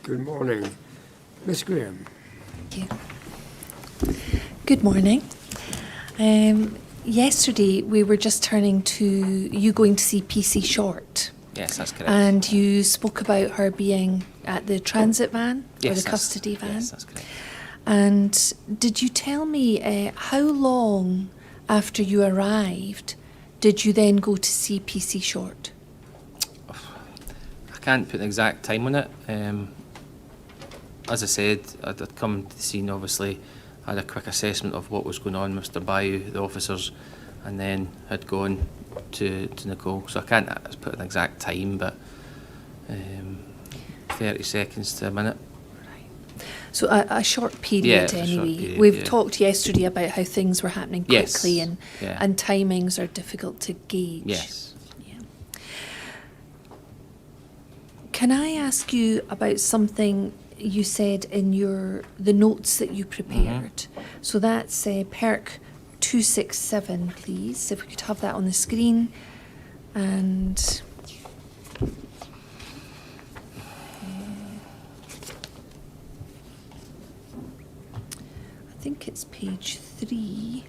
Good morning. Miss Graham. Thank you. Good morning. Yesterday we were just turning to you going to see PC Short. Yes, that's correct. And you spoke about her being at the transit van, or the custody van. Yes, that's correct. And did you tell me how long after you arrived did you then go to see PC Short? I can't put an exact time on it. As I said, I'd come to the scene, obviously, had a quick assessment of what was going on with Mr. Bayou, the officers, and then had gone to Nicole. So I can't put an exact time, but 30 seconds to a minute. Right. So a short period anyway. Short period, We've talked yesterday about how things were happening quickly, Yes. and timings are difficult to gauge. Yes. Yeah. Can I ask you about something you said in the notes that you prepared? Mm-hmm. So that's perk 267, please. If we could have that on the screen. And I think it's page 3.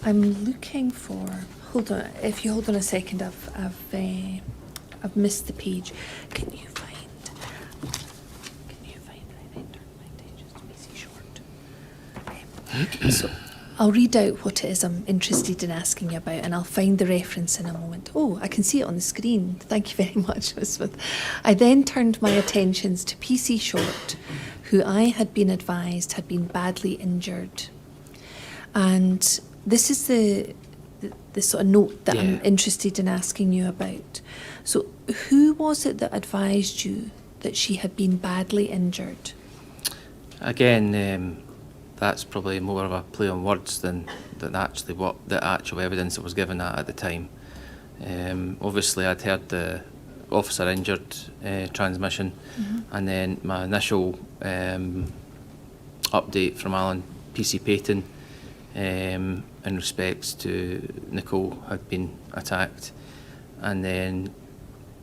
I'm looking for. Hold on. If you hold on a second, I've missed the page. Can you find? I entered my digits to PC Short. Okay. So I'll read out what it is I'm interested in asking you about, and I'll find the reference in a moment. Oh, I can see it on the screen. Thank you very much, Miss Smith. I then turned my attentions to PC Short, who I had been advised had been badly injured, and this is the sort of note that I'm interested in asking you about. So who was it that advised you that she had been badly injured? Again, that's probably more of a play on words than actually what the actual evidence that was given at the time. Obviously, I'd heard the officer injured transmission, mm-hmm. and then my initial update from Alan PC Payton in respects to Nicole had been attacked, and then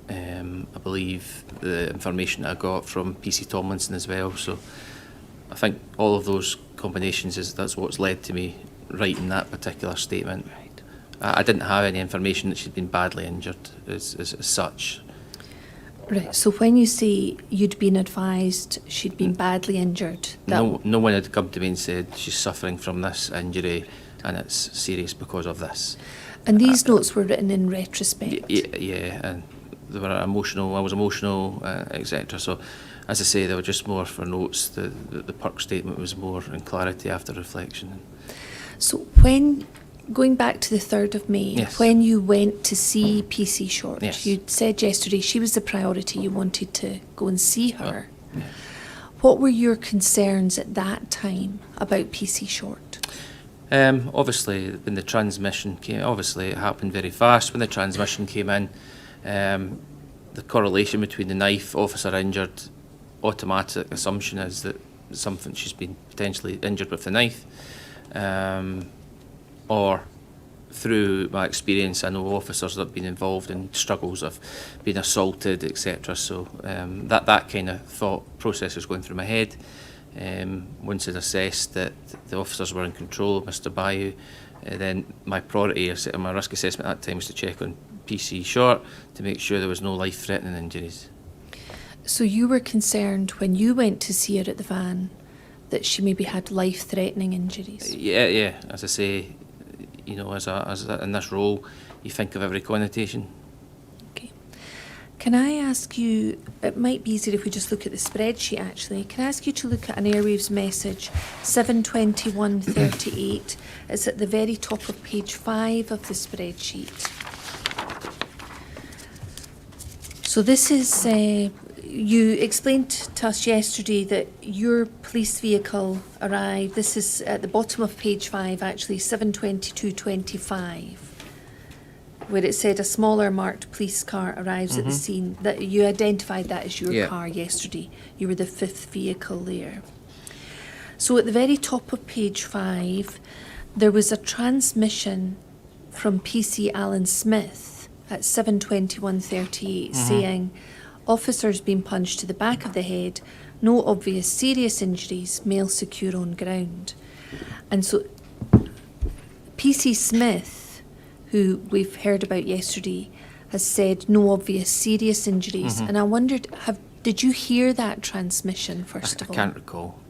I believe the information I got from PC Tomlinson as well. So I think all of those combinations that's what's led to me writing that particular statement. Right. I didn't have any information that she'd been badly injured as such. Right, so when you say you'd been advised she'd been badly injured... No one had come to me and said she's suffering from this injury and it's serious because of this. And these notes were written in retrospect? Yeah, and they were emotional, I was emotional, etc. So, as I say, they were just more for notes. The perk statement was more in clarity after reflection. So going back to the 3rd of May, yes. When you went to see PC Short, yes. You said yesterday she was the priority, you wanted to go and see her. Yeah. What were your concerns at that time about PC Short? Obviously, when the transmission came, obviously it happened very fast. When the transmission came in, the correlation between the knife, officer injured, automatic assumption is that she's been potentially injured with the knife. Or through my experience, I know officers that have been involved in struggles of being assaulted, etc. So that kind of thought process was going through my head. Once I'd assessed that the officers were in control of Mr. Bayou, then my priority, my risk assessment at that time was to check on PC Short to make sure there was no life-threatening injuries. So you were concerned when you went to see her at the van that she maybe had life-threatening injuries? Yeah. As I say, you know, as in this role, you think of every connotation. Okay. Can I ask you, it might be easier if we just look at the spreadsheet actually, can I ask you to look at an airwaves message 72138? It's at the very top of page 5 of the spreadsheet. So this is, you explained to us yesterday that your police vehicle arrived, this is at the bottom of page 5 actually, 72225. Where it said a smaller marked police car arrives at the scene, that you identified that as your car yesterday. You were the 5th vehicle there. So at the very top of page 5, there was a transmission from PC Alan Smith at 7:21:38 saying, officers been punched to the back of the head, no obvious serious injuries, male secure on ground. And so PC Smith, who we've heard about yesterday, has said no obvious serious injuries. And I wondered, did you hear that transmission first of all? I can't recall.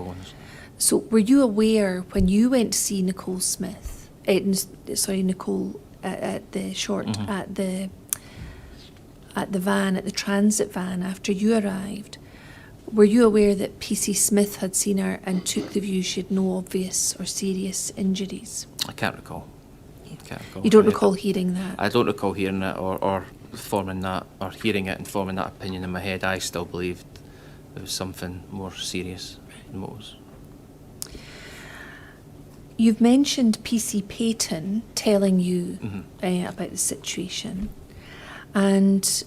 Honestly. So were you aware when you went to see Nicole Smith, Nicole at the short, at the van, at the transit van after you arrived, were you aware that PC Smith had seen her and took the view she had no obvious or serious injuries? I can't recall. You don't recall hearing that? I don't recall hearing it or forming that, or hearing it and forming that opinion in my head. I still believed there was something more serious than what was. You've mentioned PC Peyton telling you about the situation. And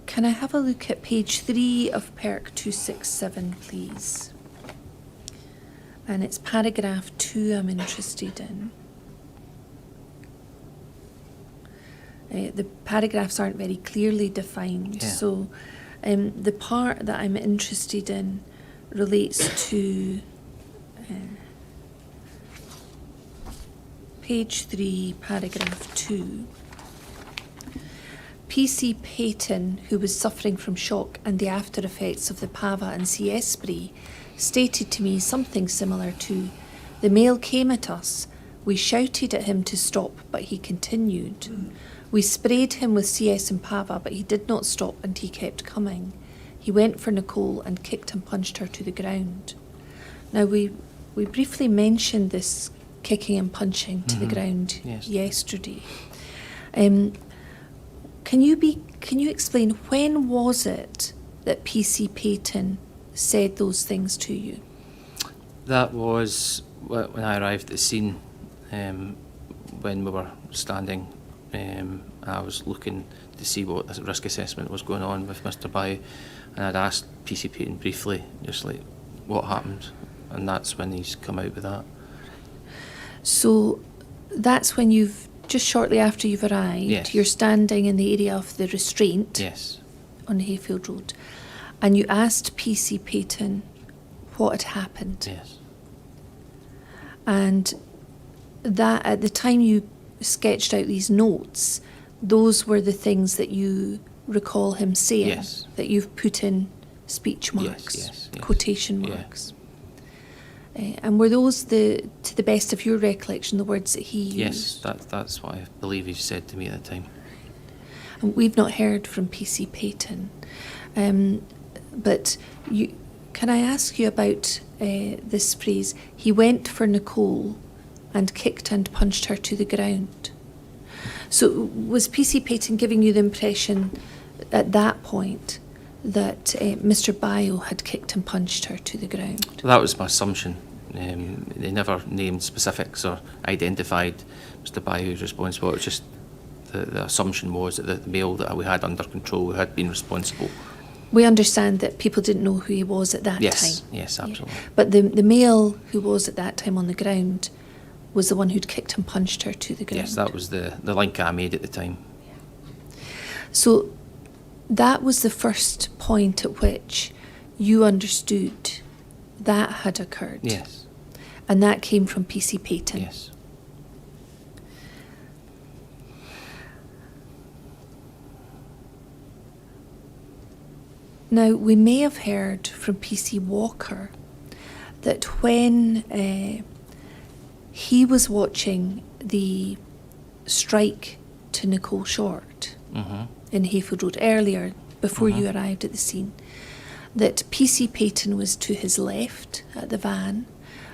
can I have a look at page 3 of Perk 267, please? And it's paragraph 2 I'm interested in. The paragraphs aren't very clearly defined, so the part that I'm interested in relates to page 3, paragraph 2. PC Peyton, who was suffering from shock and the after effects of the PAVA and CS spray, stated to me something similar to, "The male came at us. We shouted at him to stop, but he continued. We sprayed him with CS and PAVA, but he did not stop and he kept coming. He went for Nicole and kicked and punched her to the ground." Now, we briefly mentioned this kicking and punching to the ground yesterday. Can you explain, when was it that PC Peyton said those things to you? That was when I arrived at the scene, when we were standing. I was looking to see what the risk assessment was going on with Mr. Bayou, and I'd asked PC Peyton briefly, just like, what happened, and that's when he's come out with that. So that's when just shortly after you've arrived, you're standing in the area of the restraint on Hayfield Road, and you asked PC Peyton what had happened. Yes. And that, at the time you sketched out these notes, those were the things that you recall him saying, that you've put in speech marks, quotation marks. And were those, to the best of your recollection, the words that he used? Yes, that's what I believe he said to me at the time. And we've not heard from PC Peyton, but can I ask you about this phrase, "He went for Nicole and kicked and punched her to the ground"? So was PC Peyton giving you the impression at that point that Mr. Bayou had kicked and punched her to the ground? That was my assumption. They never named specifics or identified Mr. Bayou's responsible. It was just the assumption was that the male that we had under control had been responsible. We understand that people didn't know who he was at that time. Yes, absolutely. Yeah. But the male who was at that time on the ground was the one who'd kicked and punched her to the ground. Yes, that was the link I made at the time. So that was the first point at which you understood that had occurred. Yes. And that came from PC Peyton. Yes. Now, we may have heard from PC Walker that when he was watching the strike to Nicole Short in Hayfield Road earlier, before you arrived at the scene, that PC Peyton was to his left at the van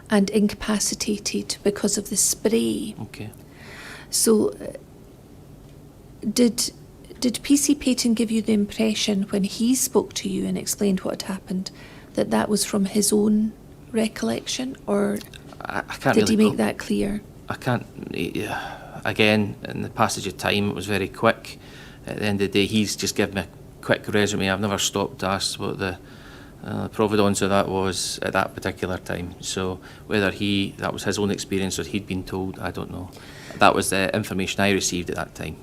and incapacitated because of the spray. Okay. So, did PC Peyton give you the impression when he spoke to you and explained what had happened that was from his own recollection, or I can't did really he make that clear? I can't. Again, in the passage of time, it was very quick. At the end of the day, he's just given me a quick resume. I've never stopped to ask what the provenance of that was at that particular time. So whether that was his own experience or he'd been told, I don't know. That was the information I received at that time.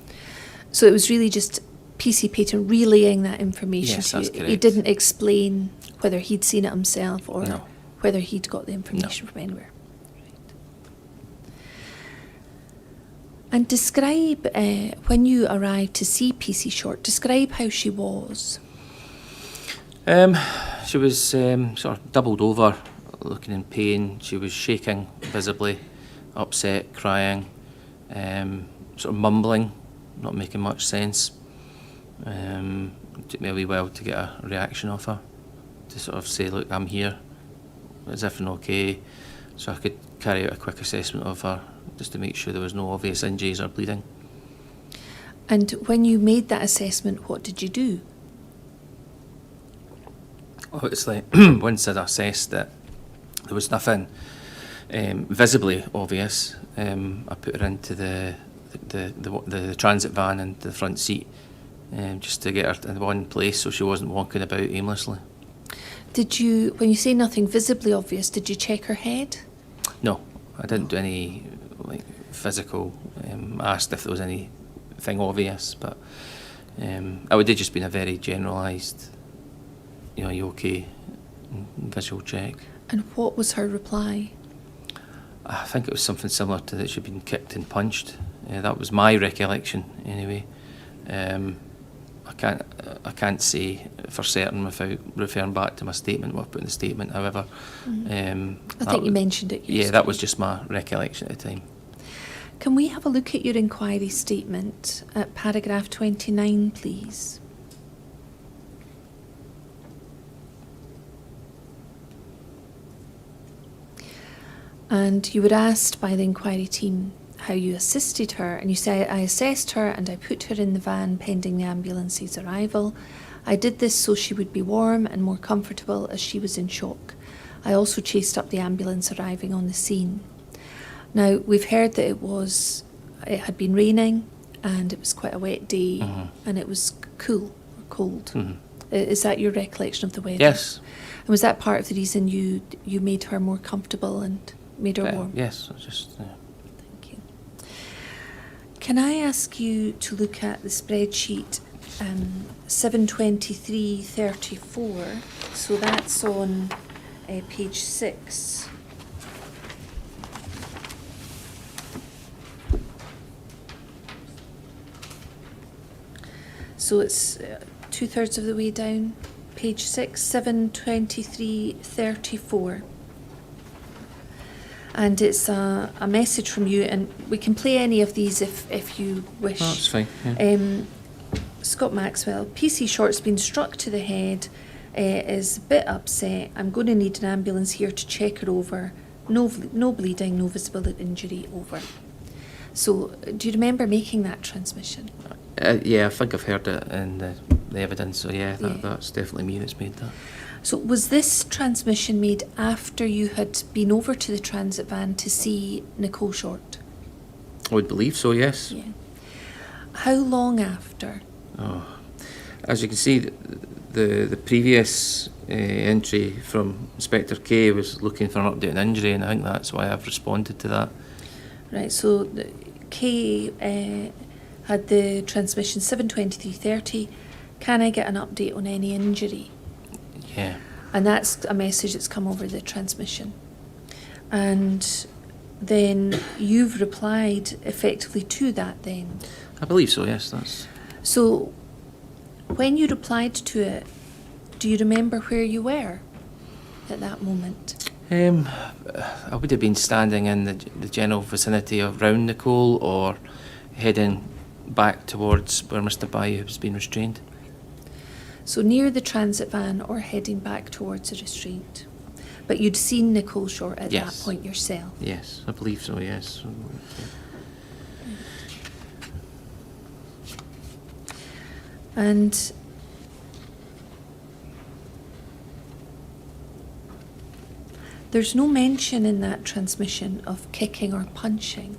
So it was really just PC Payton relaying that information Yes, to you. that's correct. He didn't explain whether he'd seen it himself or No. whether he'd got the information from anywhere. Right. And describe, when you arrived to see PC Short, describe how she was. She was sort of doubled over, looking in pain. She was shaking visibly, upset, crying, sort of mumbling, not making much sense. It took me a wee while to get a reaction off her, to sort of say, look, I'm here, is everything okay? So I could carry out a quick assessment of her, just to make sure there was no obvious injuries or bleeding. And when you made that assessment, what did you do? Oh, it's like, once I'd assessed that there was nothing visibly obvious, I put her into the transit van and the front seat, just to get her in one place so she wasn't walking about aimlessly. Did you, when you say nothing visibly obvious, did you check her head? No, I didn't do any physical. Asked if there was anything obvious, but I would have just been a very generalised, are you okay? Visual check. And what was her reply? I think it was something similar to that she'd been kicked and punched. That was my recollection, anyway. I can't say for certain without referring back to my statement, what I put in the statement. However, I think you mentioned it. Yeah, that was just my recollection at the time. Can we have a look at your inquiry statement at paragraph 29, please? And you were asked by the inquiry team how you assisted her, and you say, I assessed her and I put her in the van pending the ambulance's arrival. I did this so she would be warm and more comfortable as she was in shock. I also chased up the ambulance arriving on the scene. Now, we've heard that it had been raining and it was quite a wet day, and it was cool or cold. Is that your recollection of the weather? Yes. And was that part of the reason you made her more comfortable and made her warm? Yes, just... Thank you. Can I ask you to look at the spreadsheet 72334? So that's on page 6. So it's 2/3 of the way down, page 6, 72334. And it's a message from you, and we can play any of these if you wish. Oh, that's fine. Yeah. Scott Maxwell, PC Short's been struck to the head, is a bit upset. I'm going to need an ambulance here to check her over. No bleeding, no visible injury, over. So, do you remember making that transmission? Yeah, I think I've heard it in the evidence, so that's definitely me that's made that. So was this transmission made after you had been over to the transit van to see Nicole Short? I would believe so, yes. Yeah. How long after? Oh, as you can see, the previous entry from Inspector K was looking for an update on injury, and I think that's why I've responded to that. Right, so K had the transmission 72330. Can I get an update on any injury? Yeah. And that's a message that's come over the transmission. And then you've replied effectively to that then? I believe so, yes. That's. So when you replied to it, do you remember where you were at that moment? I would have been standing in the general vicinity of round Nicole, or heading back towards where Mr. Bayou was being restrained. So near the transit van or heading back towards the restraint. But you'd seen Nicole Short at that point yourself? Yes, I believe so, yes. And there's no mention in that transmission of kicking or punching.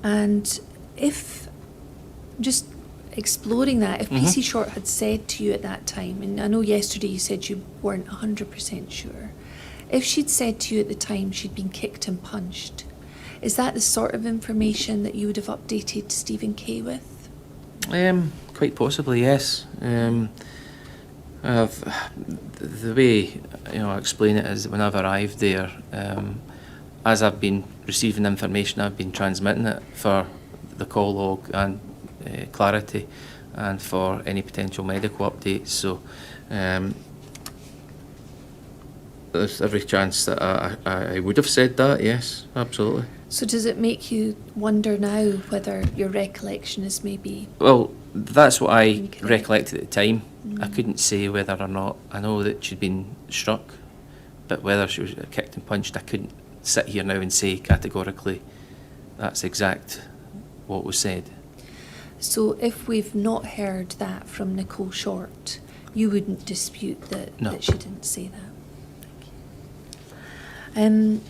And if exploring that, if PC Short had said to you at that time, and I know yesterday you said you weren't 100% sure, if she'd said to you at the time she'd been kicked and punched, is that the sort of information that you would have updated Stephen Kay with? Quite possibly, yes. The way I explain it is that when I've arrived there, as I've been receiving information, I've been transmitting it for the call log and clarity, and for any potential medical updates. So there's every chance that I would have said that. Yes, absolutely. So does it make you wonder now whether your recollection is maybe... Well, that's what I Incorrect. recollected at the time. I couldn't say whether or not. I know that she'd been struck, but whether she was kicked and punched, I couldn't sit here now and say categorically that's exact what was said. So if we've not heard that from Nicole Short, you wouldn't dispute that, No. that she didn't say that? And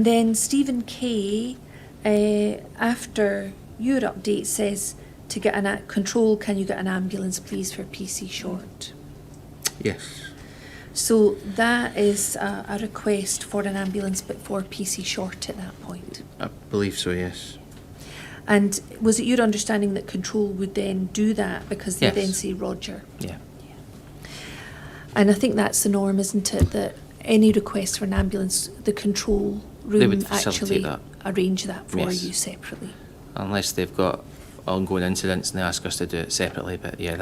then Stephen Kay, after your update, says to get control, can you get an ambulance please for PC Short? Yes. So that is a request for an ambulance but for PC Short at that point. I believe so, yes. And was it your understanding that control would then do that because they Yes. then say Roger? Yeah. And I think that's the norm, isn't it? That any request for an ambulance, the control They room would facilitate actually that. arrange that for Yes. you separately. Unless they've got ongoing incidents and they ask us to do it separately, but yeah,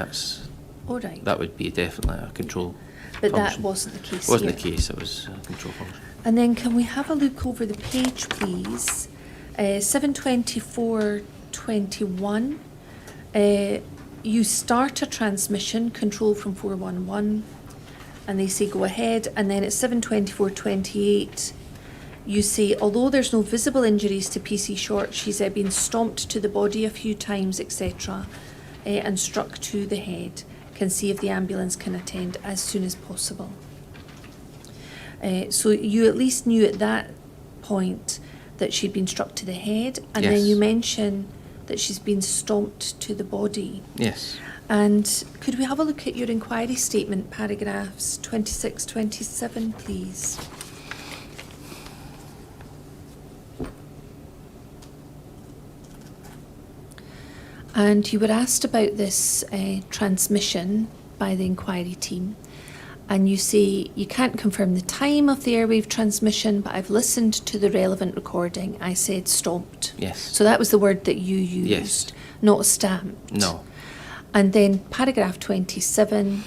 All right. that would be definitely a control But that function. wasn't the case Wasn't here. the case, it was a control function. And then can we have a look over the page, please? 72421. You start a transmission, control from 411, and they say go ahead. And then at 72428, you say, although there's no visible injuries to PC Short, she's been stomped to the body a few times, etc., and struck to the head. Can see if the ambulance can attend as soon as possible. So you at least knew at that point that she'd been struck to the head, and then Yes. you mention that she's been stomped to the body. Yes. And could we have a look at your inquiry statement, paragraphs 26, 27, please? And you were asked about this transmission by the inquiry team, and you say you can't confirm the time of the airwave transmission, but I've listened to the relevant recording. I said stomped. Yes. So that was the word that you used, Yes. not stamped. No. And then paragraph 27,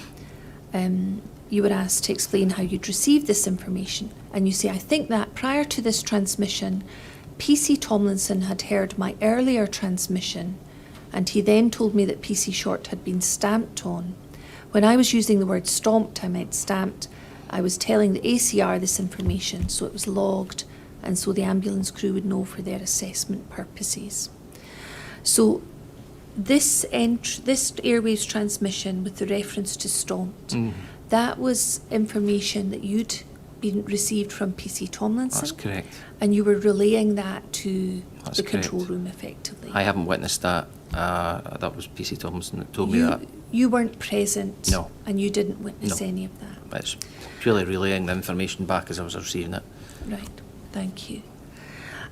you were asked to explain how you'd received this information. And you say, I think that prior to this transmission, PC Tomlinson had heard my earlier transmission, and he then told me that PC Short had been stamped on. When I was using the word stomped, I meant stamped. I was telling the ACR this information, so it was logged, and so the ambulance crew would know for their assessment purposes. So this airwaves transmission with the reference to stomped, that was information that you'd been received from PC Tomlinson. That's correct. And you were relaying that to That's the control correct. room effectively. I haven't witnessed that. That was PC Tomlinson that told me that. You weren't present. No. And you didn't witness No. any of that. It's purely relaying the information back as I was receiving it. Right, thank you.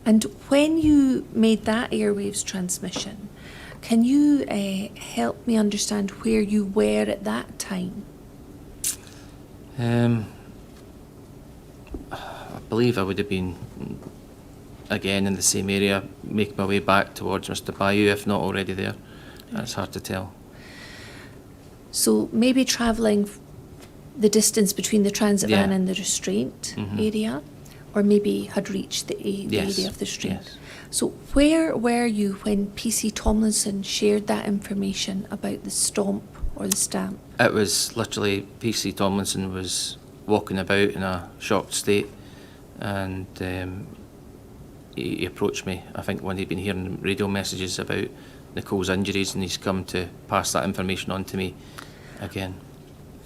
And when you made that airwaves transmission, can you help me understand where you were at that time? I believe I would have been again in the same area, making my way back towards Mr. Bayou, if not already there. That's hard to tell. So maybe travelling the distance between the transit van Yeah. and the restraint Mhm. area, or maybe had reached the Yes, area of the restraint. yes. So where were you when PC Tomlinson shared that information about the stomp or the stamp? It was literally PC Tomlinson was walking about in a shocked state, and he approached me, I think, when he'd been hearing radio messages about Nicole's injuries, and he's come to pass that information on to me again.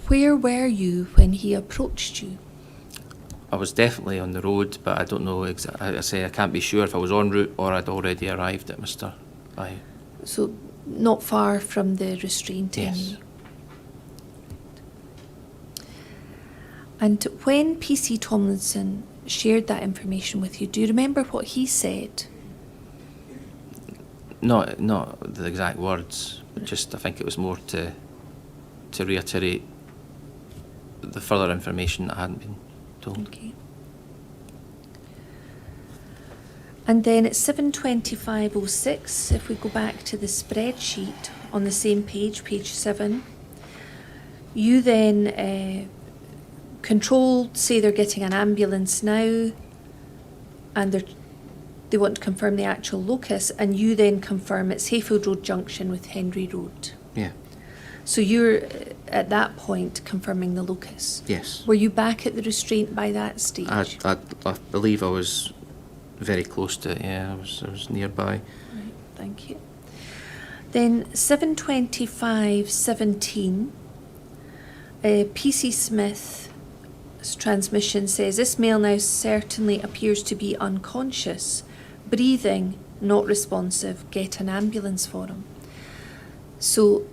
Where were you when he approached you? I was definitely on the road, but I don't know I say I can't be sure if I was en route or I'd already arrived at Mr. Bayou. So Not far from the restraint Yes. anyway. And when PC Tomlinson shared that information with you, do you remember what he said? Not the exact words, but just I think it was more to reiterate the further information that hadn't been told. Okay. And then at 7:25:06, if we go back to the spreadsheet on the same page, page 7, you then control, say they're getting an ambulance now, and they want to confirm the actual locus, and you then confirm it's Hayfield Road Junction with Henry Road. Yeah. So you're at that point confirming the locus. Yes. Were you back at the restraint by that stage? I believe I was very close to it. Yeah, I was nearby. Right, thank you. Then 7:25:17, PC Smith's transmission says, this male now certainly appears to be unconscious, breathing, not responsive, get an ambulance for him. So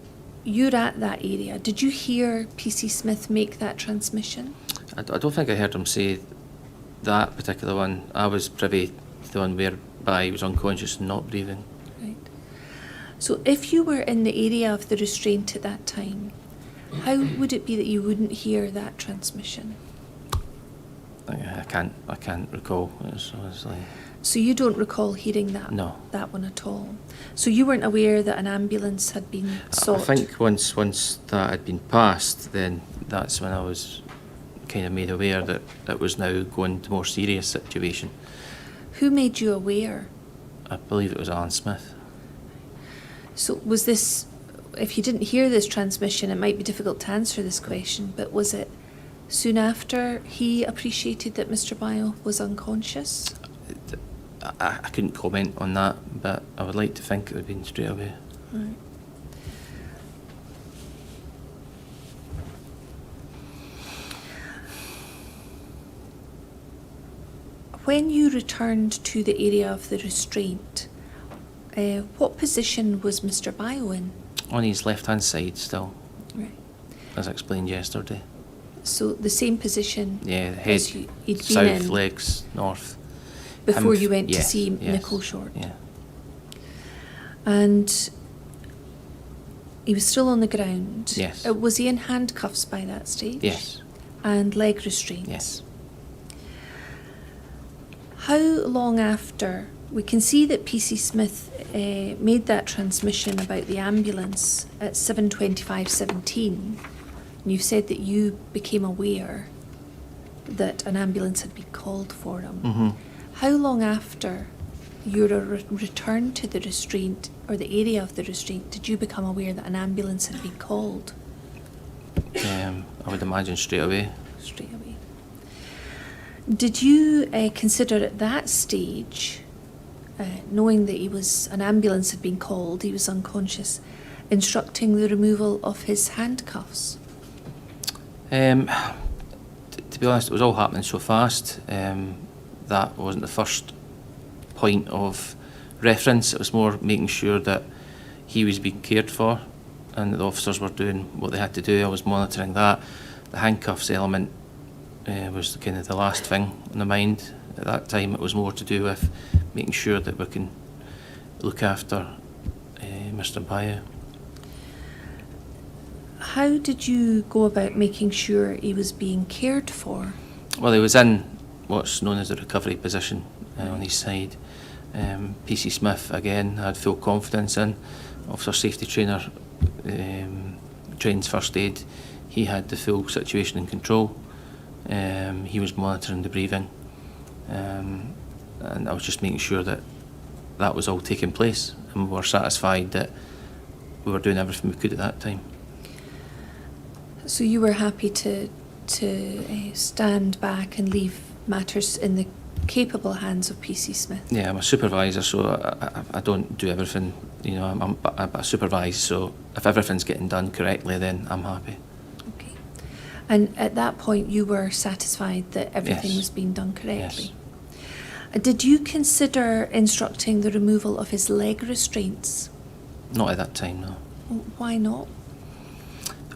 you're at that area. Did you hear PC Smith make that transmission? I don't think I heard him say that particular one. I was privy to the one whereby he was unconscious and not breathing. Right. So if you were in the area of the restraint at that time, how would it be that you wouldn't hear that transmission? I can't recall. It was like, So you don't recall hearing that? No. That one at all? So you weren't aware that an ambulance had been sought? I think once that had been passed, then that's when I was kind of made aware that it was now going to a more serious situation. Who made you aware? I believe it was Alan Smith. So was this, if you didn't hear this transmission, it might be difficult to answer this question, but was it soon after he appreciated that Mr. Bio was unconscious? I couldn't comment on that, but I would like to think it would have been straight away. Right. When you returned to the area of the restraint, what position was Mr. Bio in? On his left-hand side still, Right. as I explained yesterday. So the same position Yeah, the head as he'd been south, in legs north. before you went to Yes, see yes, Nicole Short. Yeah. And he was still on the ground. Yes. Was he in handcuffs by that stage? Yes. And leg restraints? Yes. How long after? We can see that PC Smith made that transmission about the ambulance at 7:25:17. And you've said that you became aware that an ambulance had been called for him. Mm-hmm. How long after your return to the restraint or the area of the restraint did you become aware that an ambulance had been called? I would imagine straight away. Straight away. Did you consider at that stage, knowing that an ambulance had been called, he was unconscious, instructing the removal of his handcuffs? To be honest, it was all happening so fast. That wasn't the first point of reference. It was more making sure that he was being cared for and that the officers were doing what they had to do. I was monitoring that. The handcuffs element was kind of the last thing on the mind. At that time, it was more to do with making sure that we can look after Mr. Bayo. How did you go about making sure he was being cared for? Well, he was in what's known as the recovery position on his side. PC Smith, again, had full confidence in. Officer safety trainer trains first aid. He had the full situation in control. He was monitoring the breathing. And I was just making sure that that was all taking place, and we were satisfied that we were doing everything we could at that time. So you were happy to stand back and leave matters in the capable hands of PC Smith? Yeah, I'm a supervisor, so I don't do everything. You know, I supervise, so if everything's getting done correctly, then I'm happy. Okay. And at that point, you were satisfied that everything Yes. was being done correctly? Yes. Did you consider instructing the removal of his leg restraints? Not at that time, no. Why not?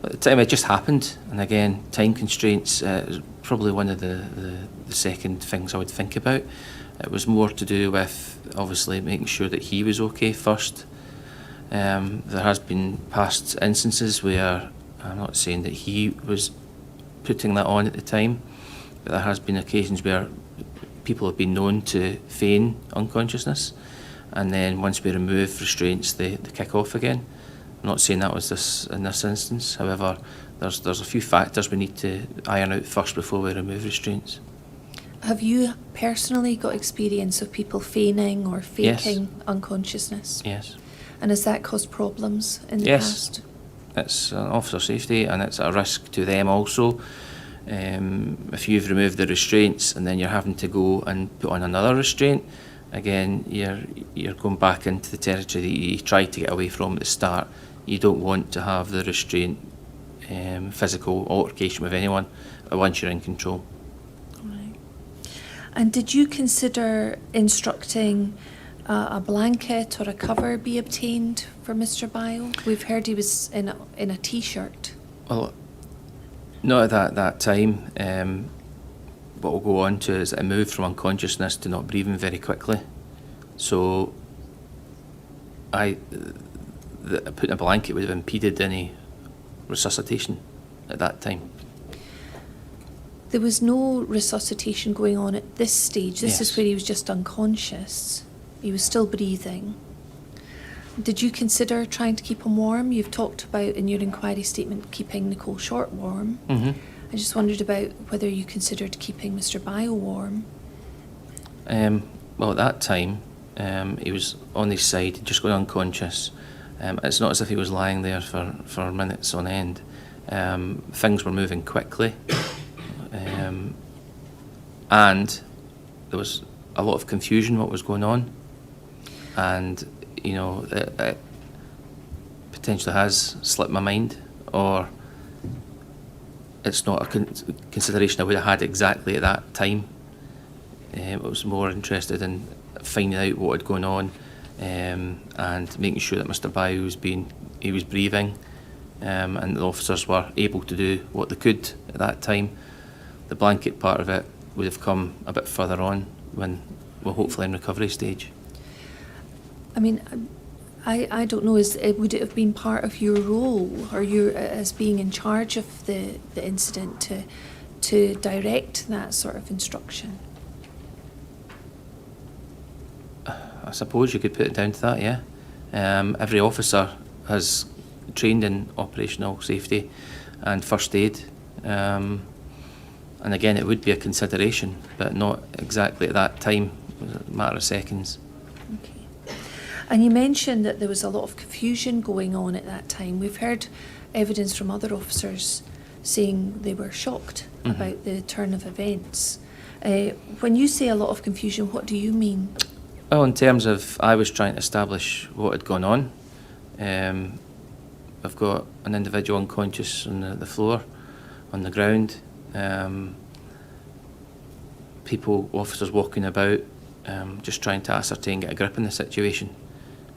At the time, it just happened, and again, time constraints is probably one of the second things I would think about. It was more to do with, obviously, making sure that he was okay first. There has been past instances where, I'm not saying that he was putting that on at the time, but there has been occasions where people have been known to feign unconsciousness, and then once we remove restraints, they kick off again. I'm not saying that was in this instance. However, there's a few factors we need to iron out first before we remove restraints. Have you personally got experience of people feigning or faking unconsciousness? Yes. And has that caused problems in the Yes. past? It's an officer safety, and it's a risk to them also. If you've removed the restraints and then you're having to go and put on another restraint, again, you're going back into the territory that you tried to get away from at the start. You don't want to have the restraint, physical altercation with anyone once you're in control. Right. And did you consider instructing a blanket or a cover be obtained for Mr. Bile? We've heard he was in a T-shirt. Well, not at that time. What we'll go on to is that I moved from unconsciousness to not breathing very quickly. So putting a blanket would have impeded any resuscitation at that time. There was no resuscitation going on at this stage. This is Yes. where he was just unconscious. He was still breathing. Did you consider trying to keep him warm? You've talked about in your inquiry statement keeping Nicole Short warm. Mm-hmm. I just wondered about whether you considered keeping Mr. Bile warm. Well, at that time, he was on his side, just going unconscious. It's not as if he was lying there for minutes on end. Things were moving quickly. And there was a lot of confusion what was going on. And, you know, it potentially has slipped my mind, or it's not a consideration I would have had exactly at that time. I was more interested in finding out what had gone on, and making sure that Mr. Bayou was breathing, and the officers were able to do what they could at that time. The blanket part of it would have come a bit further on when we're hopefully in recovery stage. I mean, I don't know, would it have been part of your role, or your as being in charge of the incident, to direct that sort of instruction? I suppose you could put it down to that, yeah. Every officer has trained in operational safety and first aid, and again, it would be a consideration, but not exactly at that time. It was a matter of seconds. Okay. And you mentioned that there was a lot of confusion going on at that time. We've heard evidence from other officers saying they were shocked about the turn of events. When you say a lot of confusion, what do you mean? Well, in terms of, I was trying to establish what had gone on. I've got an individual unconscious on the floor, on the ground. Officers walking about, just trying to ascertain, get a grip on the situation.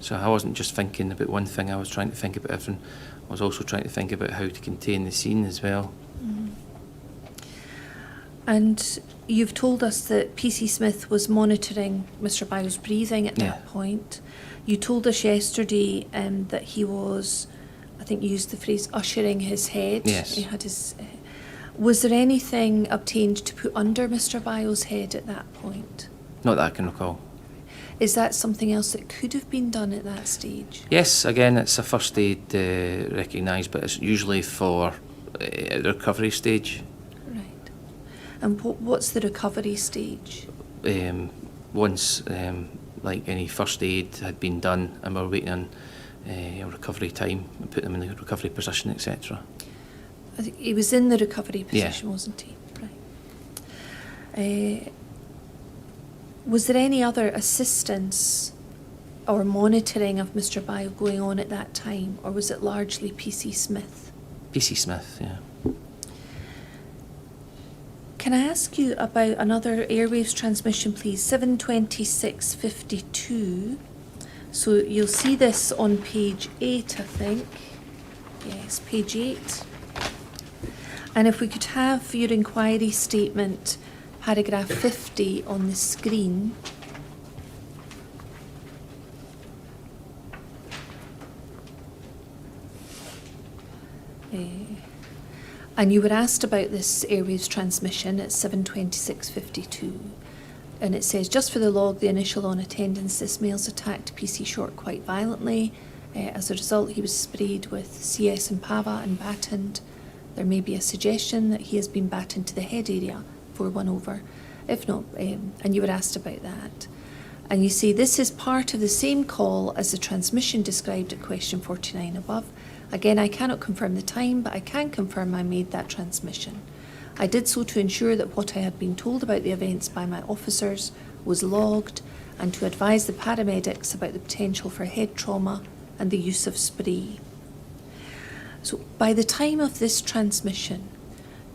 So I wasn't just thinking about one thing, I was trying to think about everything. I was also trying to think about how to contain the scene as well. Mm. And you've told us that PC Smith was monitoring Mr. Bio's breathing at that point. You told us yesterday that he was, I think you used the phrase, ushering his head. Yes. He had his. Was there anything obtained to put under Mr. Bio's head at that point? Not that I can recall. Is that something else that could have been done at that stage? Yes, again, it's a first aid recognised, but it's usually for the recovery stage. Right. And what's the recovery stage? Once, like any first aid had been done and we're waiting on recovery time, and put them in the recovery position, etc. I think he was in the recovery position, Yeah. wasn't he? Right. Was there any other assistance or monitoring of Mr. Bio going on at that time, or was it largely PC Smith? PC Smith, yeah. Can I ask you about another airwaves transmission, please? 72652. So you'll see this on page 8, I think. Yes, page 8. And if we could have your inquiry statement, paragraph 50 on the screen. And you were asked about this airwaves transmission at 7:26:52. And it says, just for the log, the initial on attendance, this male's attacked PC Short quite violently. As a result, he was sprayed with CS and Pava and battened. There may be a suggestion that he has been battened to the head area for 1 over. If not, and you were asked about that. And you say this is part of the same call as the transmission described at question 49 above. Again, I cannot confirm the time, but I can confirm I made that transmission. I did so to ensure that what I had been told about the events by my officers was logged and to advise the paramedics about the potential for head trauma and the use of spray. So by the time of this transmission,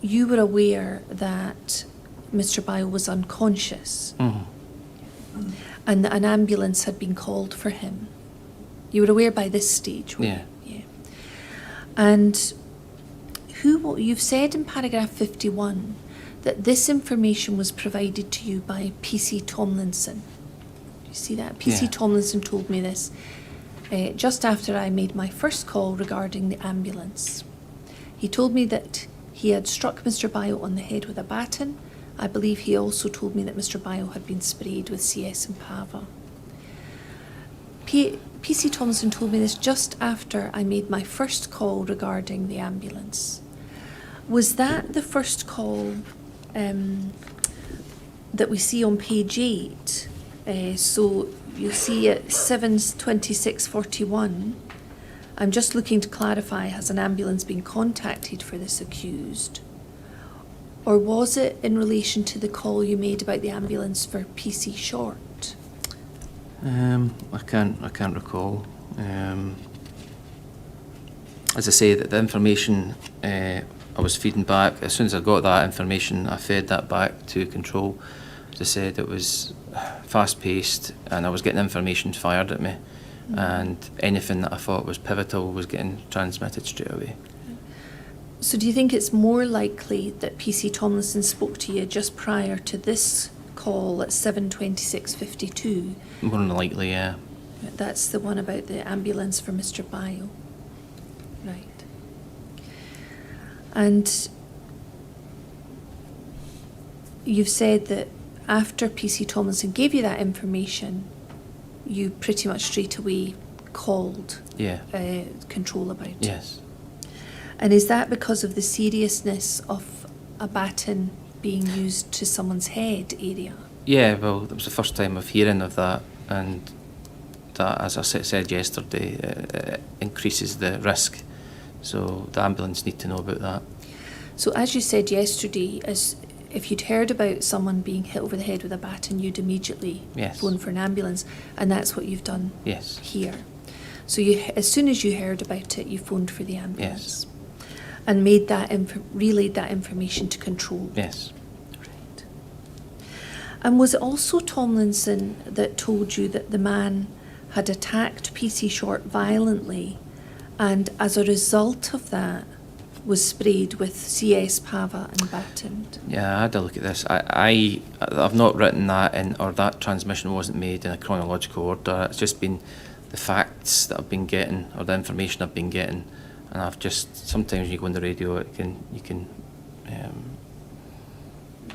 you were aware that Mr. Bio was unconscious and that an ambulance had been called for him. You were aware by this stage, right? Yeah. And you've said in paragraph 51 that this information was provided to you by PC Tomlinson. Do you see that? PC Tomlinson told me this just after I made my first call regarding the ambulance. He told me that he had struck Mr. Bio on the head with a baton. I believe he also told me that Mr. Bio had been sprayed with CS and Pava. PC Tomlinson told me this just after I made my first call regarding the ambulance. Was that the first call that we see on page 8? So you see at 7:26:41, I'm just looking to clarify, has an ambulance been contacted for this accused? Or was it in relation to the call you made about the ambulance for PC Short? I can't recall. As I say, that the information I was feeding back, as soon as I got that information, I fed that back to control. As I said, it was fast-paced and I was getting information fired at me, and anything that I thought was pivotal was getting transmitted straight away. So do you think it's more likely that PC Tomlinson spoke to you just prior to this call at 7:26:52? More than likely, yeah. That's the one about the ambulance for Mr. Bio. Right. And you've said that after PC Tomlinson gave you that information, you pretty much straight away called control about it. Yes. And is that because of the seriousness of a baton being used to someone's head area? Yeah, well, that was the first time of hearing of that, and that, as I said yesterday, it increases the risk. So the ambulance need to know about that. So as you said yesterday, as if you'd heard about someone being hit over the head with a baton, you'd immediately phone for an ambulance, and that's what you've done here. So as soon as you heard about it, you phoned for the ambulance and made that relayed that information to control. Yes. Right. And was it also Tomlinson that told you that the man had attacked PC Short violently, and as a result of that was sprayed with CS, Pava and battened? Yeah, I had a look at this. I've not written that in, or that transmission wasn't made in a chronological order. It's just been the facts that I've been getting, or the information I've been getting, and I've just, sometimes when you go on the radio, you can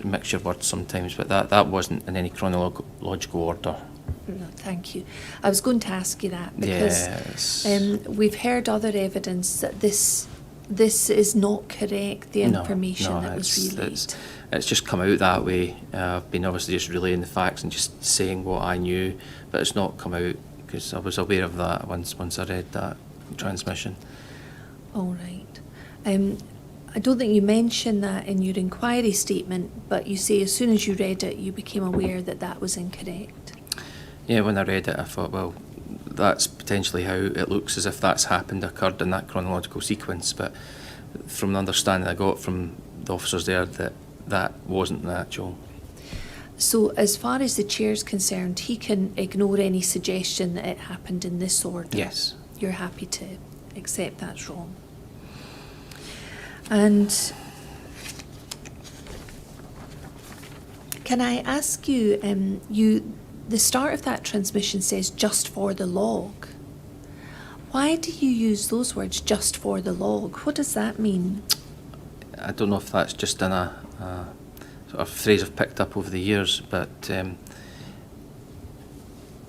mix your words sometimes, but that wasn't in any chronological order. No, thank you. I was going to ask you that because we've heard other evidence that this is not correct, the information that was relayed. It's just come out that way. I've been obviously just relaying the facts and just saying what I knew, but it's not come out because I was aware of that once I read that transmission. All right. I don't think you mentioned that in your inquiry statement, but you say as soon as you read it, you became aware that that was incorrect. Yeah, when I read it, I thought, well, that's potentially how it looks as if that's occurred in that chronological sequence, but from the understanding I got from the officers there, that wasn't the actual. So as far as the chair's concerned, he can ignore any suggestion that it happened in this order. Yes. You're happy to accept that's wrong. And can I ask you, the start of that transmission says just for the log. Why do you use those words, just for the log? What does that mean? I don't know if that's just in a sort of phrase I've picked up over the years, but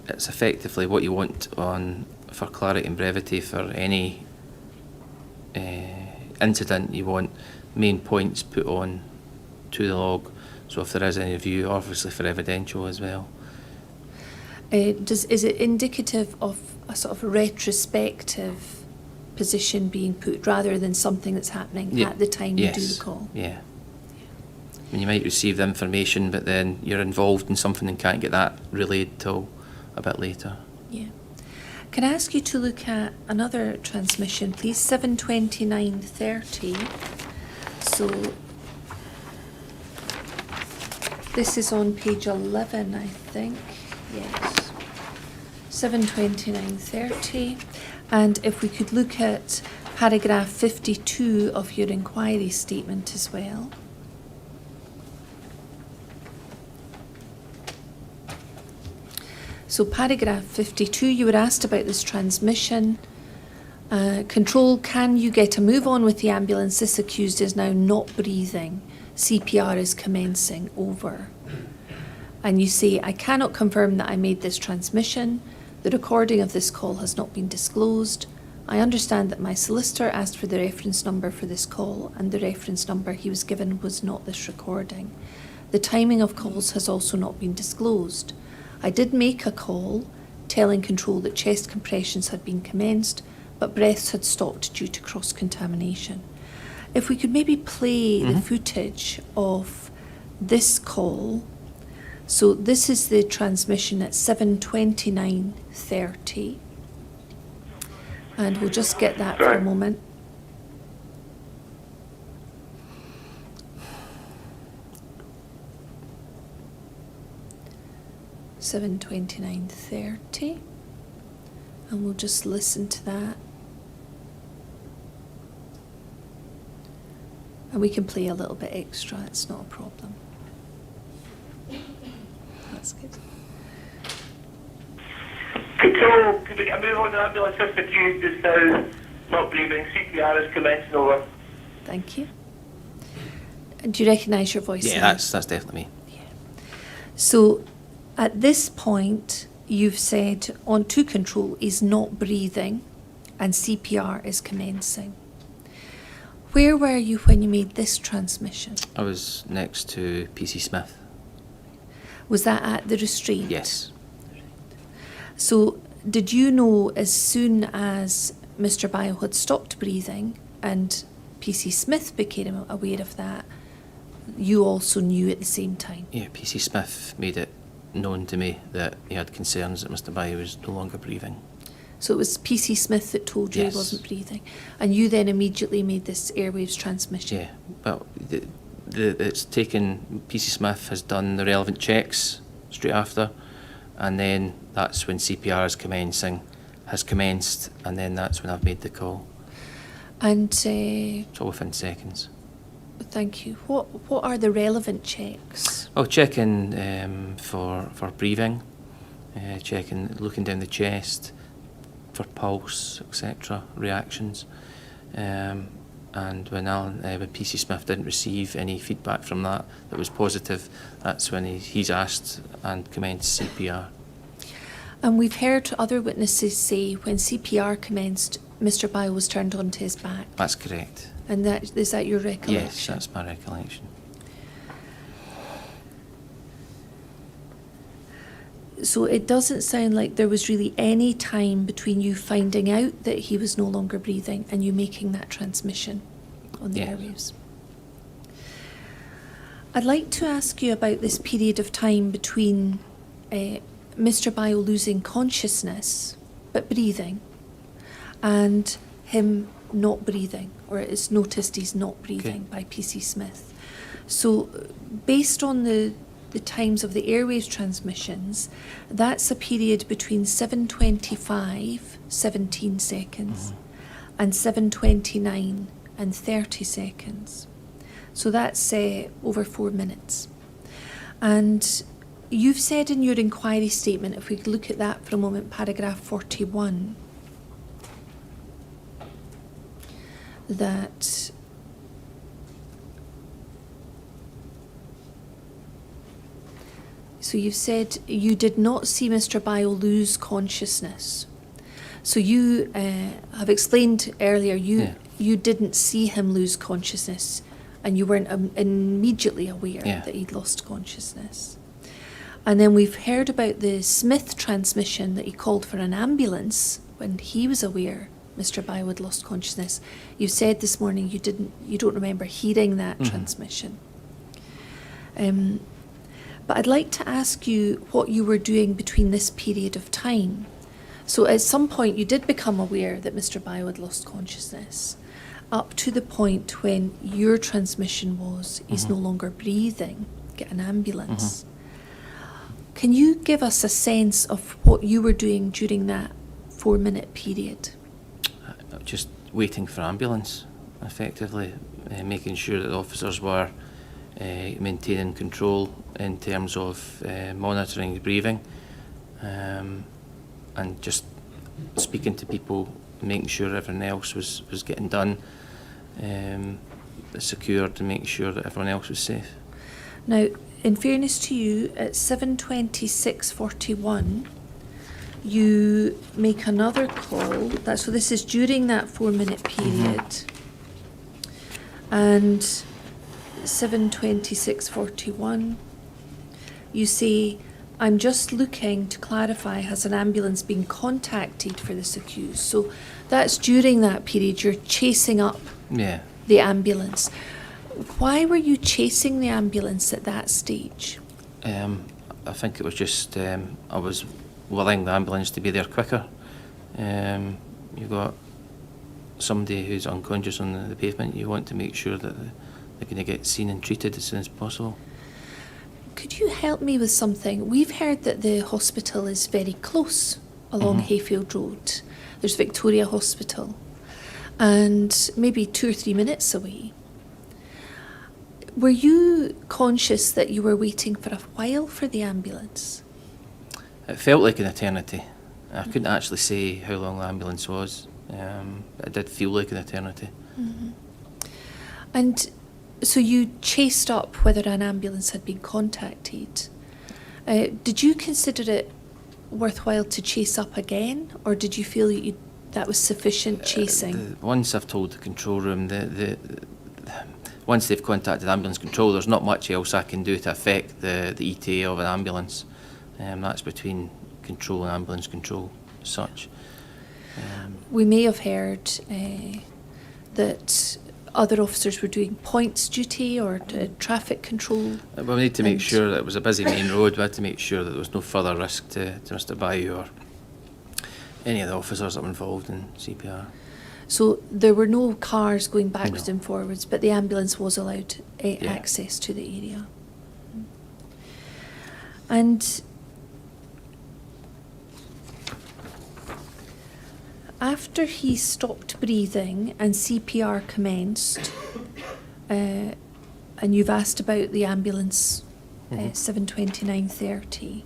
it's effectively what you want for clarity and brevity for any incident. You want main points put on to the log, so if there is any review, obviously for evidential as well. Is it indicative of a sort of retrospective position being put rather than something that's happening at the time you do the call? Yeah. I mean, you might receive the information, but then you're involved in something and can't get that relayed till a bit later. Yeah. Can I ask you to look at another transmission, please? 72930. So this is on page 11, I think. Yes. 72930. And if we could look at paragraph 52 of your inquiry statement as well. So paragraph 52, you were asked about this transmission. Control, can you get a move on with the ambulance? This accused is now not breathing. CPR is commencing. Over. And you say, I cannot confirm that I made this transmission. The recording of this call has not been disclosed. I understand that my solicitor asked for the reference number for this call, and the reference number he was given was not this recording. The timing of calls has also not been disclosed. I did make a call telling Control that chest compressions had been commenced, but breaths had stopped due to cross-contamination. If we could maybe play the footage of this call. So this is the transmission at 72930. And we'll just get that for a moment. $729.30, and we'll just listen to that, and we can play a little bit extra, it's not a problem. That's good. Control, could we get a move on the ambulance if accused is now not breathing? CPR is commencing. Over. Thank you. And do you recognise your voice? Yeah, now? that's definitely me. Yeah. So at this point, you've said on to Control is not breathing and CPR is commencing. Where were you when you made this transmission? I was next to PC Smith. Was that at the restraint? Yes. So did you know as soon as Mr. Bio had stopped breathing and PC Smith became aware of that, you also knew at the same time? Yeah, PC Smith made it known to me that he had concerns that Mr. Bio was no longer breathing. So it was PC Smith that told you Yes. he wasn't breathing, and you then immediately made this airwaves transmission? Yeah, well, it's taken, PC Smith has done the relevant checks straight after, and then that's when CPR has commenced, and then that's when I've made the call. And It's all within seconds. thank you. What are the relevant checks? Oh, checking for breathing, looking down the chest for pulse, etc., reactions. And when PC Smith didn't receive any feedback from that was positive, that's when he's asked and commenced CPR. And we've heard other witnesses say when CPR commenced, Mr. Bio was turned onto his back. That's correct. And is that your recollection? Yes, that's my recollection. So it doesn't sound like there was really any time between you finding out that he was no longer breathing and you making that transmission on the airwaves. I'd like to ask you about this period of time between Mr. Bio losing consciousness but breathing and him not breathing, or it's noticed he's not breathing by PC Smith. So based on the the times of the airwaves transmissions, that's a period between 7:25, 17 seconds, and 7:29 and 30 seconds. So that's over 4 minutes. And you've said in your inquiry statement, if we look at that for a moment, paragraph 41, that so you've said you did not see Mr. Bio lose consciousness. So you have explained earlier you didn't see him lose consciousness, and you weren't immediately aware that he'd lost consciousness. And then we've heard about the Smith transmission that he called for an ambulance when he was aware Mr. Bio had lost consciousness. You said this morning you don't remember hearing that transmission. But I'd like to ask you what you were doing between this period of time. So at some point you did become aware that Mr. Bio had lost consciousness, up to the point when your transmission was he's no longer breathing, get an ambulance. Can you give us a sense of what you were doing during that 4-minute period? Just waiting for ambulance, effectively, making sure that the officers were maintaining control in terms of monitoring breathing, and just speaking to people, making sure everything else was getting done, secured, and making sure that everyone else was safe. Now, in fairness to you, at 7:26:41, you make another call. So this is during that 4-minute period. And 7:26:41, you say, I'm just looking to clarify, has an ambulance been contacted for this accused? So that's during that period, you're chasing up the ambulance. Why were you chasing the ambulance at that stage? I think it was just, I was willing the ambulance to be there quicker. You've got somebody who's unconscious on the pavement, you want to make sure that they're going to get seen and treated as soon as possible. Could you help me with something? We've heard that the hospital is very close along Hayfield Road. There's Victoria Hospital, and maybe 2 or 3 minutes away. Were you conscious that you were waiting for a while for the ambulance? It felt like an eternity. I couldn't actually say how long the ambulance was. It did feel like an eternity. And so you chased up whether an ambulance had been contacted. Did you consider it worthwhile to chase up again, or did you feel that was sufficient chasing? Once I've told the control room, once they've contacted ambulance control, there's not much else I can do to affect the ETA of an ambulance. That's between control and ambulance control as such. We may have heard that other officers were doing points duty or traffic control. We need to make sure that it was a busy main road. We had to make sure that there was no further risk to Mr. Bayou or any of the officers that were involved in CPR. So there were no cars going backwards and forwards, but the ambulance was allowed access to the area. And after he stopped breathing and CPR commenced, and you've asked about the ambulance, 7:29:30.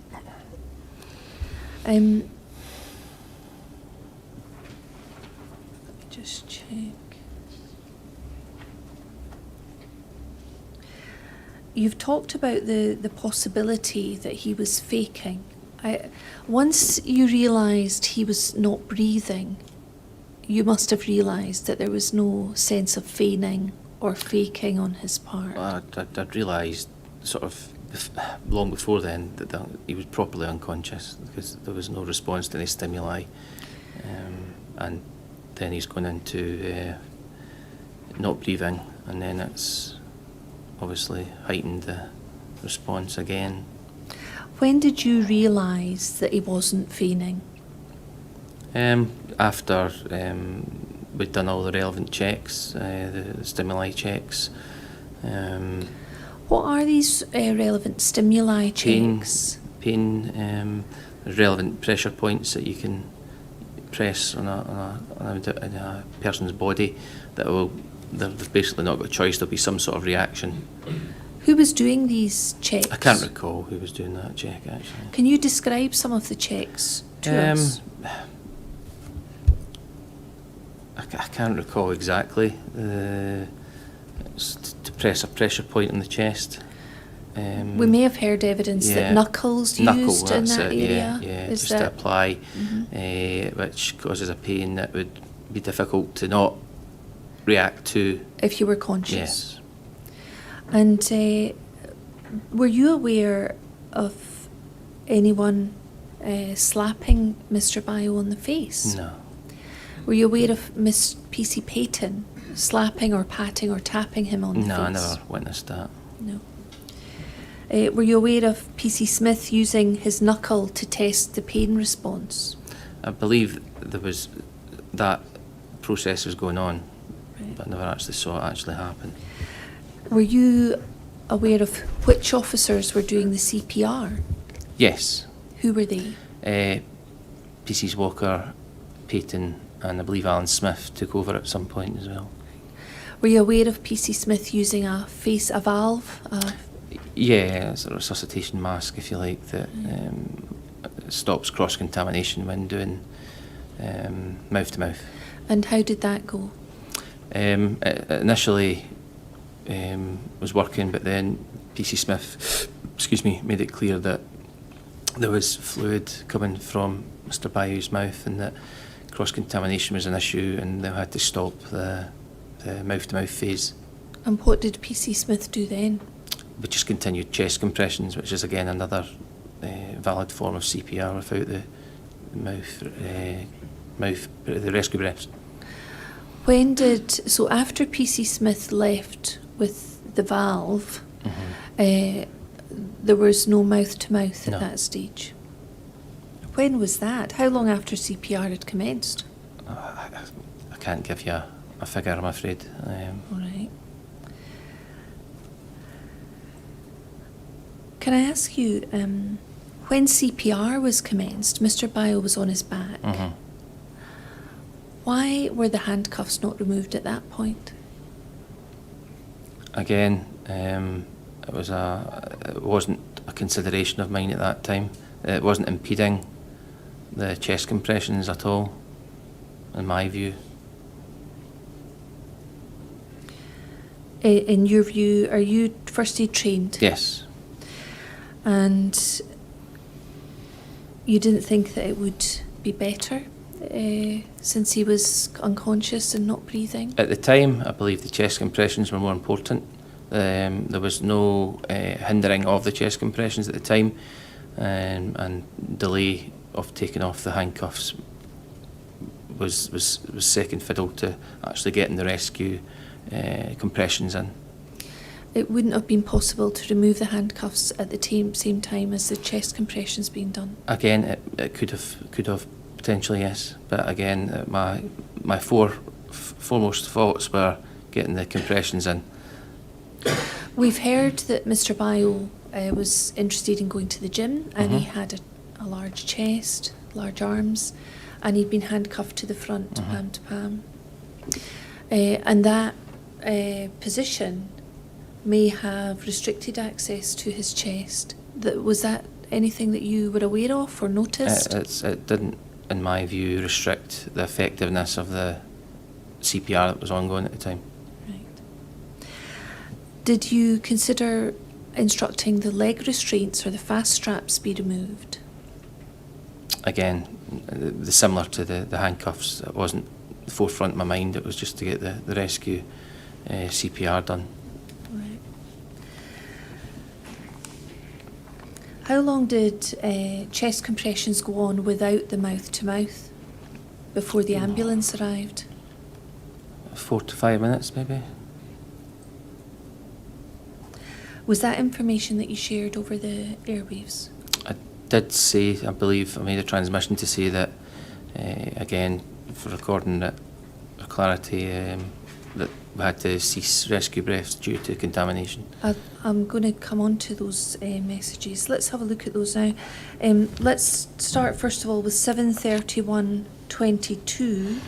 Let me just check. You've talked about the possibility that he was faking. Once you realised he was not breathing, you must have realised that there was no sense of feigning or faking on his part. Well, I'd realised sort of long before then that he was properly unconscious because there was no response to any stimuli, and then he's gone into not breathing, and then it's obviously heightened the response again. When did you realise that he wasn't feigning? After we'd done all the relevant checks, the stimuli checks. What are these relevant stimuli Pain. checks? Pain, relevant pressure points that you can press on a person's body that will, they've basically not got a choice, there'll be some sort of reaction. Who was doing these checks? I can't recall who was doing that check, actually. Can you describe some of the checks to us? I can't recall exactly. It's to press a pressure point on the chest. We may have heard evidence that knuckles used in that's that it, area. Yeah, Is just to that apply, which causes a pain that would be difficult to not react to. if you were conscious? Yes. And were you aware of anyone slapping Mr. Bio on the face? No. Were you aware of Miss PC Payton slapping or patting or tapping him on the face? No, I never witnessed that. No. Were you aware of PC Smith using his knuckle to test the pain response? I believe there was that process was going on, Right. but I never actually saw it actually happen. Were you aware of which officers were doing the CPR? Yes. Who were they? PC's Walker, Payton, and I believe Alan Smith took over at some point as well. Were you aware of PC Smith using a valve? Yeah, it's a resuscitation mask, if you like, that stops cross-contamination when doing mouth-to-mouth. And how did that go? It initially was working, but then PC Smith, made it clear that there was fluid coming from Mr. Bayou's mouth and that cross-contamination was an issue, and they had to stop the mouth-to-mouth phase. And what did PC Smith do then? We just continued chest compressions, which is again another valid form of CPR without the the rescue breaths. So after PC Smith left with the valve, there was no mouth-to-mouth at No. that stage? When was that? How long after CPR had commenced? I can't give you a figure, I'm afraid. All right. Can I ask you, when CPR was commenced, Mr. Bio was on his back. Why were the handcuffs not removed at that point? Again, it wasn't a consideration of mine at that time. It wasn't impeding the chest compressions at all, in my view. In your view, are you first aid trained? Yes. And you didn't think that it would be better since he was unconscious and not breathing? At the time, I believe the chest compressions were more important. There was no hindering of the chest compressions at the time, and delay of taking off the handcuffs was second fiddle to actually getting the rescue compressions in. It wouldn't have been possible to remove the handcuffs at the same time as the chest compressions being done? Again, it could have potentially, yes. But again, my foremost thoughts were getting the compressions in. We've heard that Mr. Bio was interested in going to the gym, and he had a large chest, large arms, and he'd been handcuffed to the front, palm to palm. And that position may have restricted access to his chest. Was that anything that you were aware of or noticed? It didn't, in my view, restrict the effectiveness of the CPR that was ongoing at the time. Right. Did you consider instructing the leg restraints or the fast straps be removed? Again, similar to the handcuffs, it wasn't the forefront of my mind. It was just to get the rescue CPR done. Right. How long did chest compressions go on without the mouth-to-mouth before the ambulance arrived? 4 to 5 minutes, maybe. Was that information that you shared over the airwaves? I did say, I believe, I made a transmission to say that, again, for recording it for clarity, that we had to cease rescue breaths due to contamination. I'm going to come on to those messages. Let's have a look at those now. Let's start first of all with 731:22.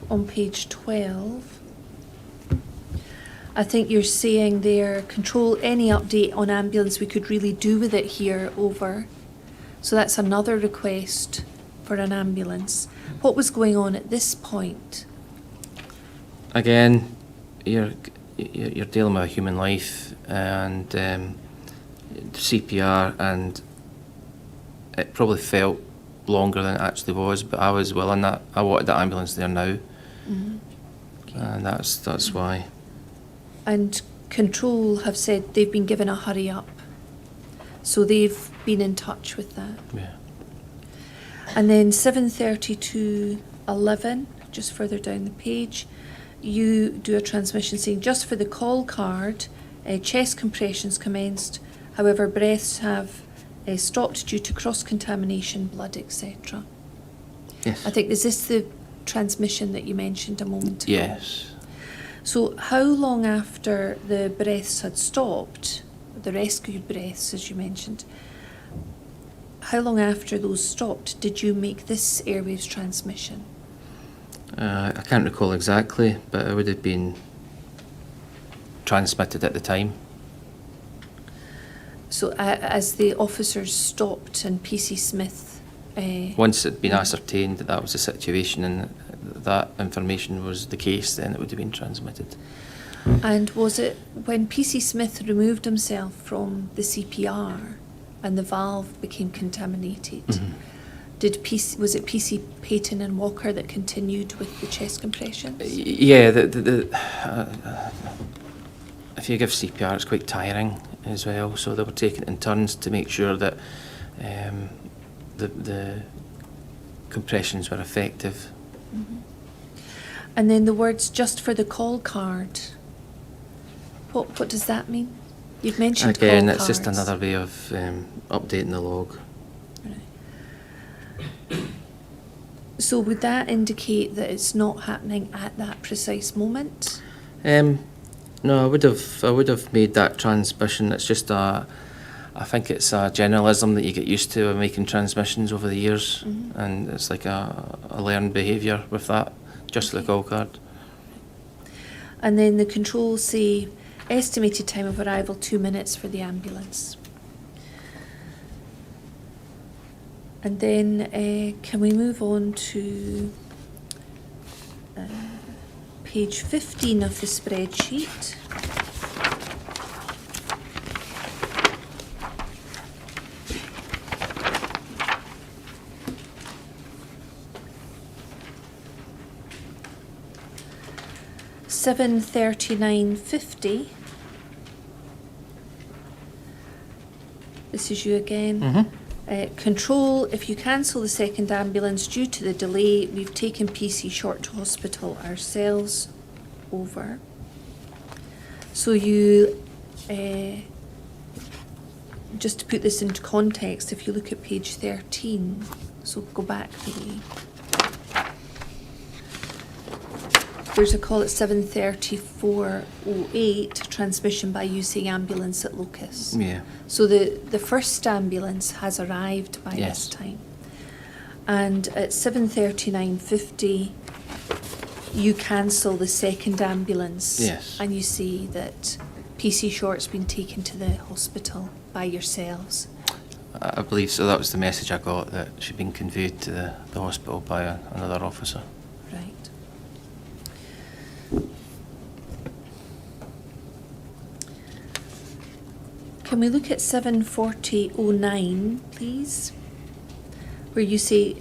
On page 12. I think you're saying there, control any update on ambulance we could really do with it here, over. So that's another request for an ambulance. What was going on at this point? Again, you're dealing with a human life, and CPR, and it probably felt longer than it actually was, but I was willing that. I wanted the ambulance there now. Mm-hmm. And that's why. And Control have said they've been given a hurry up. So they've been in touch with that. Yeah. And then 732:11, just further down the page, you do a transmission saying, just for the call card, chest compressions commenced, however breaths have stopped due to cross-contamination, blood, etc. Yes. I think, is this the transmission that you mentioned a moment ago? Yes. So how long after the breaths had stopped, the rescued breaths as you mentioned, how long after those stopped did you make this airwaves transmission? I can't recall exactly, but it would have been transmitted at the time. So as the officers stopped and PC Smith... Once it had been ascertained that that was the situation and that information was the case, then it would have been transmitted. And was it when PC Smith removed himself from the CPR and the valve became contaminated, Mm-hmm. was it PC Payton and Walker that continued with the chest compressions? Yeah, if you give CPR, it's quite tiring as well, so they were taking it in turns to make sure that the compressions were effective. Mm-hmm. And then the words "just for the call card." What does that mean? You've mentioned Again, call it's just cards. another way of updating the log. Right. So would that indicate that it's not happening at that precise moment? No, I would have made that transmission. It's just I think it's a generalism that you get used to of making transmissions over the years, Mm-hmm. and it's like a learned behaviour with that, just for the call card. And then the controls say estimated time of arrival 2 minutes for the ambulance. And then can we move on to page 15 of the spreadsheet? $739.50. This is you again. Mm-hmm. Control, if you cancel the second ambulance due to the delay, we've taken PC Short to hospital ourselves. Over. So you, just to put this into context, if you look at page 13, so go back the way. There's a call at 7:34:08, transmission by UC ambulance at Locus. Yeah. So the first ambulance has arrived by Yes. this time. And at 7:39:50, you cancel the second ambulance. Yes. And you see that PC Short's been taken to the hospital by yourselves. I believe so. That was the message I got, that she'd been conveyed to the hospital by another officer. Right. Can we look at 7:40:09, please? Where you say,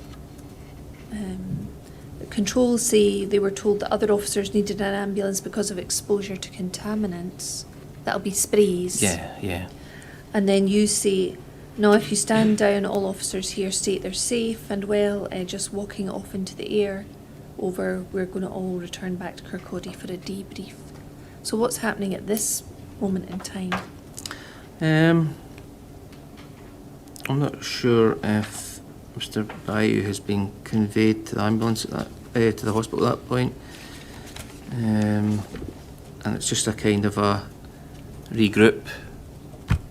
controls say they were told that other officers needed an ambulance because of exposure to contaminants. That'll be sprays. Yeah. And then you say, no, if you stand down, all officers here state they're safe and well, just walking off into the air. Over, we're going to all return back to Kirkcaldy for a debrief. So what's happening at this moment in time? I'm not sure if Mr. Bayou has been conveyed to the ambulance at that, to the hospital at that point. And it's just a kind of a regroup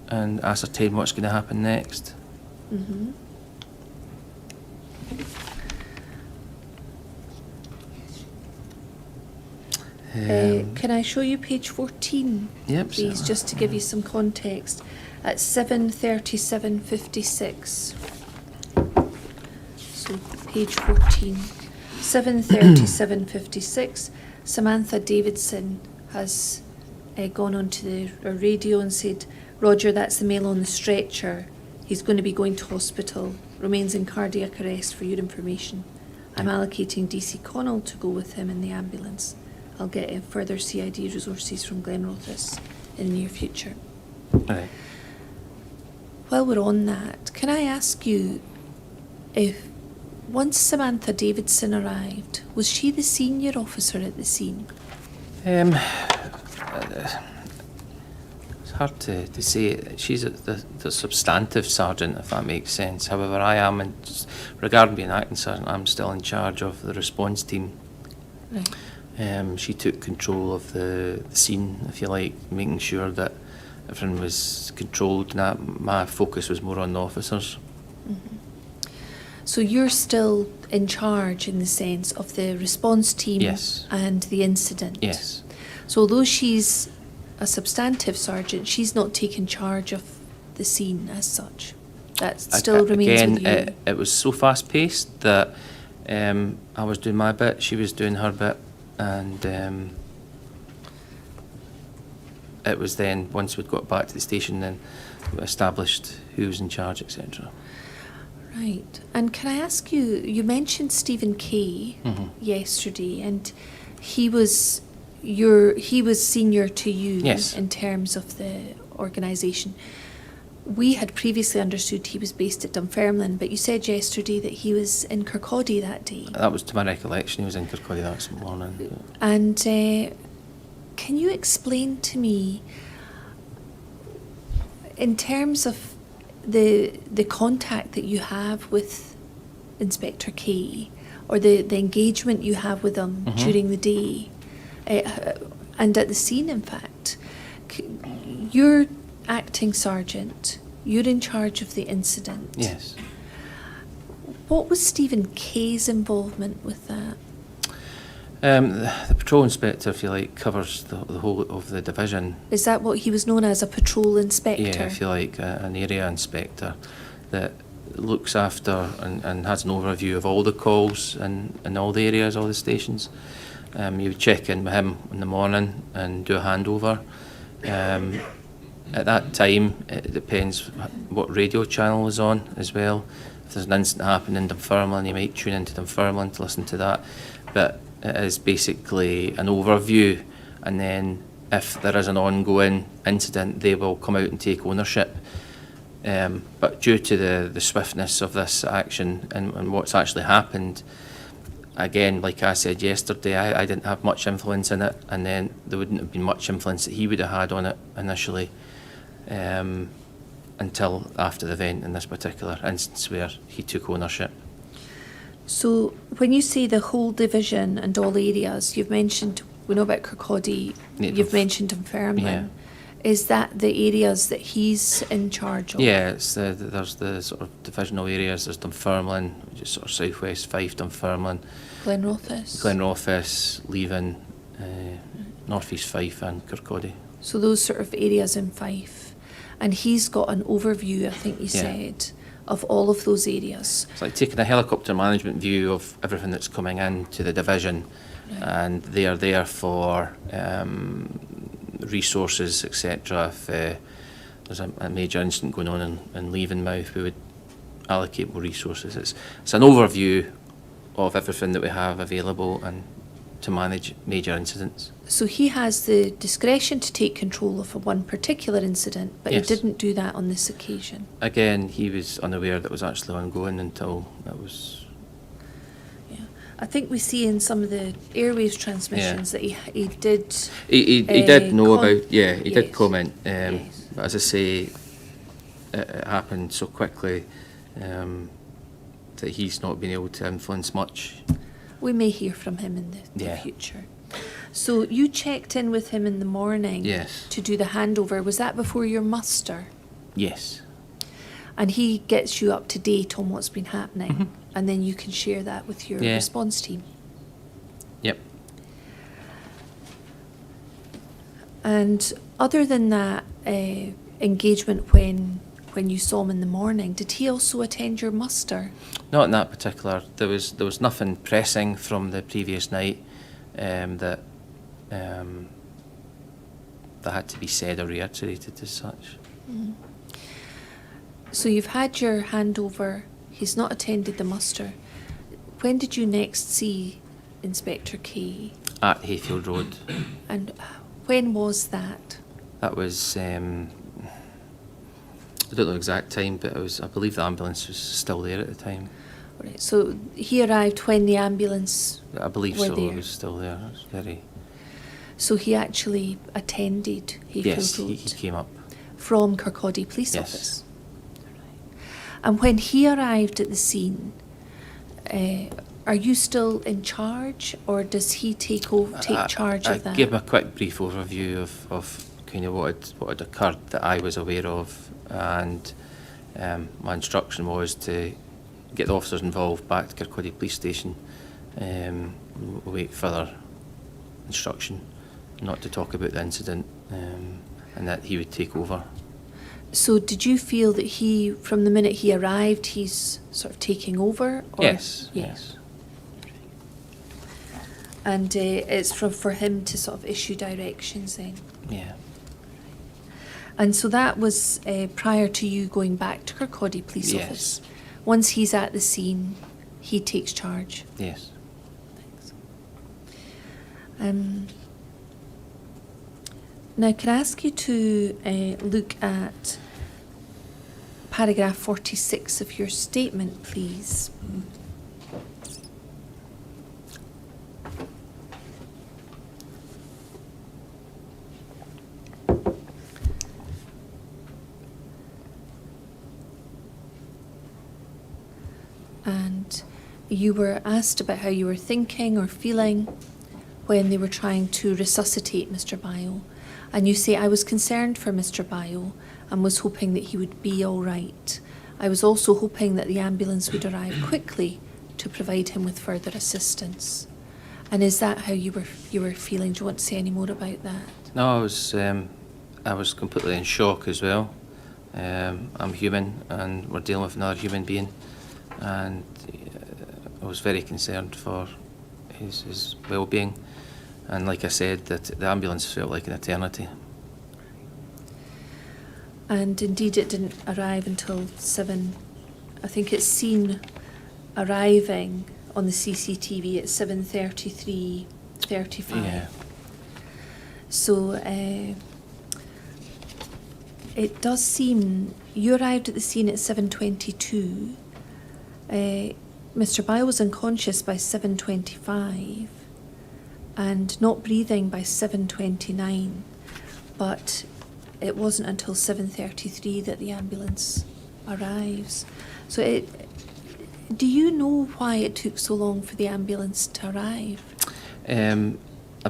and ascertain what's going to happen next. Mm-hmm. Can I show you page 14, Yep. please, just to give you some context? At 7:37:56. So page 14, 7:37:56. Samantha Davidson has gone onto the radio and said, "Roger, that's the male on the stretcher. He's going to be going to hospital. Remains in cardiac arrest for your information. I'm allocating DC Connell to go with him in the ambulance. I'll get further CID resources from Glenrothes in the near future." Right. While we're on that, can I ask you if once Samantha Davidson arrived, was she the senior officer at the scene? It's hard to say. She's the substantive sergeant, if that makes sense. However, I am, regarding being acting sergeant, I'm still in charge of the response team. Right. She took control of the scene, if you like, making sure that everything was controlled, and that my focus was more on the officers. Mm-hmm. So you're still in charge in the sense of the response team. Yes. And the incident? Yes. So although she's a substantive sergeant, she's not taken charge of the scene as such. That still remains with you. It was so fast-paced that I was doing my bit, she was doing her bit, and it was then, once we'd got back to the station, then we established who was in charge, etc. Right. And can I ask you, you mentioned Stephen Kay yesterday, and he was senior to you. Yes. In terms of the organisation. We had previously understood he was based at Dunfermline, but you said yesterday that he was in Kirkcaldy that day. That was to my recollection, he was in Kirkcaldy that morning. And can you explain to me, in terms of the contact that you have with Inspector Kay, or the engagement you have with him during the day, and at the scene, in fact, you're acting sergeant, you're in charge of the incident. Yes. What was Stephen Kay's involvement with that? The patrol inspector, if you like, covers the whole of the division. Is that what he was known as, a patrol inspector? Yeah, if you like, an area inspector that looks after and has an overview of all the calls in all the areas, all the stations. You would check in with him in the morning and do a handover. At that time, it depends what radio channel is on as well. If there's an incident happening in Dunfermline, you might tune into Dunfermline to listen to that. But it is basically an overview, and then if there is an ongoing incident, they will come out and take ownership. But due to the swiftness of this action and what's actually happened, again, like I said yesterday, I didn't have much influence in it, and then there wouldn't have been much influence that he would have had on it initially, until after the event in this particular instance where he took ownership. So when you say the whole division and all areas, you've mentioned, we know about Kirkcaldy, you've mentioned Dunfermline. Yeah. Is that the areas that he's in charge of? Yeah, there's the sort of divisional areas. There's Dunfermline, which is sort of southwest Fife, Dunfermline, Glenrothes, Leven, northeast Fife and Kirkcaldy. So those sort of areas in Fife. And he's got an overview, I think you said, of all of those areas. It's like taking a helicopter management view of everything that's coming into the division, and they are there for resources, etc. If there's a major incident going on in Leavenmouth, we would allocate more resources. It's an overview of everything that we have available and to manage major incidents. So he has the discretion to take control of one particular incident, but Yes. he didn't do that on this occasion. Again, he was unaware that it was actually ongoing until it was... Yeah, I think we see in some of the airwaves transmissions that he did... He did know about... Yeah, he did Yes. comment. Yes. But as I say, it happened so quickly that he's not been able to influence much. We may hear from him in the Yeah. future. So you checked in with him in the morning Yes. to do the handover. Was that before your muster? Yes. And he gets you up to date on what's been happening, and then you can share that with your Yeah. response team. Yep. And other than that engagement when you saw him in the morning, did he also attend your muster? Not in that particular. There was nothing pressing from the previous night that had to be said or reiterated as such. Mm. So you've had your handover. He's not attended the muster. When did you next see Inspector Kay? At Hayfield Road. And when was that? That was, I don't know the exact time, but I believe the ambulance was still there at the time. Right, so he arrived when the ambulance I believe were so, there. it was still there. It was very... So he actually attended Hayfield Yes, Road he came up. from Kirkcaldy Police Yes. Office. And when he arrived at the scene, are you still in charge, or does he take charge of that? I gave him a quick brief overview of kind of what had occurred that I was aware of, and my instruction was to get the officers involved back to Kirkcaldy Police Station, wait further instruction, not to talk about the incident, and that he would take over. So did you feel that he, from the minute he arrived, he's sort of taking over? Or? Yes, yes. And it's for him to sort of issue directions then? Yeah. And so that was prior to you going back to Kirkcaldy Police Yes. Office. Once he's at the scene, he takes charge. Yes. Thanks. Now, can I ask you to look at paragraph 46 of your statement, please? And you were asked about how you were thinking or feeling when they were trying to resuscitate Mr. Bio. And you say, I was concerned for Mr. Bio and was hoping that he would be all right. I was also hoping that the ambulance would arrive quickly to provide him with further assistance. And is that how you were feeling? Do you want to say any more about that? No, I was completely in shock as well. I'm human, and we're dealing with another human being, and I was very concerned for his well-being. And like I said, that the ambulance felt like an eternity. And indeed it didn't arrive until 7. I think it's seen arriving on the CCTV at 7:33:35. Yeah. So it does seem you arrived at the scene at 7:22. Mr. Bio was unconscious by 7:25 and not breathing by 7:29, but it wasn't until 7:33 that the ambulance arrives. So do you know why it took so long for the ambulance to arrive? I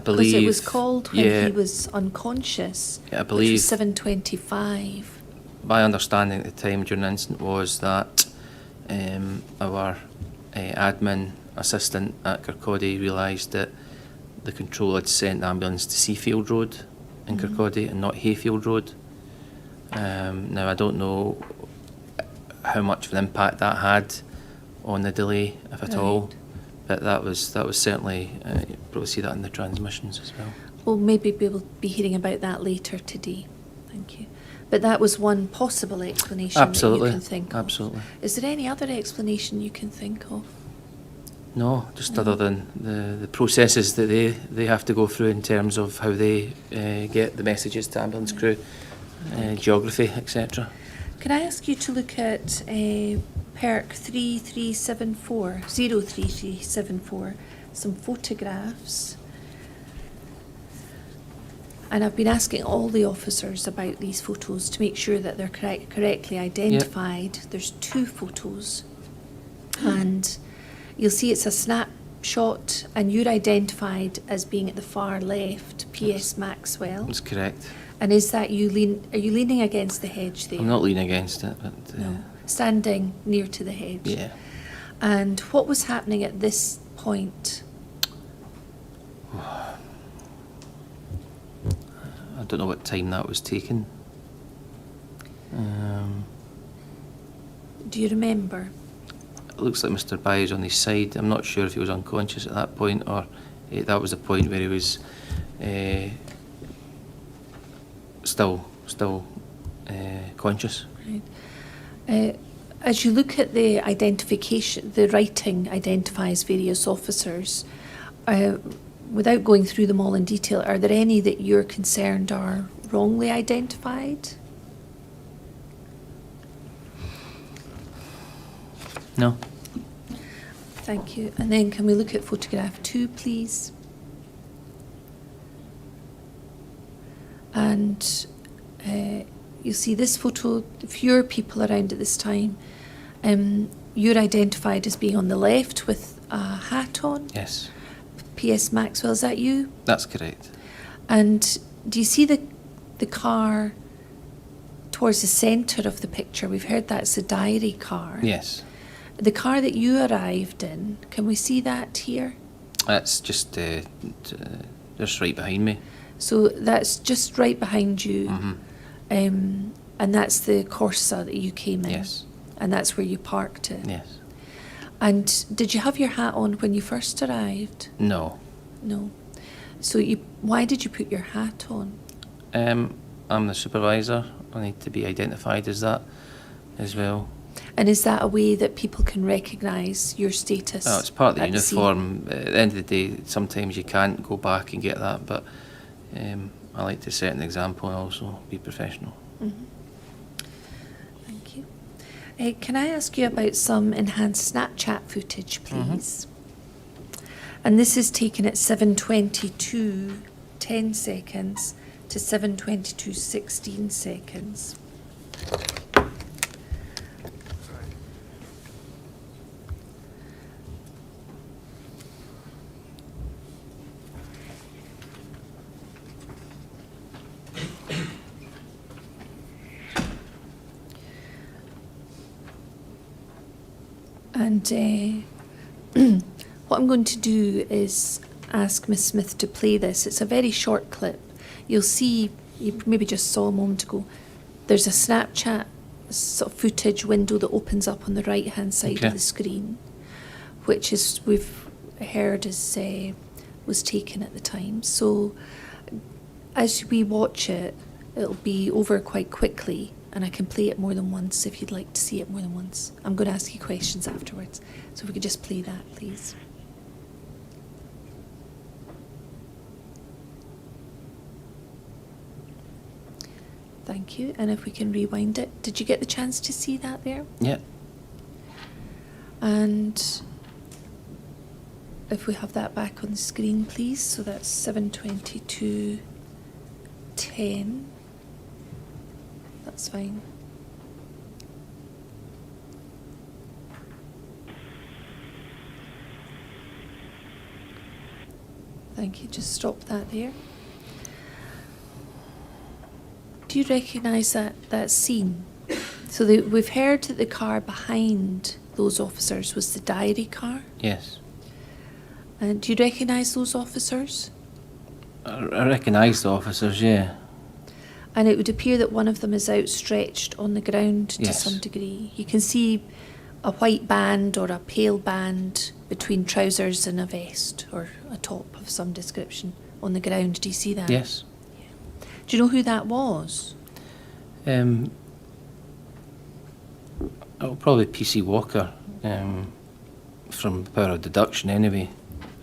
believe... Because it was called when yeah, he was unconscious, I believe, which was 7:25. my understanding at the time during the incident was that our admin assistant at Kirkcaldy realised that the control had sent the ambulance to Seafield Road in Kirkcaldy and not Hayfield Road. Now, I don't know how much of an impact that had on the delay, if at all, but that was certainly, you'll probably see that in the transmissions as well. Well, maybe we'll be hearing about that later today. Thank you. But that was one possible explanation Absolutely. that you can think of. Absolutely. Is there any other explanation you can think of? No, just other than the processes that they have to go through in terms of how they get the messages to ambulance crew, geography, etc. Can I ask you to look at PERC 3374, 03374, some photographs. And I've been asking all the officers about these photos to make sure that they're correctly identified. Yep. There's 2 photos. And you'll see it's a snapshot, and you're identified as being at the far left, P.S. Maxwell. That's correct. And is that you are you leaning against the hedge there? I'm not leaning against it, but... No. Standing near to the hedge. Yeah. And what was happening at this point? I don't know what time that was taken. Do you remember? It looks like Mr. Byers on his side. I'm not sure if he was unconscious at that point, or that was the point where he was still conscious. Right. As you look at the identification, the writing identifies various officers. Without going through them all in detail, are there any that you're concerned are wrongly identified? No. Thank you. And then can we look at photograph 2, please? And you'll see this photo, fewer people around at this time. You're identified as being on the left with a hat on. Yes. P.S. Maxwell, is that you? That's correct. And do you see the car towards the centre of the picture? We've heard that's the diary car. Yes. The car that you arrived in, can we see that here? That's just right behind me. So that's just right behind you. Mm-hmm. And that's the Corsa that you came in. Yes. And that's where you parked it. Yes. And did you have your hat on when you first arrived? No. No. So why did you put your hat on? I'm the supervisor. I need to be identified as that as well. And is that a way that people can recognise your status? Oh, it's part of the at scene? uniform. At the end of the day, sometimes you can't go back and get that, but I like to set an example and also be professional. Mm-hmm. Thank you. Can I ask you about some enhanced Snapchat footage, please? And this is taken at 7:22, 10 seconds to 7:22, 16 seconds. And what I'm going to do is ask Miss Smith to play this. It's a very short clip. You'll see, you maybe just saw a moment ago, there's a Snapchat sort of footage window that opens up on the right-hand side of the screen, which is, we've heard was taken at the time. So as we watch it, it'll be over quite quickly, and I can play it more than once if you'd like to see it more than once. I'm going to ask you questions afterwards. So if we could just play that, please. Thank you. And if we can rewind it. Did you get the chance to see that there? Yeah. And if we have that back on the screen, please. So that's 7:22:10. That's fine. Thank you. Just stop that there. Do you recognise that scene? So we've heard that the car behind those officers was the diary car. Yes. And do you recognise those officers? I recognise the officers, yeah. And it would appear that one of them is outstretched on the ground to Yes. some degree. You can see a white band or a pale band between trousers and a vest or a top of some description on the ground. Do you see that? Yes. Yeah. Do you know who that was? Probably PC Walker, from Power of Deduction anyway,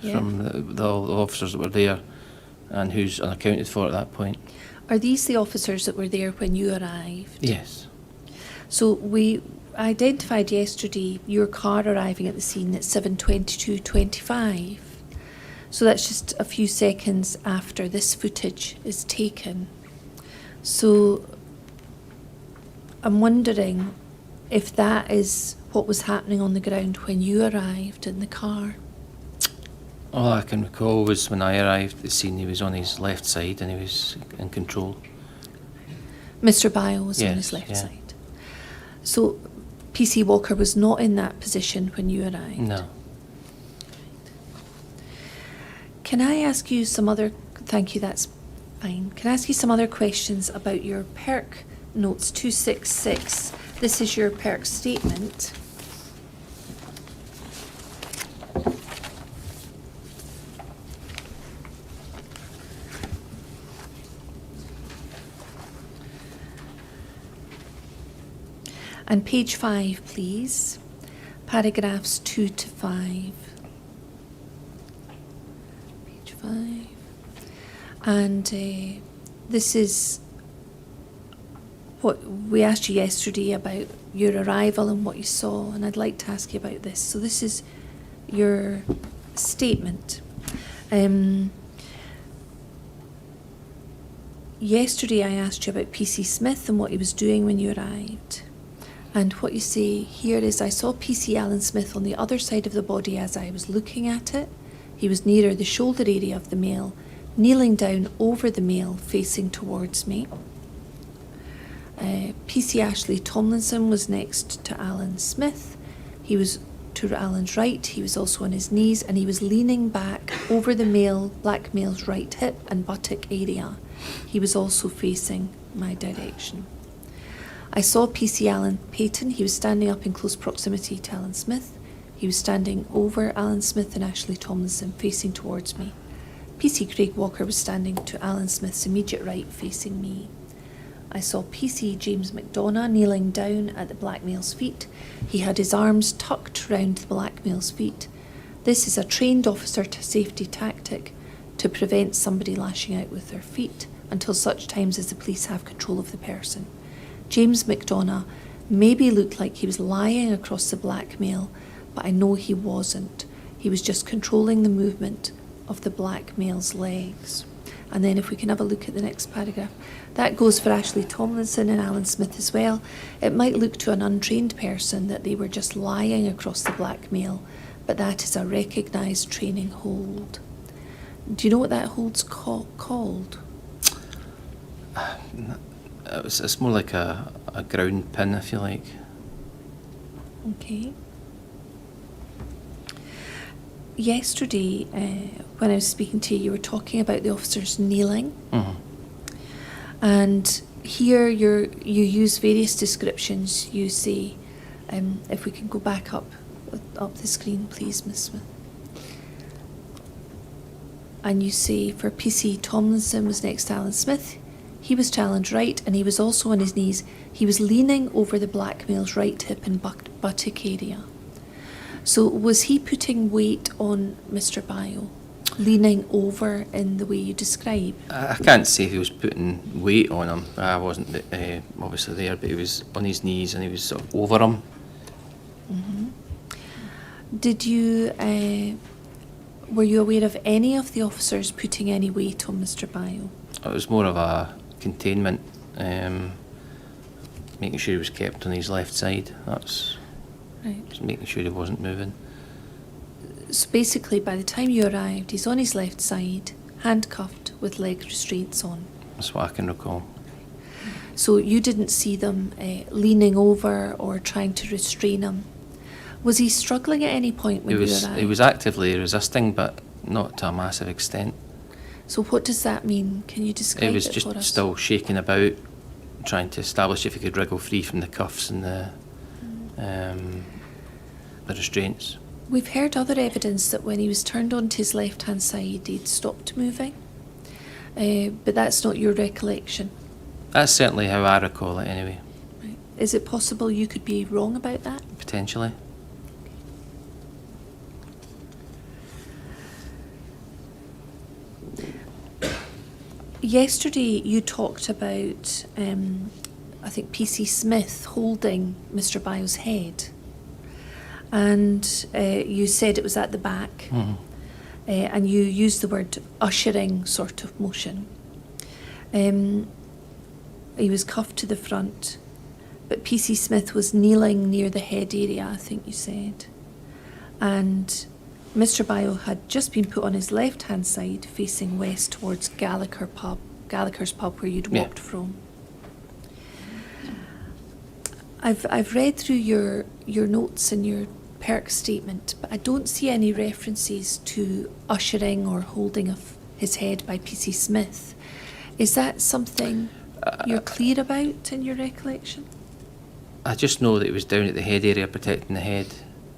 Yeah. from the officers that were there and who's unaccounted for at that point. Are these the officers that were there when you arrived? Yes. So we identified yesterday your car arriving at the scene at 7:22:25. So that's just a few seconds after this footage is taken. So I'm wondering, if that is what was happening on the ground when you arrived in the car. All I can recall was when I arrived at the scene, he was on his left side and he was in control. Mr. Bio was on his Yes, left yeah. side. So PC Walker was not in that position when you arrived? No. Can I ask you some other... Thank you, that's fine. Can I ask you some other questions about your PERC notes 266? This is your PERC statement. And page 5, please. Paragraphs 2 to 5. Page 5. And this is what we asked you yesterday about your arrival and what you saw, and I'd like to ask you about this. So this is your statement. Yesterday I asked you about PC Smith and what he was doing when you arrived. And what you say here is, I saw PC Alan Smith on the other side of the body as I was looking at it. He was nearer the shoulder area of the male, kneeling down over the male, facing towards me. PC Ashley Tomlinson was next to Alan Smith. He was to Alan's right. He was also on his knees, and he was leaning back over the black male's right hip and buttock area. He was also facing my direction. I saw PC Alan Payton. He was standing up in close proximity to Alan Smith. He was standing over Alan Smith and Ashley Tomlinson, facing towards me. PC Craig Walker was standing to Alan Smith's immediate right, facing me. I saw PC James McDonough kneeling down at the black male's feet. He had his arms tucked round the black male's feet. This is a trained officer safety tactic to prevent somebody lashing out with their feet until such times as the police have control of the person. James McDonough maybe looked like he was lying across the black male, but I know he wasn't. He was just controlling the movement of the black male's legs. And then if we can have a look at the next paragraph. That goes for Ashley Tomlinson and Alan Smith as well. It might look to an untrained person that they were just lying across the black male, but that is a recognised training hold. Do you know what that hold's called? It's more like a ground pin, if you like. Okay. Yesterday, when I was speaking to you, you were talking about the officers kneeling. Mm-hmm. And here you use various descriptions. You say, if we can go back up the screen, please, Miss Smith. And you say, for PC Tomlinson was next to Alan Smith. He was to Alan's right, and he was also on his knees. He was leaning over the black male's right hip and buttock area. So was he putting weight on Mr. Bio, leaning over in the way you describe? I can't say he was putting weight on him. I wasn't obviously there, but he was on his knees and he was sort of over him. Mm-hmm. Did you, were you aware of any of the officers putting any weight on Mr. Bio? It was more of a containment, making sure he was kept on his left side. That's right. Just making sure he wasn't moving. So basically, by the time you arrived, he's on his left side, handcuffed with leg restraints on. That's what I can recall. So you didn't see them leaning over or trying to restrain him. Was he struggling at any point when you arrived? He was actively resisting, but not to a massive extent. So what does that mean? Can you describe it for us? He was just still shaking about, trying to establish if he could wriggle free from the cuffs and the restraints. We've heard other evidence that when he was turned onto his left-hand side, he'd stopped moving. But that's not your recollection. That's certainly how I recall it anyway. Right. Is it possible you could be wrong about that? Potentially. Yesterday you talked about, I think, PC Smith holding Mr. Bio's head. And you said it was at the back. Mm-hmm. And you used the word ushering sort of motion. He was cuffed to the front. but PC Smith was kneeling near the head area, I think you said. And Mr. Bio had just been put on his left-hand side, facing west towards Gallagher's pub, where you'd walked from. I've read through your notes and your perk statement, but I don't see any references to ushering or holding of his head by PC Smith. Is that something you're clear about in your recollection? I just know that he was down at the head area protecting the head,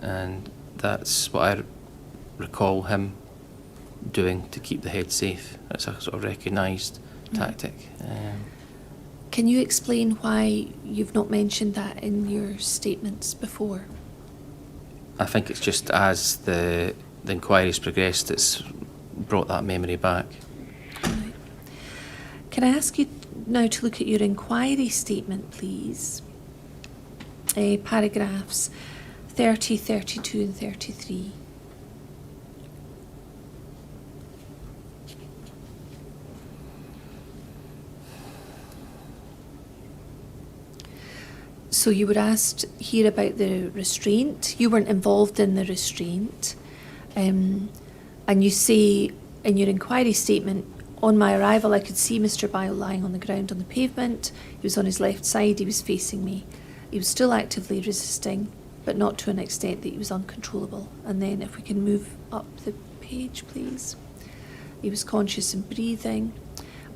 and that's what I recall him doing to keep the head safe. That's a sort of recognised tactic. Can you explain why you've not mentioned that in your statements before? I think it's just as the inquiry's progressed, it's brought that memory back. Right. Can I ask you now to look at your inquiry statement, please? Paragraphs 30, 32 and 33. So you were asked here about the restraint. You weren't involved in the restraint. And you say in your inquiry statement, on my arrival I could see Mr. Bio lying on the ground on the pavement. He was on his left side, he was facing me. He was still actively resisting, but not to an extent that he was uncontrollable. And then if we can move up the page, please. He was conscious and breathing.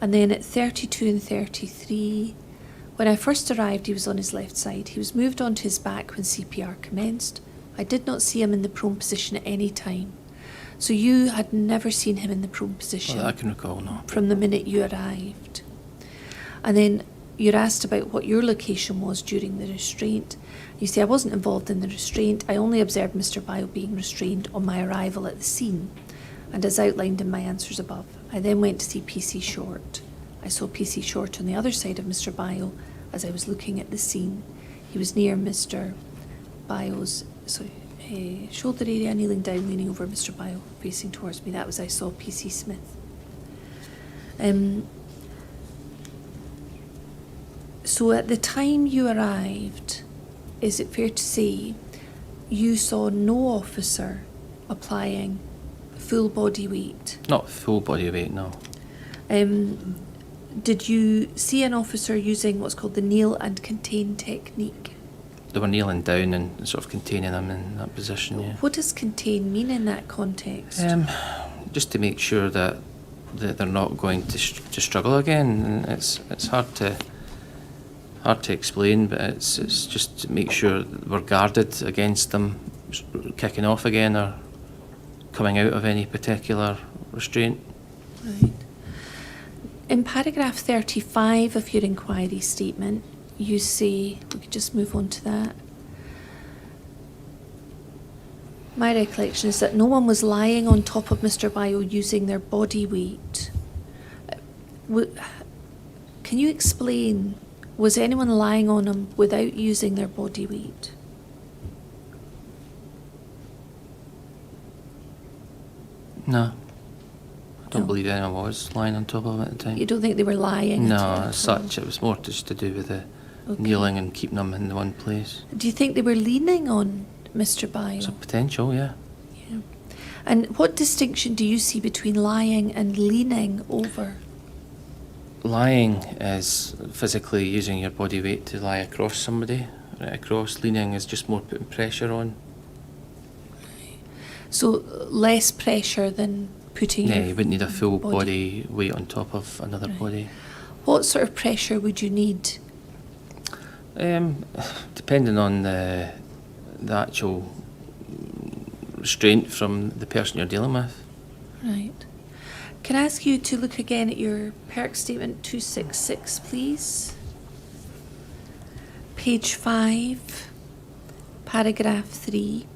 And then at 32 and 33, when I first arrived, he was on his left side. He was moved onto his back when CPR commenced. I did not see him in the prone position at any time. So you had never seen him in the prone position? Well, I can recall, no. From the minute you arrived. And then you're asked about what your location was during the restraint. You say, I wasn't involved in the restraint. I only observed Mr. Bio being restrained on my arrival at the scene. And as outlined in my answers above, I then went to see PC Short. I saw PC Short on the other side of Mr. Bio as I was looking at the scene. He was near Mr. Bio's shoulder area, kneeling down, leaning over Mr. Bio, facing towards me. That was I saw PC Smith. So at the time you arrived, is it fair to say you saw no officer applying full body weight? Not full body weight, no. Did you see an officer using what's called the kneel and contain technique? They were kneeling down and sort of containing them in that position, yeah. What does contain mean in that context? Just to make sure that they're not going to struggle again. And it's hard to explain, but it's just to make sure that we're guarded against them kicking off again or coming out of any particular restraint. Right. In paragraph 35 of your inquiry statement, you say, we could just move on to that. My recollection is that no one was lying on top of Mr. Bio using their body weight. Can you explain, was anyone lying on him without using their body weight? No. I don't No. believe anyone was lying on top of him at the time. You don't think they were lying? No, at all? as such, it was more just to do with the kneeling and keeping them in one place. Do you think they were leaning on Mr. Bio? It's a potential, yeah. Yeah. And what distinction do you see between lying and leaning over? Lying is physically using your body weight to lie across somebody, right across. Leaning is just more putting pressure on. So less pressure than putting Yeah, your you wouldn't need a full body weight on top of another Right. body. What sort of pressure would you need? Depending on the actual restraint from the person you're dealing with. Right. Can I ask you to look again at your perk statement 266, please? Page 5, paragraph 3.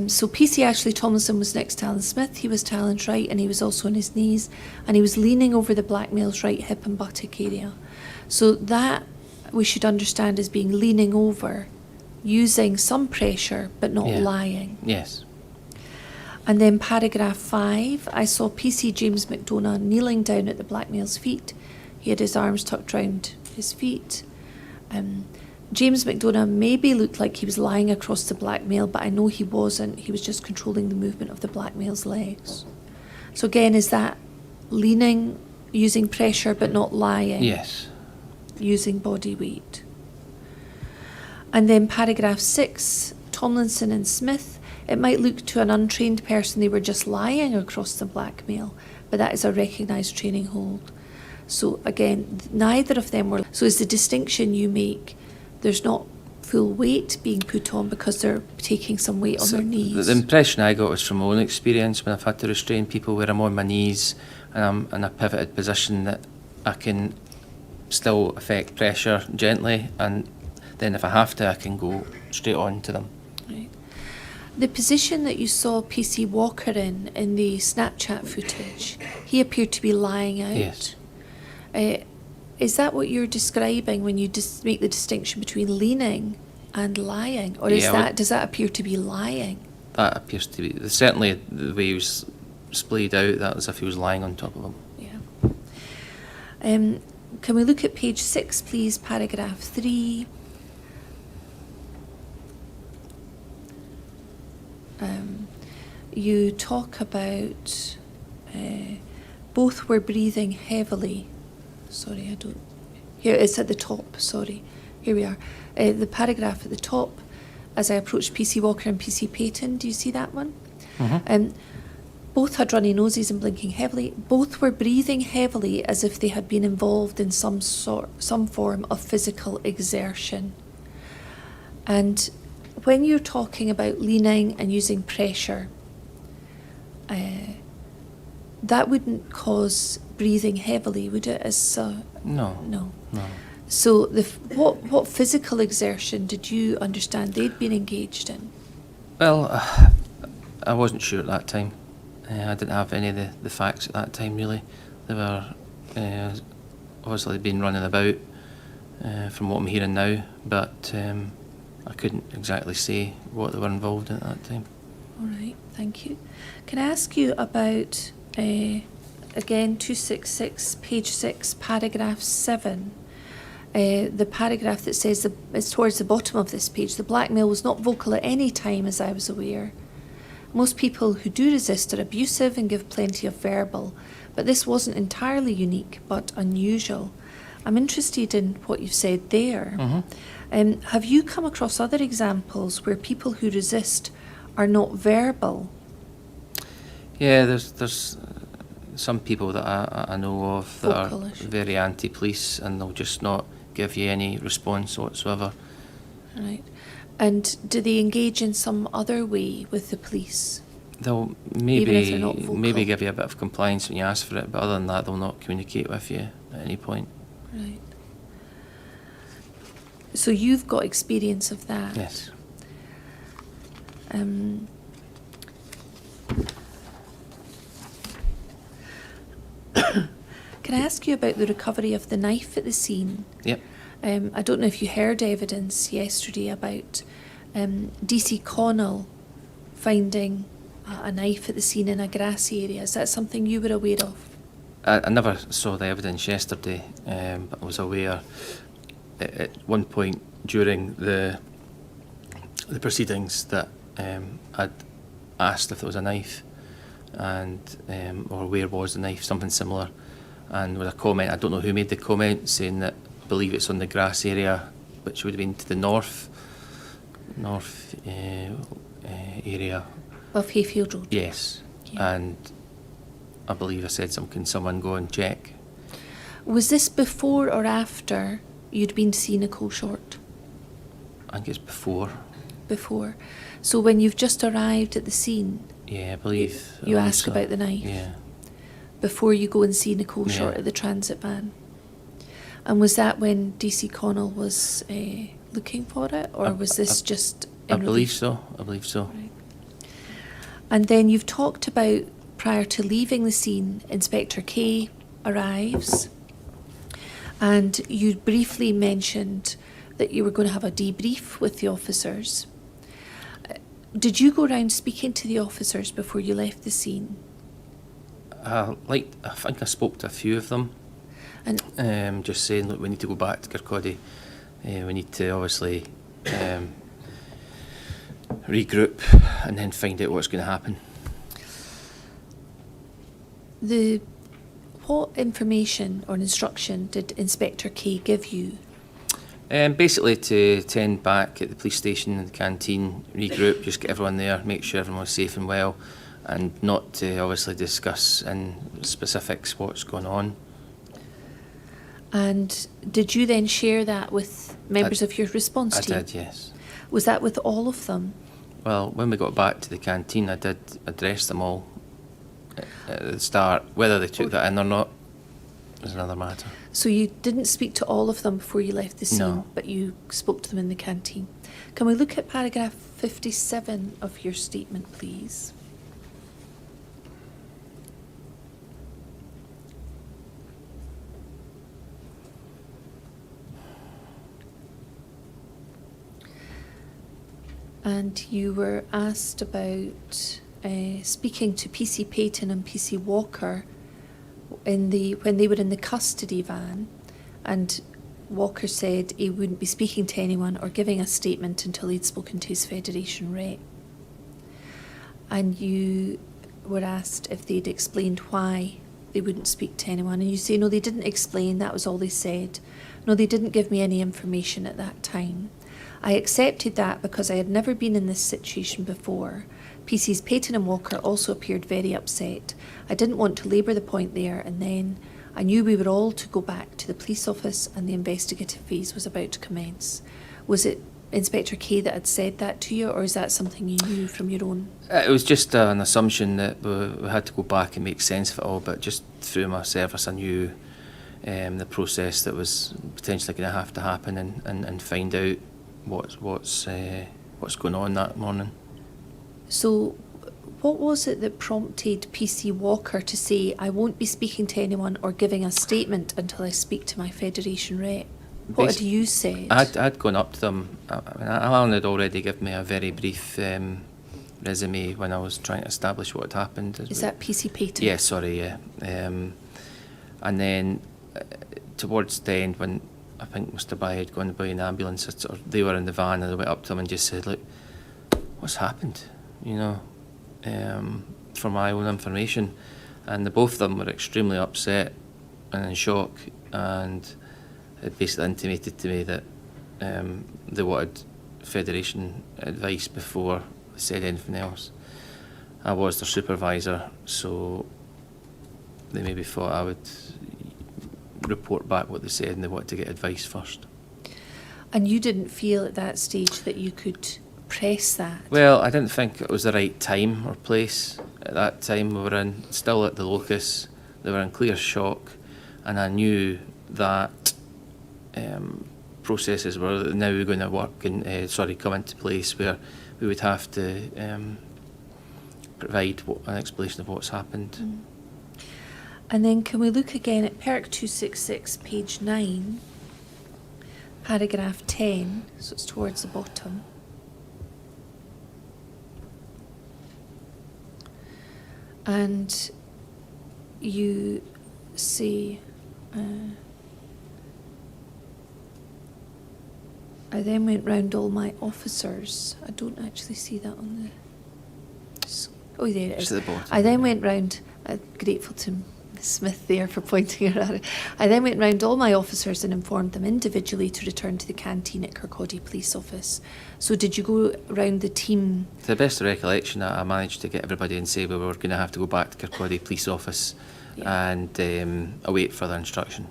So PC Ashley Tomlinson was next to Alan Smith. He was to Alan's right and he was also on his knees and he was leaning over the black male's right hip and buttock area. So that we should understand as being leaning over, using some pressure but not lying. Yes. And then paragraph 5, I saw PC James McDonough kneeling down at the blackmail's feet. He had his arms tucked round his feet. James McDonough maybe looked like he was lying across the blackmail, but I know he wasn't. He was just controlling the movement of the blackmail's legs. So again, is that leaning, using pressure but not lying? Yes. Using body weight. And then paragraph 6, Tomlinson and Smith, it might look to an untrained person they were just lying across the blackmail, but that is a recognised training hold. So again, neither of them were. So is the distinction you make, there's not full weight being put on because they're taking some weight on their knees? The impression I got was from my own experience when I've had to restrain people where I'm on my knees and I'm in a pivoted position, that I can still affect pressure gently, and then if I have to, I can go straight on to them. Right. The position that you saw PC Walker in the Snapchat footage, he appeared to be lying out. Yes. Is that what you're describing when you make the distinction between leaning and lying? Or does that appear to be lying? That appears to be, certainly the way he was splayed out, that was as if he was lying on top of him. Yeah. Can we look at page 6, please, paragraph 3? You talk about both were breathing heavily. Sorry, here it's at the top, sorry. Here we are. The paragraph at the top, as I approached PC Walker and PC Payton, do you see that one? Mm-hmm. Both had runny noses and blinking heavily. Both were breathing heavily as if they had been involved in some form of physical exertion. And when you're talking about leaning and using pressure, that wouldn't cause breathing heavily, would it? No. So what physical exertion did you understand they'd been engaged in? Well, I wasn't sure at that time. I didn't have any of the facts at that time, really. They were obviously been running about from what I'm hearing now, but I couldn't exactly say what they were involved in at that time. All right, thank you. Can I ask you about, again, 266, page 6, paragraph 7, the paragraph that says, it's towards the bottom of this page, the blackmail was not vocal at any time as I was aware. Most people who do resist are abusive and give plenty of verbal, but this wasn't entirely unique, but unusual. I'm interested in what you've said there. Mm-hmm. Have you come across other examples where people who resist are not verbal? Yeah, there's some people that I know of that Vocalish. are very anti-police, and they'll just not give you any response whatsoever. Right. And do they engage in some other way with the police? They'll Even if they're not vocal? maybe give you a bit of compliance when you ask for it, but other than that, they'll not communicate with you at any point. Right. So you've got experience of that? Yes. Can I ask you about the recovery of the knife at the scene? Yep. I don't know if you heard evidence yesterday about DC Connell finding a knife at the scene in a grassy area. Is that something you were aware of? I never saw the evidence yesterday, but I was aware at one point during the proceedings that I'd asked if there was a knife, and or where was the knife, something similar, and with a comment, I don't know who made the comment, saying that I believe it's on the grass area, which would have been to the north area Of Hayfield Road? Yes. Yeah. And I believe I said can someone go and check? Was this before or after you'd been to see Nicole Short? I think it's before. Before. So when you've just arrived at the scene, Yeah, I believe. you ask about the knife? Yeah. Before you go and see Nicole Short Yeah. at the transit van? And was that when DC Connell was looking for it, or was this just I in believe relation- so. I believe so. Right. And then you've talked about, prior to leaving the scene, Inspector K arrives, and you briefly mentioned that you were going to have a debrief with the officers. Did you go around speaking to the officers before you left the scene? I think I spoke to a few of them, And just saying, look, we need to go back to Kirkcaldy. We need to obviously regroup and then find out what's going to happen. what information or instruction did Inspector K give you? Basically to attend back at the police station and the canteen, regroup, just get everyone there, make sure everyone was safe and well, and not to obviously discuss in specifics what's going on. And did you then share that with members of your response team? I did, yes. Was that with all of them? Well, when we got back to the canteen, I did address them all at the start. Whether they took that in or not is another matter. So you didn't speak to all of them before you left the scene, No. but you spoke to them in the canteen. Can we look at paragraph 57 of your statement, please? And you were asked about speaking to PC Payton and PC Walker when they were in the custody van, and Walker said he wouldn't be speaking to anyone or giving a statement until he'd spoken to his Federation rep. And you were asked if they'd explained why they wouldn't speak to anyone, and you say, no, they didn't explain, that was all they said. No, they didn't give me any information at that time. I accepted that because I had never been in this situation before. PCs Payton and Walker also appeared very upset. I didn't want to labour the point there, and then I knew we were all to go back to the police office and the investigative phase was about to commence. Was it Inspector K that had said that to you, or is that something you knew from your own? It was just an assumption that we had to go back and make sense of it all, but just through my service I knew the process that was potentially going to have to happen and find out what's going on that morning. So what was it that prompted PC Walker to say, I won't be speaking to anyone or giving a statement until I speak to my Federation rep? What had you said? I'd gone up to them. Alan had already given me a very brief resume when I was trying to establish what had happened. Is that PC Payton? Yeah, sorry, yeah. And then towards the end, when I think Mr. By had gone by an ambulance, they were in the van and they went up to him and just said, look, what's happened? You know, for my own information. And the both of them were extremely upset and in shock, and it basically intimated to me that they wanted Federation advice before they said anything else. I was their supervisor, so they maybe thought I would report back what they said and they wanted to get advice first. And you didn't feel at that stage that you could press that? Well, I didn't think it was the right time or place. At that time we were still at the locus, they were in clear shock, and I knew that processes were now going to work and come into place where we would have to provide an explanation of what's happened. Mm. And then can we look again at Perk 266, page 9, paragraph 10, so it's towards the bottom. And you say, I then went round all my officers. I don't actually see that on the... Oh, there it is. Just at the bottom. I then went round, grateful to Ms Smith there for pointing her out. I then went round all my officers and informed them individually to return to the canteen at Kirkcaldy Police Office. So did you go round the team? To the best of recollection, I managed to get everybody and say we were going to have to go back to Kirkcaldy Police Office and await further instruction.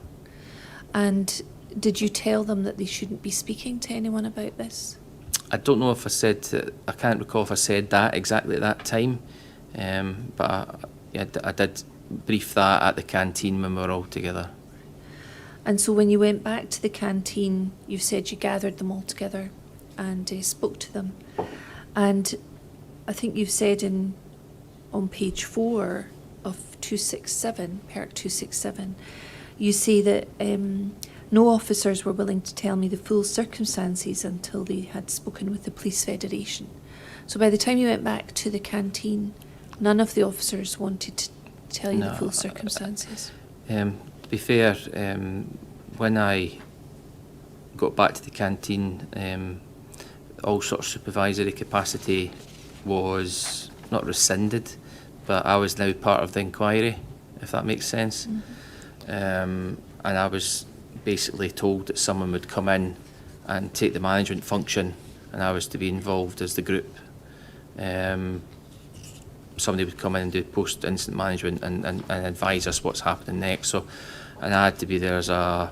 And did you tell them that they shouldn't be speaking to anyone about this? I don't know if I said that, I can't recall if I said that exactly at that time, but I did brief that at the canteen when we were all together. And so when you went back to the canteen, you said you gathered them all together and spoke to them. And I think you've said on page 4 of 267, Perk 267, you say that no officers were willing to tell me the full circumstances until they had spoken with the Police Federation. So by the time you went back to the canteen, none of the officers wanted to tell you the No, full circumstances? To be fair, when I got back to the canteen, all sort of supervisory capacity was not rescinded, but I was now part of the inquiry, if that makes sense. And I was basically told that someone would come in and take the management function, and I was to be involved as the group. Somebody would come in and do post-incident management and advise us what's happening next. So, and I had to be there as a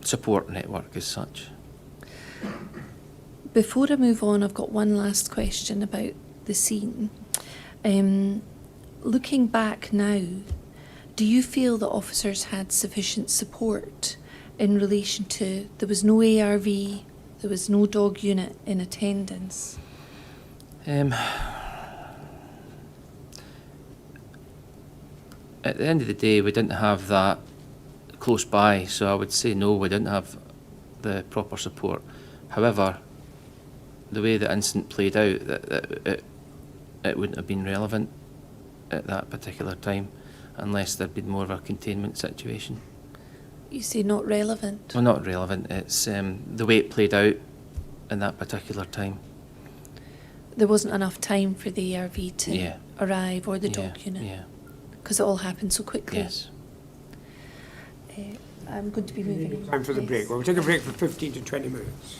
support network as such. Before I move on, I've got one last question about the scene. Looking back now, do you feel that officers had sufficient support in relation to there was no ARV, there was no dog unit in attendance? At the end of the day, we didn't have that close by, so I would say no, we didn't have the proper support. However, the way the incident played out, it wouldn't have been relevant at that particular time unless there'd been more of a containment situation. You say not relevant? Well, not relevant, it's the way it played out in that particular time. There wasn't enough time for the ARV to arrive or the dog unit? Yeah. Because it all happened so quickly? Yes. I'm going to be moving on. Time for the Yes. break. We'll take a break for 15 to 20 minutes.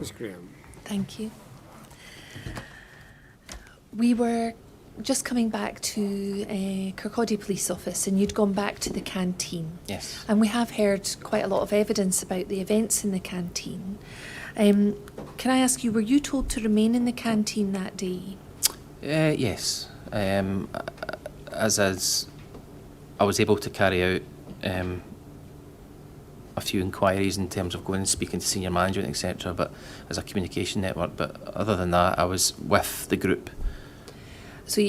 Ms Graham. Thank you. We were just coming back to Kirkcaldy Police Office, and you'd gone back to the canteen. Yes. And we have heard quite a lot of evidence about the events in the canteen. Can I ask you, were you told to remain in the canteen that day? Yes. As I was able to carry out a few inquiries in terms of going and speaking to senior management, etc., but as a communication network. But other than that, I was with the group. So,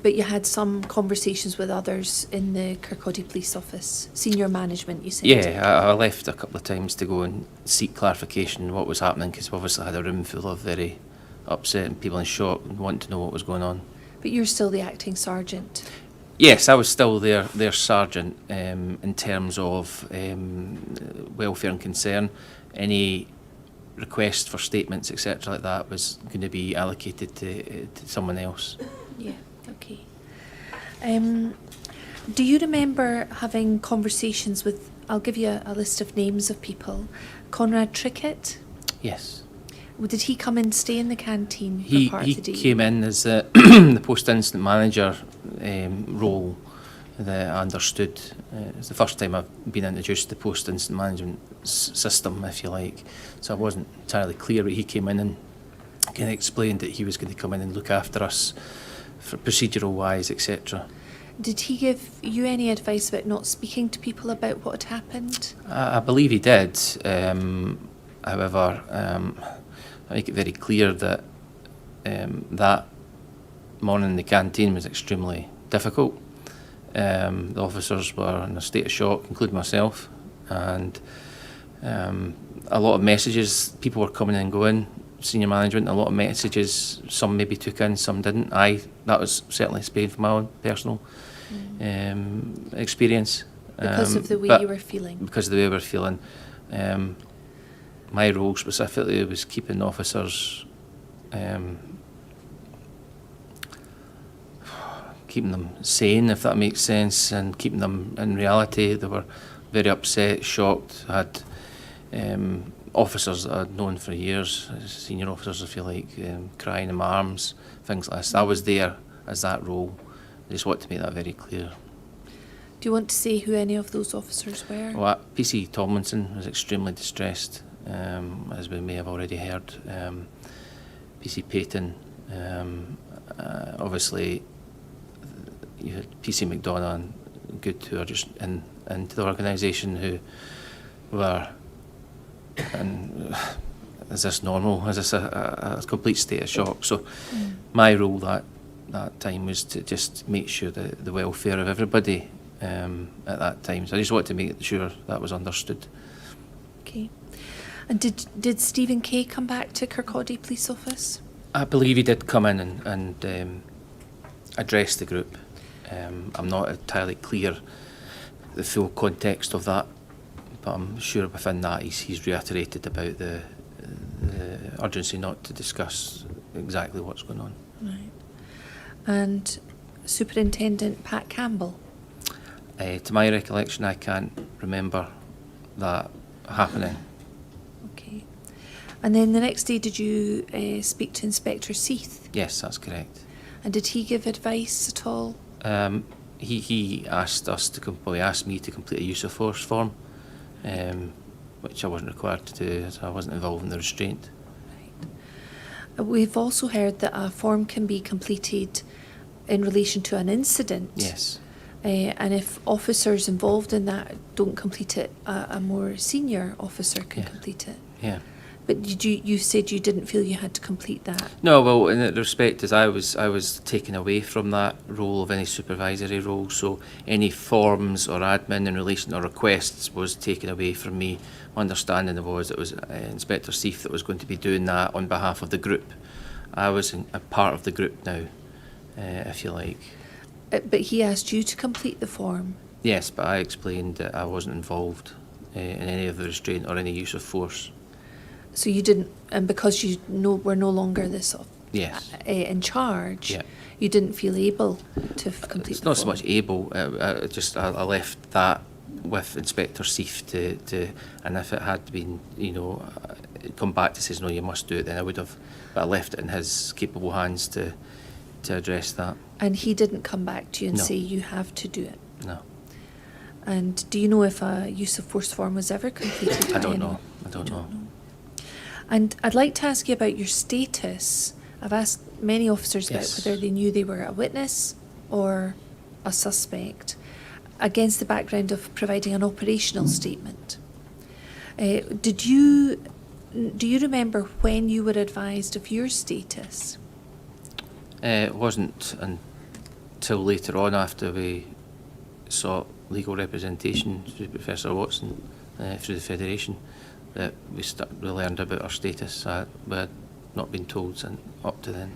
but you had some conversations with others in the Kirkcaldy Police Office, senior management, you said? Yeah, I left a couple of times to go and seek clarification on what was happening, because we obviously had a room full of very upset and people in shock and wanting to know what was going on. But you're still the acting sergeant? Yes, I was still their sergeant in terms of welfare and concern. Any request for statements, etc., like that was going to be allocated to someone else. Yeah, okay. Do you remember having conversations with, I'll give you a list of names of people, Conrad Trickett? Yes. Did he come and stay in the canteen He for part of the day? came in as the post-incident manager role that I understood. It's the first time I've been introduced to the post-incident management system, if you like. So I wasn't entirely clear, but he came in and kind of explained that he was going to come in and look after us for procedural wise, etc. Did he give you any advice about not speaking to people about what had happened? I believe he did. However, I make it very clear that that morning in the canteen was extremely difficult. The officers were in a state of shock, including myself, and a lot of messages, people were coming and going, senior management, a lot of messages, some maybe took in, some didn't. That was certainly speaking from my own personal experience. Because of the way you were feeling? Because of the way we were feeling. My role specifically was keeping officers, keeping them sane, if that makes sense, and keeping them in reality. They were very upset, shocked. I had officers that I'd known for years, senior officers, if you like, crying in my arms, things like this. I was there as that role. I just want to make that very clear. Do you want to say who any of those officers were? Well, PC Tomlinson was extremely distressed, as we may have already heard. PC Payton, obviously, you had PC McDonough and Good, who are just into the organisation, who were, and is this normal? Is this a complete state of shock? So my role that time was to just make sure the welfare of everybody at that time. So I just wanted to make sure that was understood. Okay. And did Stephen Kay come back to Kirkcaldy Police Office? I believe he did come in and address the group. I'm not entirely clear the full context of that, but I'm sure within that he's reiterated about the urgency not to discuss exactly what's going on. Right. And Superintendent Pat Campbell? To my recollection, I can't remember that happening. Okay. And then the next day, did you speak to Inspector Seath? Yes, that's correct. And did he give advice at all? He asked us he asked me to complete a use of force form, which I wasn't required to do, as I wasn't involved in the restraint. Right. We've also heard that a form can be completed in relation to an incident. Yes. And if officers involved in that don't complete it, a more senior officer can complete it. Yeah. But you said you didn't feel you had to complete that? No, well, in that respect, as I was taken away from that role of any supervisory role, so any forms or admin in relation to requests was taken away from me. My understanding was it was Inspector Seath that was going to be doing that on behalf of the group. I was a part of the group now, if you like. But he asked you to complete the form? Yes, but I explained that I wasn't involved in any of the restraint or any use of force. So you didn't, and because you were no longer this yes. In charge, yeah. You didn't feel able to complete it's the not form? so much able, I left that with Inspector Seath to and if it had been, come back to says, no, you must do it, then I would have. But I left it in his capable hands to address that. And he didn't come back to you and No. say you have to do it? No. And do you know if a use of force form was ever completed? I don't by know. anyone? I don't know. And I'd like to ask you about your status. I've asked many officers about Yes. whether they knew they were a witness or a suspect against the background of providing an operational statement. Do you remember when you were advised of your status? It wasn't until later on, after we sought legal representation through Professor Watson through the Federation, that we learned about our status. We had not been told up to then.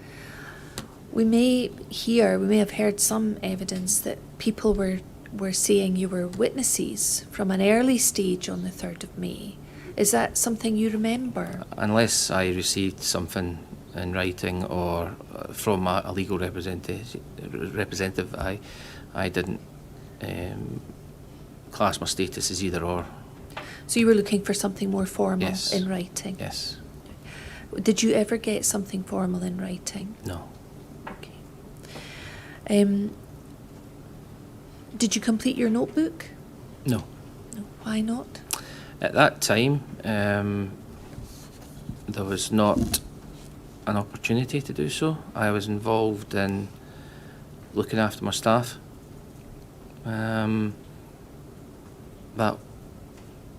We may have heard some evidence that people were saying you were witnesses from an early stage on the 3rd of May. Is that something you remember? Unless I received something in writing or from a legal representative, I didn't class my status as either or. So you were looking for something more formal Yes. in writing? Yes. Did you ever get something formal in writing? No. Okay. Did you complete your notebook? No. No. Why not? At that time, there was not an opportunity to do so. I was involved in looking after my staff. That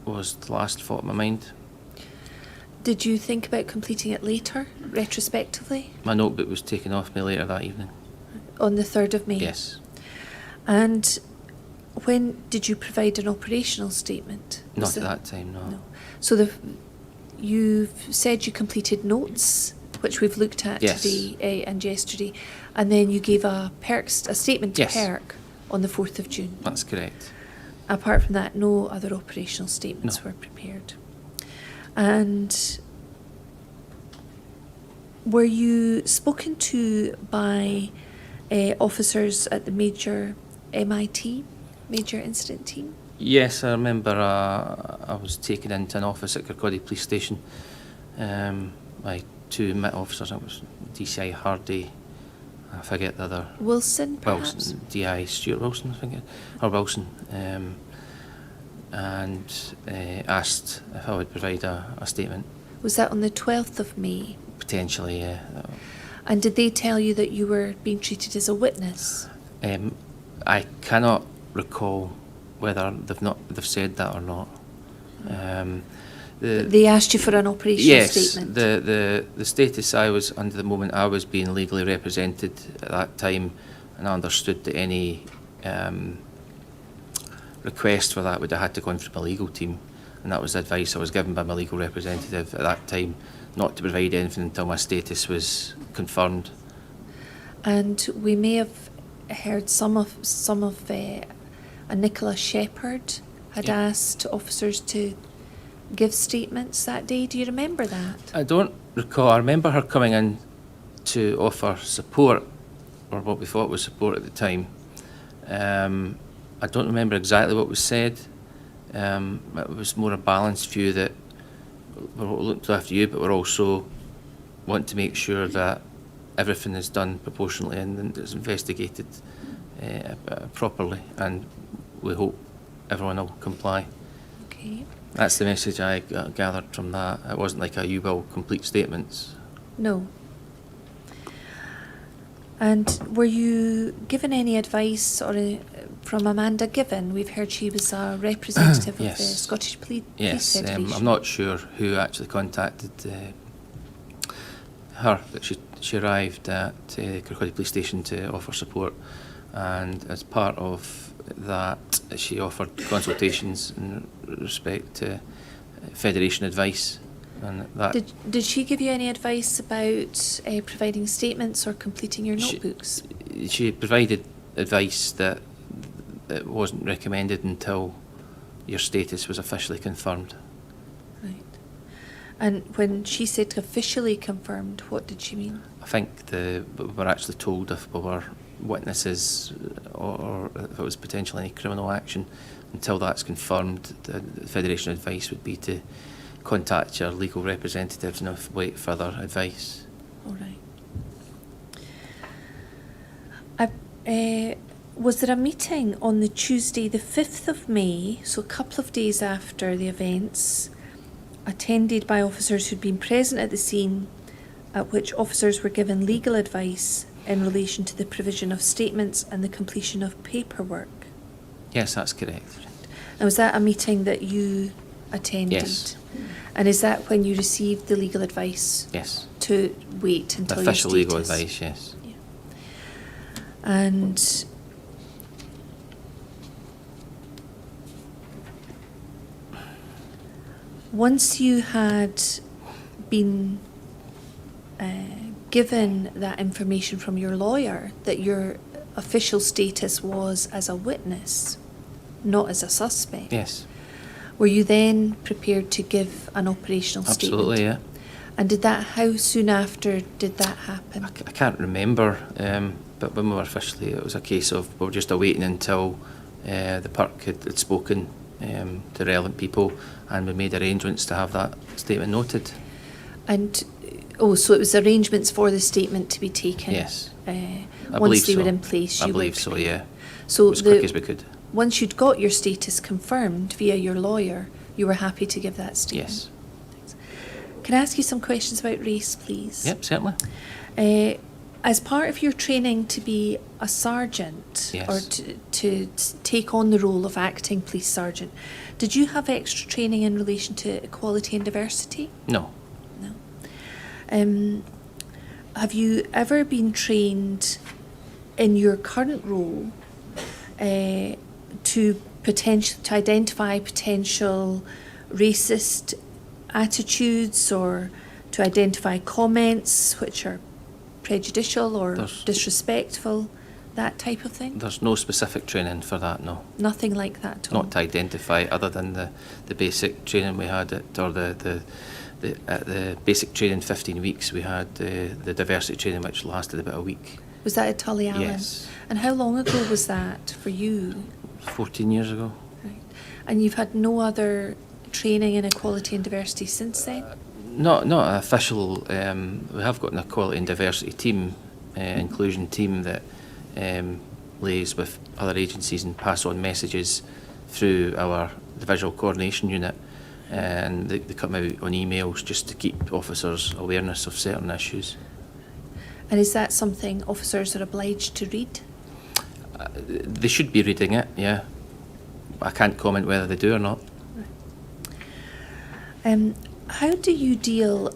was the last thought in my mind. Did you think about completing it later, retrospectively? My notebook was taken off me later that evening. On the 3rd of May? Yes. And when did you provide an operational statement? Not at that time, no. No. So you've said you completed notes, which we've looked at Yes. today and yesterday, and then you gave a statement to Yes. PERC on the 4th of June. That's correct. Apart from that, no other operational statements No. were prepared. And were you spoken to by officers at the major MIT, major incident team? Yes, I remember I was taken into an office at Kirkcaldy Police Station by two MIT officers. It was DCI Hardy, I forget the other. Wilson, perhaps? Wilson, DI Stewart Wilson, I think, or Wilson, and asked if I would provide a statement. Was that on the 12th of May? Potentially, yeah. And did they tell you that you were being treated as a witness? I cannot recall whether they've said that or not. They asked you for an operational Yes, statement? the status I was under the moment, I was being legally represented at that time, and I understood that any request for that would have had to go from my legal team, and that was the advice I was given by my legal representative at that time, not to provide anything until my status was confirmed. And we may have heard some of a Nicola Shepherd had Yeah. asked officers to give statements that day. Do you remember that? I don't recall. I remember her coming in to offer support, or what we thought was support at the time. I don't remember exactly what was said. It was more a balanced view that we're looking after you, but we're also want to make sure that everything is done proportionally and is investigated properly, and we hope everyone will comply. Okay. That's the message I gathered from that. It wasn't like you will complete statements. No. And were you given any advice from Amanda Given? We've heard she was a representative Yes. of the Scottish Police Yes, Federation. I'm not sure who actually contacted her, but she arrived at Kirkcaldy Police Station to offer support, and as part of that she offered consultations in respect to Federation advice. And that Did she give you any advice about providing statements or completing your She- notebooks? she provided advice that it wasn't recommended until your status was officially confirmed. Right. And when she said officially confirmed, what did she mean? I think we were actually told if we were witnesses or if it was potentially any criminal action. Until that's confirmed, the Federation advice would be to contact your legal representatives and await further advice. All right. Was there a meeting on the Tuesday, the 5th of May, so a couple of days after the events, attended by officers who'd been present at the scene, at which officers were given legal advice in relation to the provision of statements and the completion of paperwork? Yes, that's correct. And was that a meeting that you attended? Yes. And is that when you received the legal advice Yes. to wait until your Official legal status? advice, yes. Yeah. And once you had been given that information from your lawyer that your official status was as a witness, not as a suspect, Yes, were you then prepared to give an operational statement? absolutely, yeah. And how soon after did that happen? I can't remember, but when we were officially, it was a case of we were just awaiting until the PERC had spoken to relevant people, and we made arrangements to have that statement noted. And so it was arrangements for the statement to be taken. Yes. I Once believe they so. were in place, I you believe were so, prepared. yeah. So As quick as we could. once you'd got your status confirmed via your lawyer, you were happy to give that statement. Yes. Thanks. Can I ask you some questions about race, please? Yep, certainly. As part of your training to be a sergeant, Yes. or to take on the role of acting police sergeant, did you have extra training in relation to equality and diversity? No. No. Have you ever been trained in your current role to identify potential racist attitudes, or to identify comments which are prejudicial or disrespectful, that type of thing? There's no specific training for that, no. Nothing like that at all? Not to identify, other than the basic training we had at the basic training 15 weeks, we had the diversity training, which lasted about a week. Was that at Tully Allen? Yes. And how long ago was that for you? 14 years ago. Right. And you've had no other training in equality and diversity since then? Not an official. We have got an equality and diversity team, inclusion team that liaises with other agencies and pass on messages through our visual coordination unit, and they come out on emails just to keep officers' awareness of certain issues. And is that something officers are obliged to read? They should be reading it, yeah. I can't comment whether they do or not. How do you deal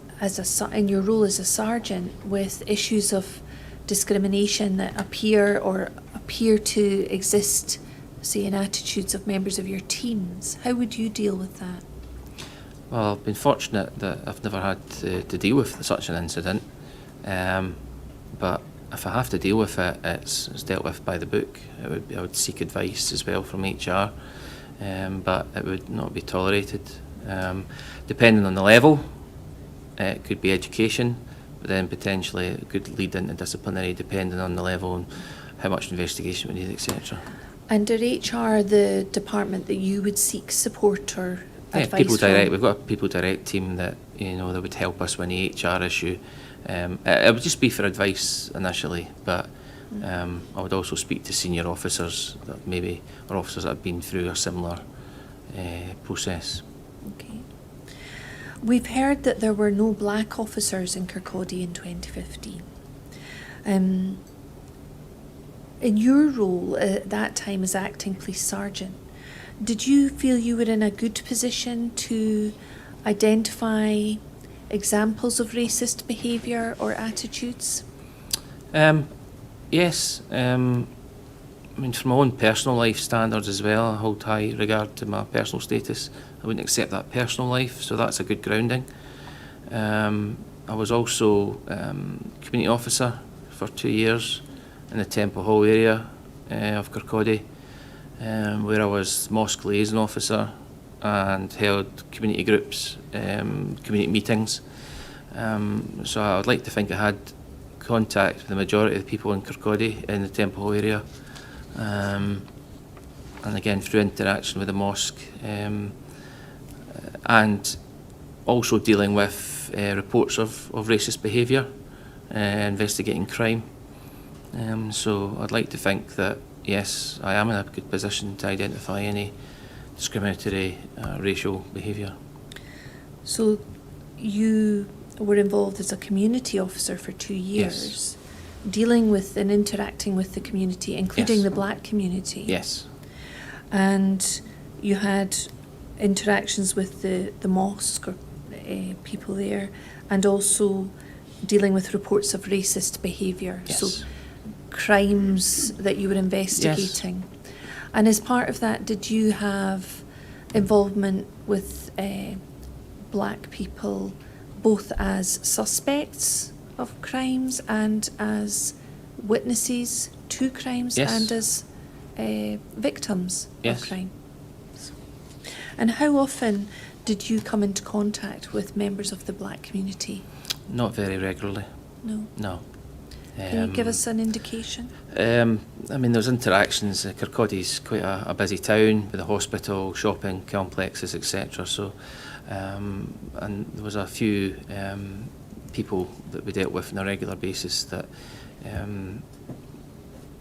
in your role as a sergeant with issues of discrimination that appear to exist, say, in attitudes of members of your teams? How would you deal with that? Well, I've been fortunate that I've never had to deal with such an incident, but if I have to deal with it, it's dealt with by the book. I would seek advice as well from HR, but it would not be tolerated. Depending on the level, it could be education, but then potentially it could lead into disciplinary, depending on the level and how much investigation we need, etc. And are HR the department that you would seek support or advice People direct. from? We've got a people direct team that that would help us with any HR issue. It would just be for advice initially, but I would also speak to senior officers or officers that have been through a similar process. Okay. We've heard that there were no black officers in Kirkcaldy in 2015. In your role at that time as acting police sergeant, did you feel you were in a good position to identify examples of racist behaviour or attitudes? Yes. From my own personal life standards as well, I hold high regard to my personal status. I wouldn't accept that personal life, so that's a good grounding. I was also community officer for 2 years in the Temple Hall area of Kirkcaldy, where I was mosque liaison officer and held community groups, community meetings. So I would like to think I had contact with the majority of the people in Kirkcaldy in the Temple Hall area. And again, through interaction with the mosque, and also dealing with reports of racist behaviour, investigating crime. So I'd like to think that, yes, I am in a good position to identify any discriminatory racial behaviour. So you were involved as a community officer for 2 years, dealing with and interacting with the community, including Yes. the black community. Yes. And you had interactions with the mosque or people there, and also dealing with reports of racist behaviour. Yes. So crimes that you were investigating. And as part of that, did you have involvement with black people, both as suspects of crimes and as witnesses to crimes, Yes. and as victims Yes. of crime? And how often did you come into contact with members of the black community? Not very regularly, No. no. Can you give us an indication? I mean, there's interactions. Kirkcaldy's quite a busy town with a hospital, shopping complexes, etc. So, and there was a few people that we dealt with on a regular basis that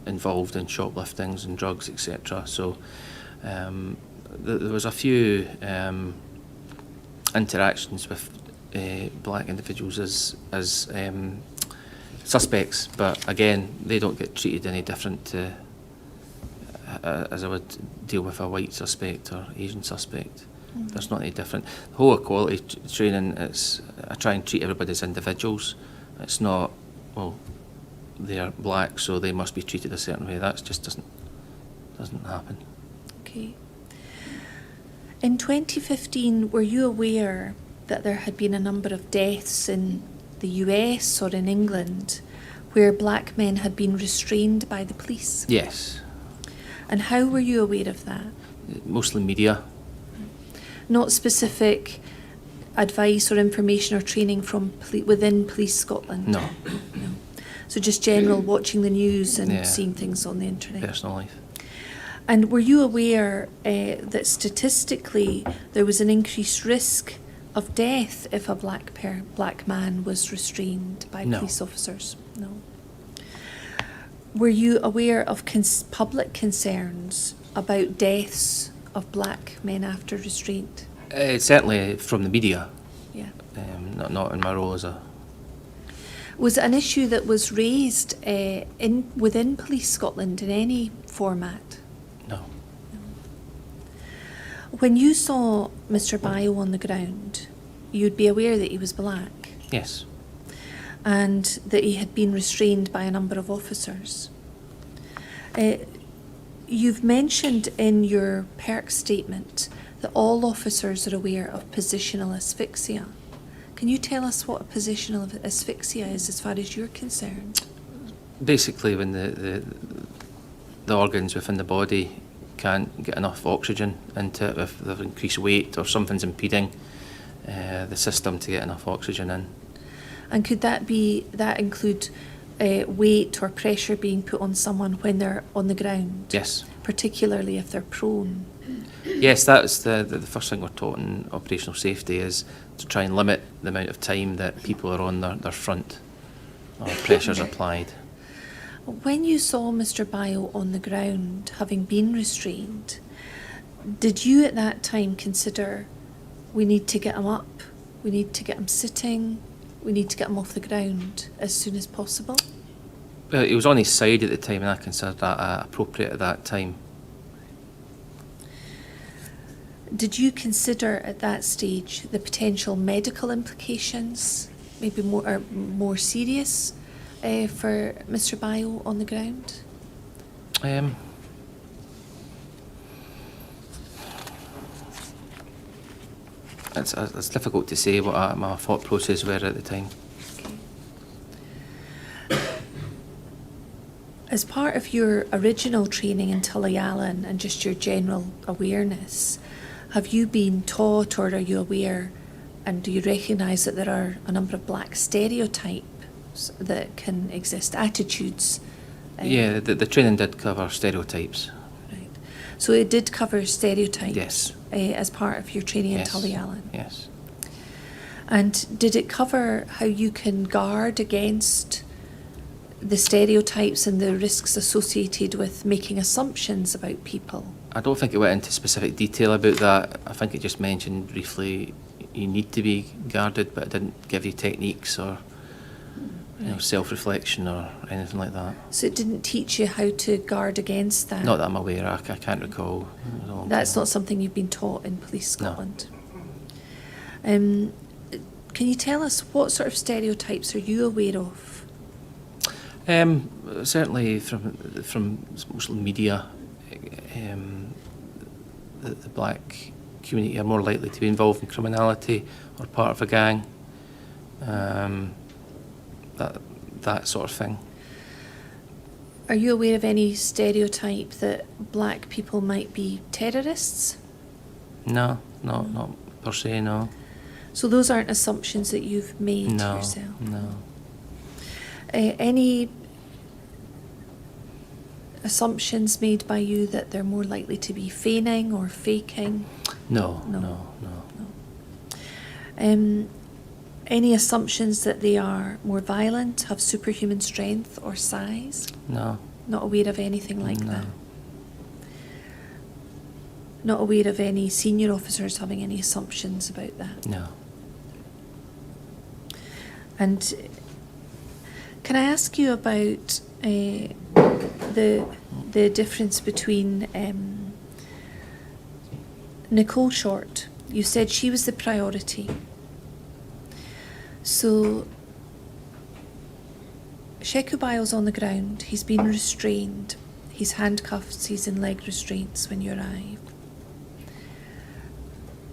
involved in shopliftings and drugs, etc. So, there was a few interactions with black individuals as suspects, but again, they don't get treated any different to, as I would deal with a white suspect or Asian suspect. Mm-hmm. There's not any different. The whole equality training, I try and treat everybody as individuals. It's not, well, they're black, so they must be treated a certain way. That just doesn't happen. Okay. In 2015, were you aware that there had been a number of deaths in the US or in England where black men had been restrained by the police? Yes, And how were you aware of that? mostly media. Not specific advice or information or training from within Police Scotland? No, No. So just general watching the news and Yeah. seeing things on the internet? personal life. And were you aware that statistically there was an increased risk of death if a black man was restrained by No. police officers? No. Were you aware of public concerns about deaths of black men after restraint? Certainly from the media, Yeah. not in my role as a... Was it an issue that was raised within Police Scotland in any format? No. When you saw Mr. Bio on the ground, you'd be aware that he was black Yes. and that he had been restrained by a number of officers. You've mentioned in your PERC statement that all officers are aware of positional asphyxia. Can you tell us what a positional asphyxia is as far as you're concerned? Basically, when the organs within the body can't get enough oxygen into it, if they've increased weight or something's impeding the system to get enough oxygen in. And could that include weight or pressure being put on someone when they're on the ground? Yes. Particularly if they're prone? Yes, that's the first thing we're taught in operational safety, is to try and limit the amount of time that people are on their front or pressures applied. When you saw Mr. Bio on the ground, having been restrained, did you at that time consider, we need to get him up, we need to get him sitting, we need to get him off the ground as soon as possible? He was on his side at the time, and I considered that appropriate at that time. Did you consider at that stage the potential medical implications, maybe more serious, for Mr. Bio on the ground? It's difficult to say what my thought process were at the time. Okay. As part of your original training in Tullyallen and just your general awareness, have you been taught, or are you aware, and do you recognise that there are a number of black stereotypes that can exist, attitudes? Yeah, the training did cover stereotypes. Right. So it did cover stereotypes? Yes. As part of your training Yes. in Tullyallen? Yes. And did it cover how you can guard against the stereotypes and the risks associated with making assumptions about people? I don't think it went into specific detail about that. I think it just mentioned briefly you need to be guarded, but it didn't give you techniques or self-reflection or anything like that. So it didn't teach you how to guard against that? Not that I'm aware of. I can't recall. That's not something you've been taught in Police Scotland? No. Can you tell us what sort of stereotypes are you aware of? Certainly from social media, the black community are more likely to be involved in criminality or part of a gang. That sort of thing. Are you aware of any stereotype that black people might be terrorists? No, not per se, no. So those aren't assumptions that you've made yourself? No. Any assumptions made by you that they're more likely to be feigning or faking? No. Any assumptions that they are more violent, have superhuman strength or size? No. Not aware of anything like No. that? Not aware of any senior officers having any assumptions about that? No. And can I ask you about the difference between Nicole Short? You said she was the priority. So Shekubayo's on the ground. He's been restrained. He's handcuffed. He's in leg restraints when you arrive.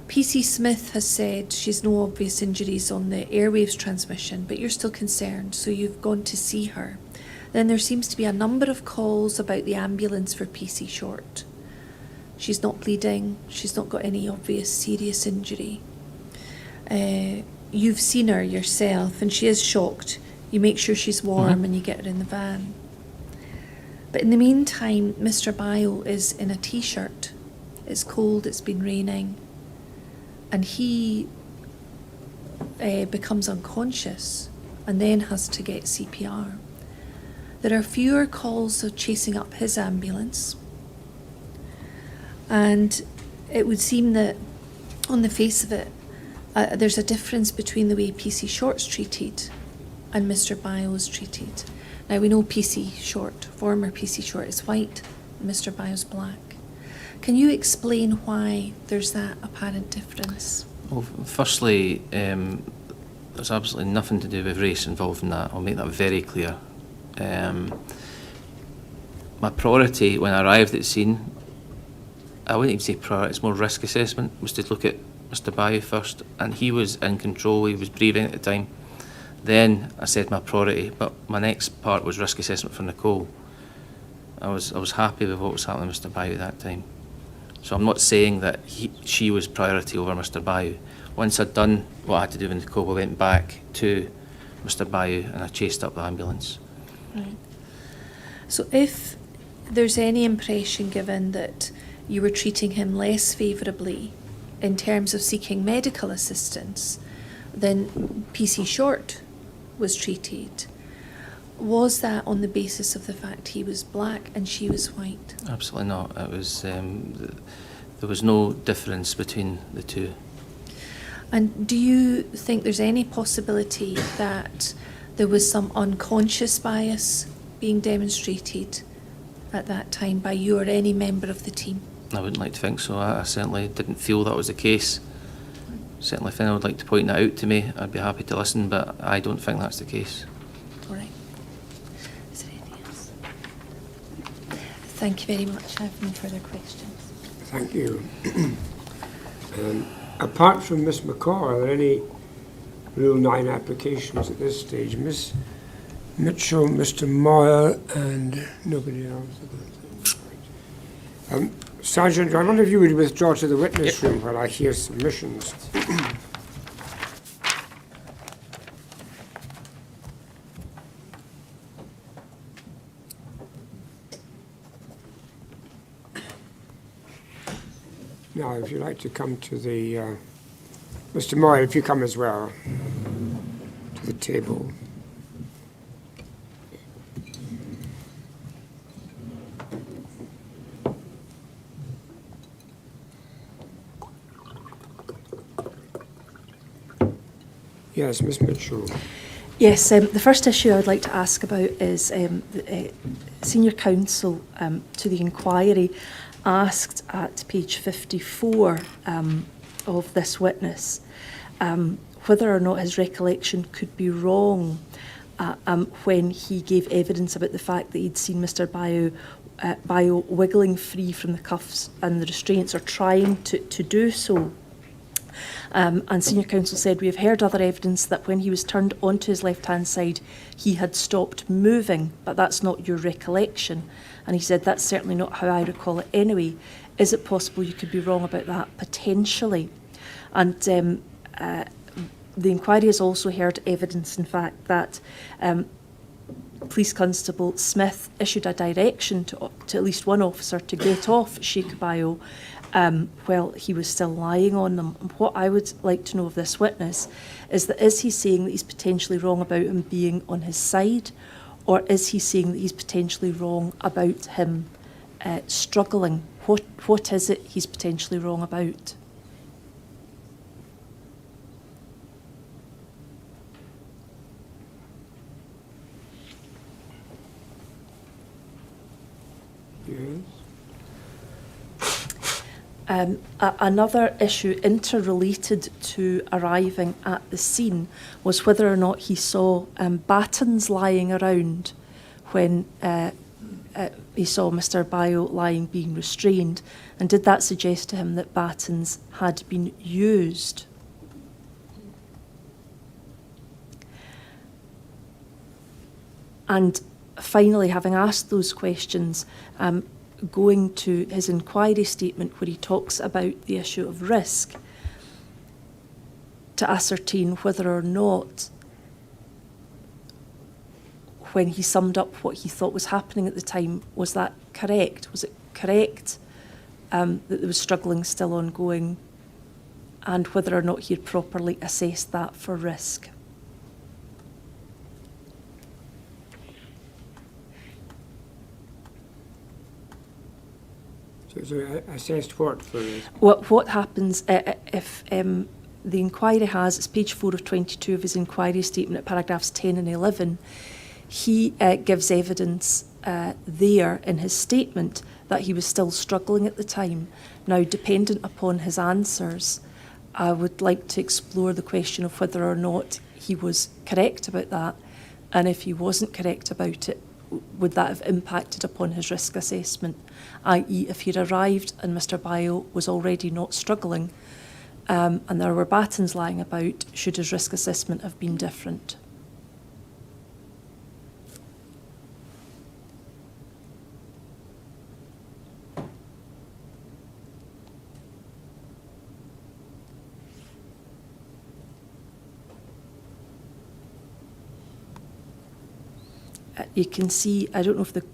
PC Smith has said she's no obvious injuries on the airwaves transmission, but you're still concerned, so you've gone to see her. Then there seems to be a number of calls about the ambulance for PC Short. She's not bleeding. She's not got any obvious serious injury. You've seen her yourself, and she is shocked. You make sure she's warm and you get her in the van. But in the meantime, Mr. Bio is in a t-shirt. It's cold, it's been raining. And he becomes unconscious and then has to get CPR. There are fewer calls of chasing up his ambulance. And it would seem that on the face of it, there's a difference between the way PC Short's treated and Mr. Bio's treated. Now we know PC Short, former PC Short, is white, and Mr. Bio's black. Can you explain why there's that apparent difference? Well, firstly, there's absolutely nothing to do with race involved in that. I'll make that very clear. My priority when I arrived at the scene, I wouldn't even say priority, it's more risk assessment, was to look at Mr. Bayou first, and he was in control, he was breathing at the time. Then I said my priority, but my next part was risk assessment for Nicole. I was happy with what was happening with Mr. Bayou at that time. So I'm not saying that she was priority over Mr. Bayou. Once I'd done what I had to do with Nicole, I went back to Mr. Bayou and I chased up the ambulance. Right. So if there's any impression given that you were treating him less favourably in terms of seeking medical assistance than PC Short was treated, was that on the basis of the fact he was black and she was white? Absolutely not. It was there was no difference between the two. And do you think there's any possibility that there was some unconscious bias being demonstrated at that time by you or any member of the team? I wouldn't like to think so. I certainly didn't feel that was the case. Certainly if anyone would like to point that out to me, I'd be happy to listen, but I don't think that's the case. All right. Is there anything else? Thank you very much. I have no further questions. Thank you. Apart from Miss McCaw, are there any Rule 9 applications at this stage? Miss Mitchell, Mr. Moyle, and nobody else? Sergeant, I wonder if you would withdraw to the witness room while I hear submissions. Now, if you'd like to come to the Mr. Moyle, if you come as well to the table. Yes, Miss Mitchell. Yes, the first issue I would like to ask about is senior counsel to the inquiry asked at page 54 of this witness whether or not his recollection could be wrong when he gave evidence about the fact that he'd seen Mr. Bio wiggling free from the cuffs and the restraints, or trying to do so. And senior counsel said, we have heard other evidence that when he was turned onto his left-hand side, he had stopped moving, but that's not your recollection. And he said, that's certainly not how I recall it anyway. Is it possible you could be wrong about that? Potentially. And the inquiry has also heard evidence, in fact, that Police Constable Smith issued a direction to at least one officer to get off Sheikh Bio while he was still lying on them. And what I would like to know of this witness is he saying that he's potentially wrong about him being on his side, or is he saying that he's potentially wrong about him struggling? What is it he's potentially wrong about? Yes. Another issue interrelated to arriving at the scene was whether or not he saw batons lying around when he saw Mr. Bio being restrained, and did that suggest to him that batons had been used? And finally, having asked those questions, going to his inquiry statement where he talks about the issue of risk, to ascertain whether or not, when he summed up what he thought was happening at the time, was that correct? Was it correct that there was struggling still ongoing, and whether or not he had properly assessed that for risk? So assessed what for this? What happens if the inquiry has, it's page 4 of 22 of his inquiry statement at paragraphs 10 and 11, he gives evidence there in his statement that he was still struggling at the time. Now, dependent upon his answers, I would like to explore the question of whether or not he was correct about that, and if he wasn't correct about it, would that have impacted upon his risk assessment, i.e. if he'd arrived and Mr. Bio was already not struggling and there were batons lying about, should his risk assessment have been different? You can see, I don't know if the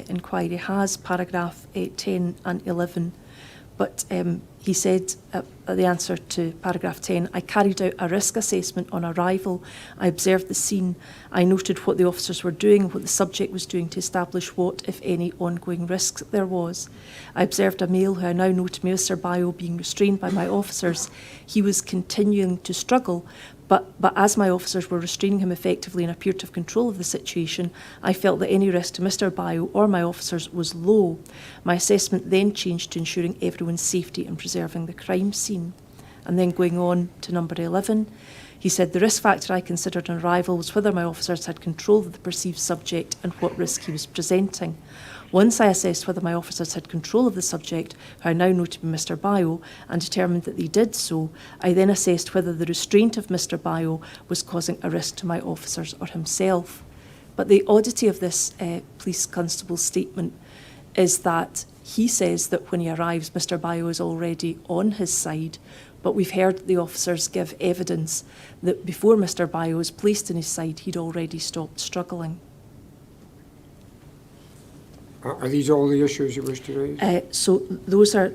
inquiry has paragraph 10 and 11, but he said the answer to paragraph 10, I carried out a risk assessment on arrival. I observed the scene. I noted what the officers were doing and what the subject was doing to establish what, if any, ongoing risks there was. I observed a male who I now know to be Mr. Bio being restrained by my officers. He was continuing to struggle, but as my officers were restraining him effectively and appeared to have control of the situation, I felt that any risk to Mr. Bio or my officers was low. My assessment then changed to ensuring everyone's safety and preserving the crime scene. And then going on to number 11, he said the risk factor I considered on arrival was whether my officers had control of the perceived subject and what risk he was presenting. Once I assessed whether my officers had control of the subject, who I now know to be Mr. Bio, and determined that they did so, I then assessed whether the restraint of Mr. Bio was causing a risk to my officers or himself. But the oddity of this police constable's statement is that he says that when he arrives, Mr. Bio is already on his side, but we've heard the officers give evidence that before Mr. Bio was placed on his side, he'd already stopped struggling. Are these all the issues you wish to raise? So those are,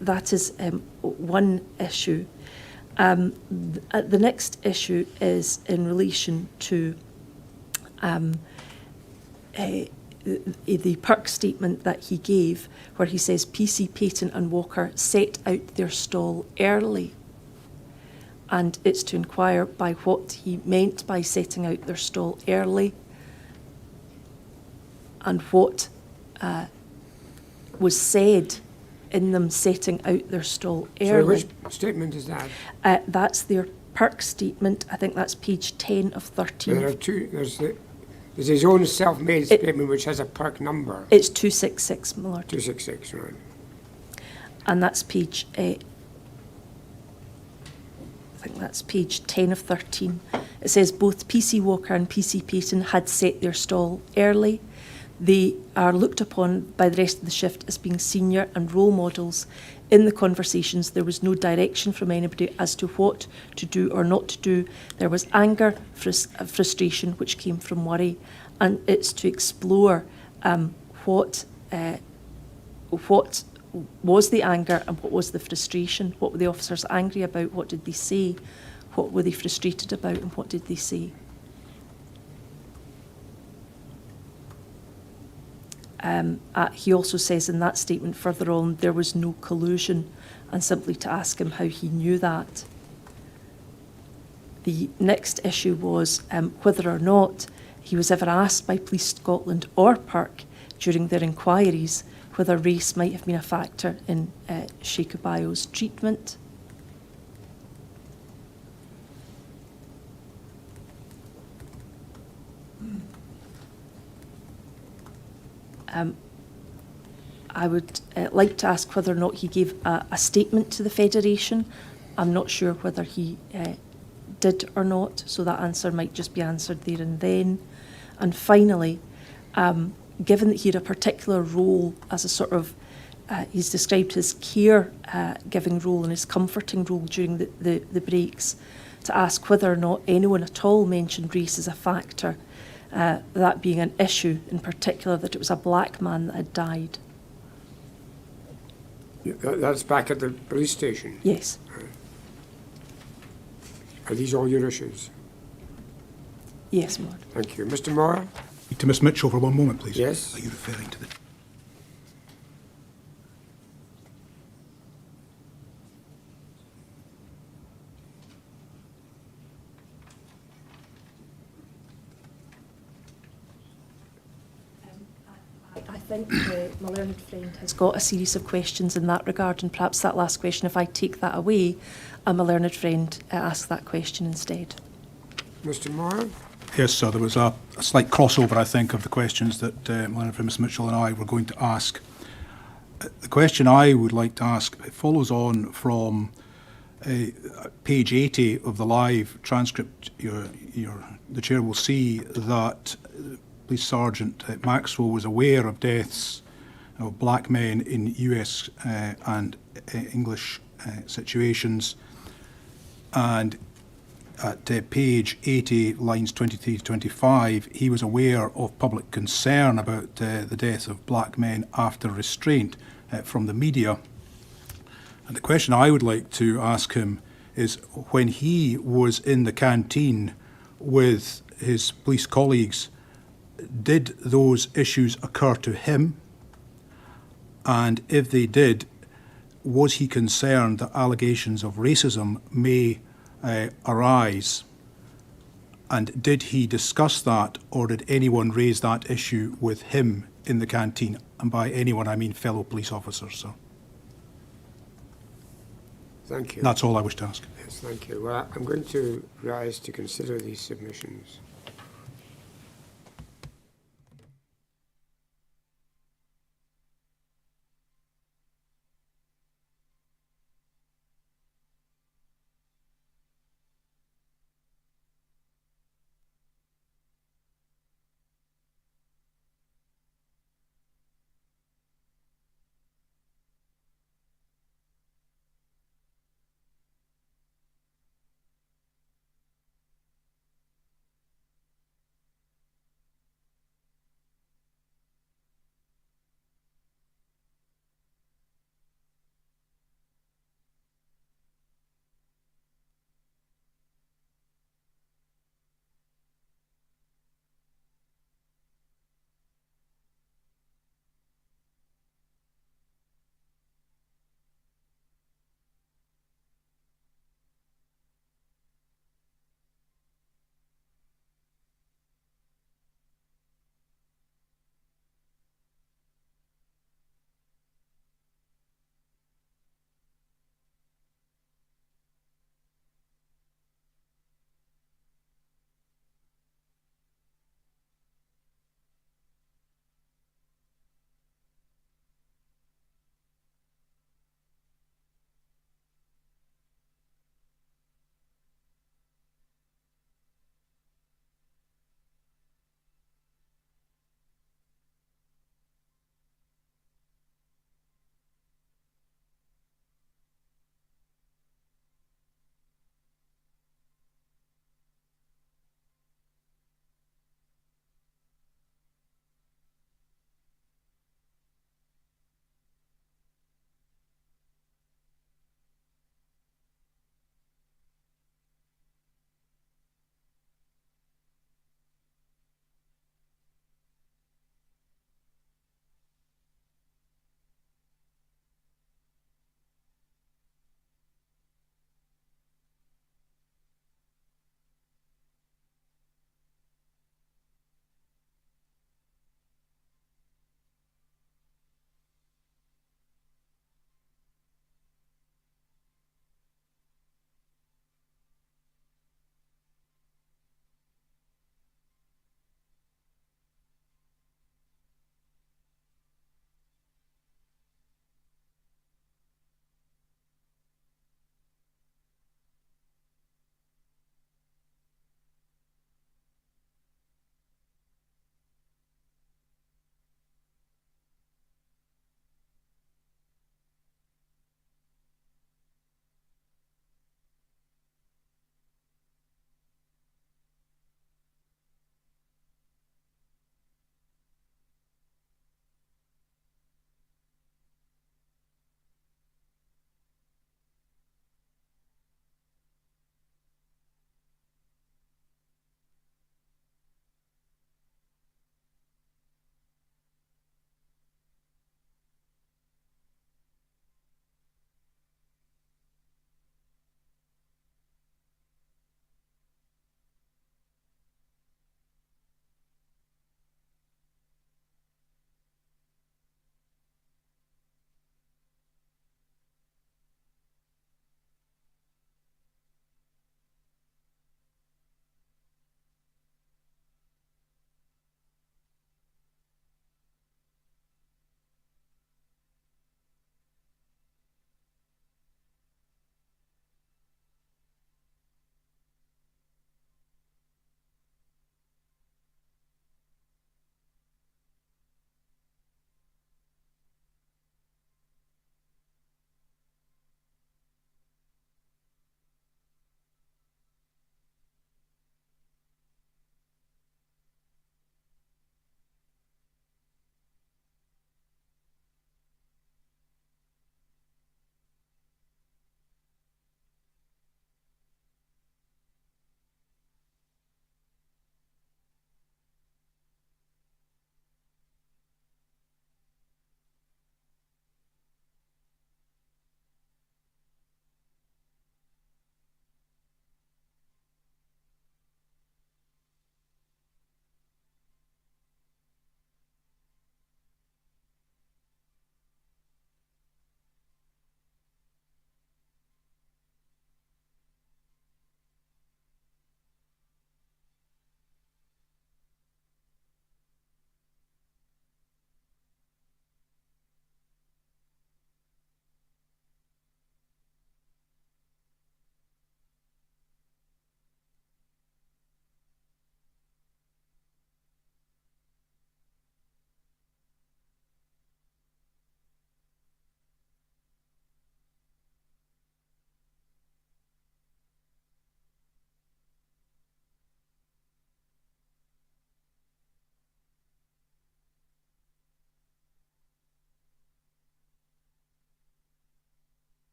that is one issue. The next issue is in relation to the Perk statement that he gave, where he says PC Payton and Walker set out their stall early. And it's to inquire by what he meant by setting out their stall early, and what was said in them setting out their stall So early. which statement is that? That's their Perk statement. I think that's page 10 of 13. There are two. There's his own self-made statement, which has a perk number. It's 266, my lord. 266, right. And that's page, I think that's page 10 of 13. It says both PC Walker and PC Payton had set their stall early. They are looked upon by the rest of the shift as being senior and role models. In the conversations, there was no direction from anybody as to what to do or not to do. There was anger, frustration, which came from worry, and it's to explore what was the anger and what was the frustration. What were the officers angry about? What did they say? What were they frustrated about, and what did they say? He also says in that statement further on, there was no collusion, and simply to ask him how he knew that. The next issue was whether or not he was ever asked by Police Scotland or Perk during their inquiries whether race might have been a factor in Sheikh Abayo's treatment. I would like to ask whether or not he gave a statement to the Federation. I'm not sure whether he did or not, so that answer might just be answered there and then. And finally, given that he had a particular role as a sort of, he's described his care-giving role and his comforting role during the breaks, to ask whether or not anyone at all mentioned race as a factor, that being an issue in particular, that it was a black man that had died. That's back at the police station. Yes. Are these all your issues? Yes, Lord. Thank you. Mr. Moore? To Miss Mitchell for one moment, please. Yes. Are you referring to the... I think my learned friend has got a series of questions in that regard, and perhaps that last question, if I take that away, and my learned friend asks that question instead. Mr. Moore? Yes, sir. There was a slight crossover, I think, of the questions that Miss Mitchell and I were going to ask. The question I would like to ask, it follows on from page 80 of the live transcript. The chair will see that Police Sergeant Maxwell was aware of deaths of black men in US and English situations, and at page 80, lines 23 to 25, he was aware of public concern about the death of black men after restraint from the media. And the question I would like to ask him is, when he was in the canteen with his police colleagues, did those issues occur to him? And if they did, was he concerned that allegations of racism may arise? And did he discuss that, or did anyone raise that issue with him in the canteen? And by anyone, I mean fellow police officers, sir. Thank you. That's all I wish to ask. Yes, thank you. Well, I'm going to rise to consider these submissions.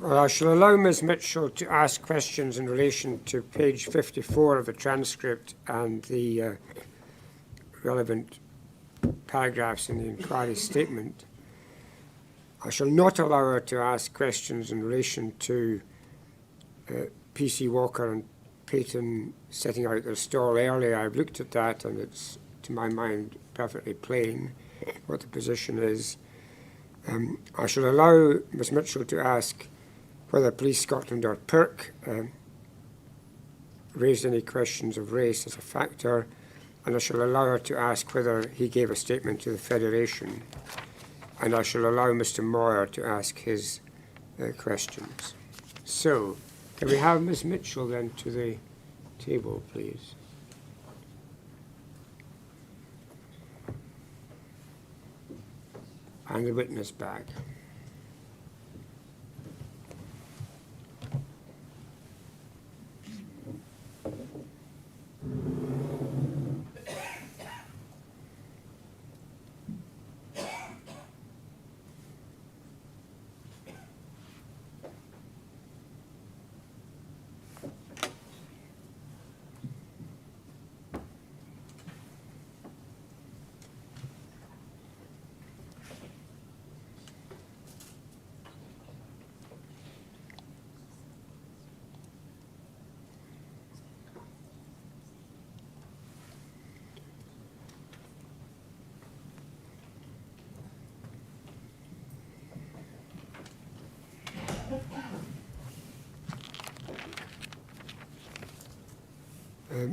Well, I shall allow Ms Mitchell to ask questions in relation to page 54 of the transcript and the relevant paragraphs in the inquiry statement. I shall not allow her to ask questions in relation to PC Walker and Peyton setting out their stall earlier. I've looked at that and it's, to my mind, perfectly plain what the position is. I shall allow Ms Mitchell to ask whether Police Scotland or PIRC raised any questions of race as a factor, and I shall allow her to ask whether he gave a statement to the Federation, and I shall allow Mr Moyer to ask his questions. So, can we have Ms Mitchell then to the table, please? And the witness back.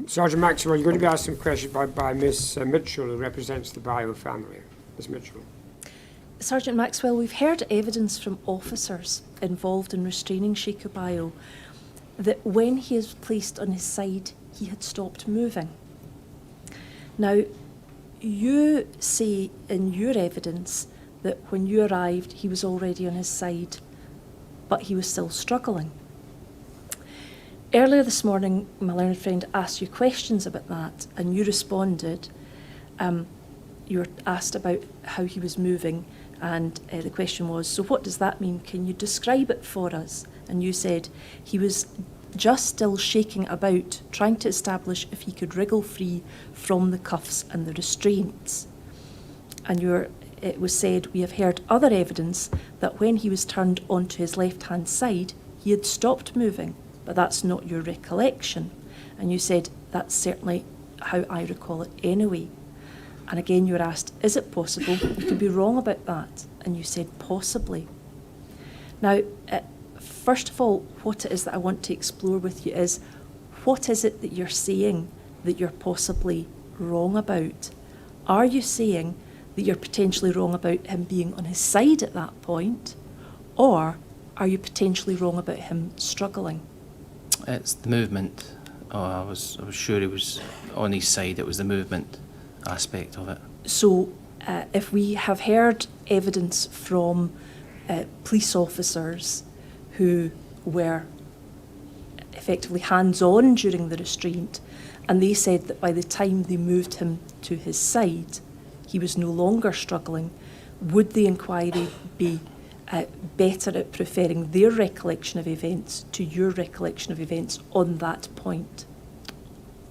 Sergeant Maxwell, you're going to be asked some questions by Ms Mitchell, who represents the Bio family. Ms Mitchell. Sergeant Maxwell, we've heard evidence from officers involved in restraining Sheikh Bio that when he was placed on his side, he had stopped moving. Now, you say in your evidence that when you arrived, he was already on his side, but he was still struggling. Earlier this morning, my learned friend asked you questions about that, and you responded. You were asked about how he was moving, and the question was, so what does that mean? Can you describe it for us? And you said he was just still shaking about, trying to establish if he could wriggle free from the cuffs and the restraints. And it was said, we have heard other evidence that when he was turned onto his left-hand side, he had stopped moving. But that's not your recollection. And you said, that's certainly how I recall it anyway. And again, you were asked, is it possible? You could be wrong about that. And you said, possibly. Now, first of all, what it is that I want to explore with you is, what is it that you're saying that you're possibly wrong about? Are you saying that you're potentially wrong about him being on his side at that point? Or are you potentially wrong about him struggling? It's the movement. I was sure he was on his side. It was the movement aspect of it. So if we have heard evidence from police officers who were effectively hands-on during the restraint, and they said that by the time they moved him to his side, he was no longer struggling, would the inquiry be better at preferring their recollection of events to your recollection of events on that point?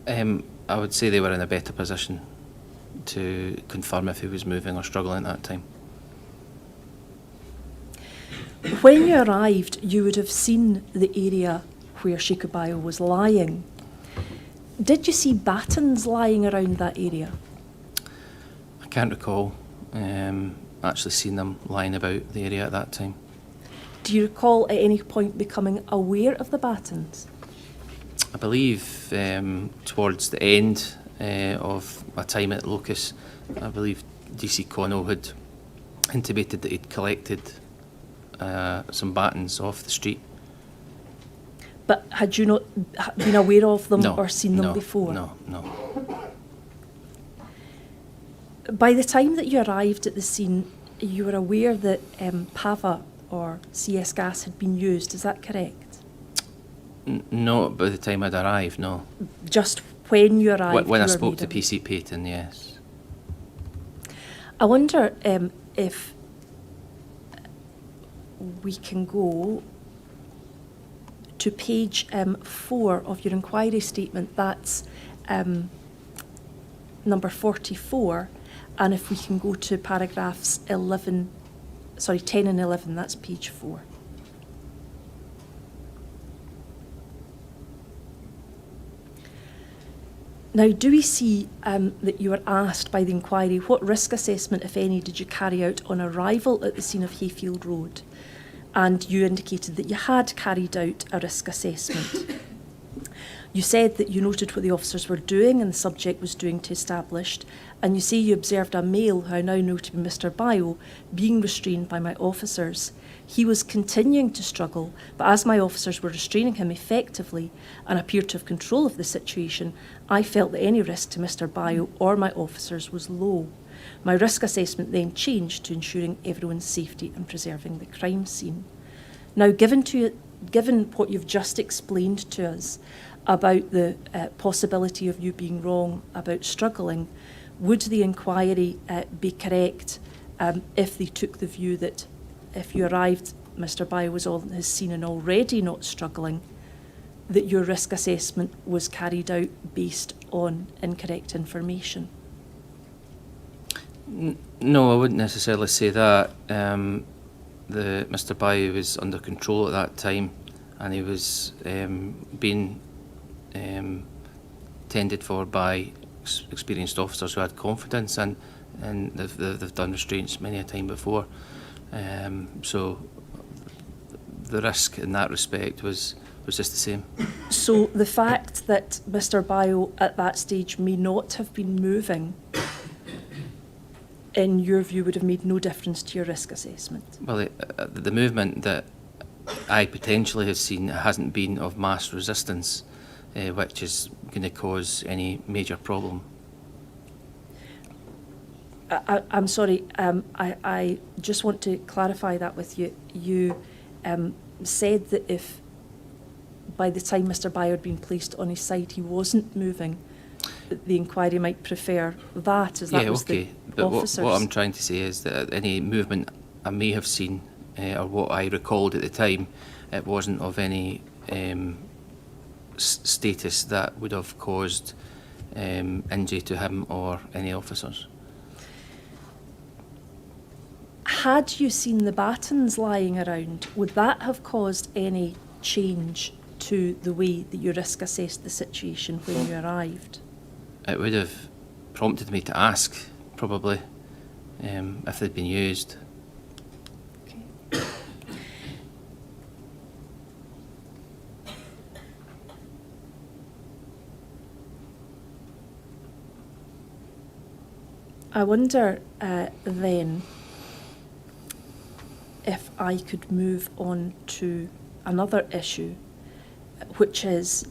I would say they were in a better position to confirm if he was moving or struggling at that time. When you arrived, you would have seen the area where Sheikh Bio was lying. Did you see batons lying around that area? I can't recall actually seen them lying about the area at that time. Do you recall at any point becoming aware of the batons? I believe towards the end of my time at Locus, I believe DC Connell had intimated that he'd collected some batons off the street. But had you not been aware of them No, or seen them no, before? No. By the time that you arrived at the scene, you were aware that PAVA or CS gas had been used, is that correct? No, by the time I'd arrived, no. Just when you arrived? When I you were spoke to made aware. PC Peyton, yes. I wonder if we can go to page 4 of your inquiry statement, that's number 44, and if we can go to paragraphs 10 and 11, that's page 4. Now, do we see that you were asked by the inquiry what risk assessment, if any, did you carry out on arrival at the scene of Hayfield Road? And you indicated that you had carried out a risk assessment. You said that you noted what the officers were doing and the subject was doing to established, and you say you observed a male, who I now know to be Mr. Bio, being restrained by my officers. He was continuing to struggle, but as my officers were restraining him effectively and appeared to have control of the situation, I felt that any risk to Mr. Bio or my officers was low. My risk assessment then changed to ensuring everyone's safety and preserving the crime scene. Now, given what you've just explained to us about the possibility of you being wrong about struggling, would the inquiry be correct if they took the view that if you arrived, Mr. Bio was on his scene and already not struggling, that your risk assessment was carried out based on incorrect information? No, I wouldn't necessarily say that. Mr. Bio was under control at that time, and he was being tended for by experienced officers who had confidence, and they've done restraints many a time before. So the risk in that respect was just the same. So the fact that Mr. Bio at that stage may not have been moving, in your view, would have made no difference to your risk assessment? Well, the movement that I potentially have seen hasn't been of mass resistance, which is going to cause any major problem. I'm sorry, I just want to clarify that with you. You said that if by the time Mr. Bio had been placed on his side he wasn't moving, that the inquiry might prefer that, as that was okay. the But officers. what I'm trying to say is that any movement I may have seen, or what I recalled at the time, it wasn't of any status that would have caused injury to him or any officers. Had you seen the batons lying around, would that have caused any change to the way that you risk assessed the situation when you arrived? It would have prompted me to ask, probably, if they'd been used. Okay. I wonder then if I could move on to another issue, which is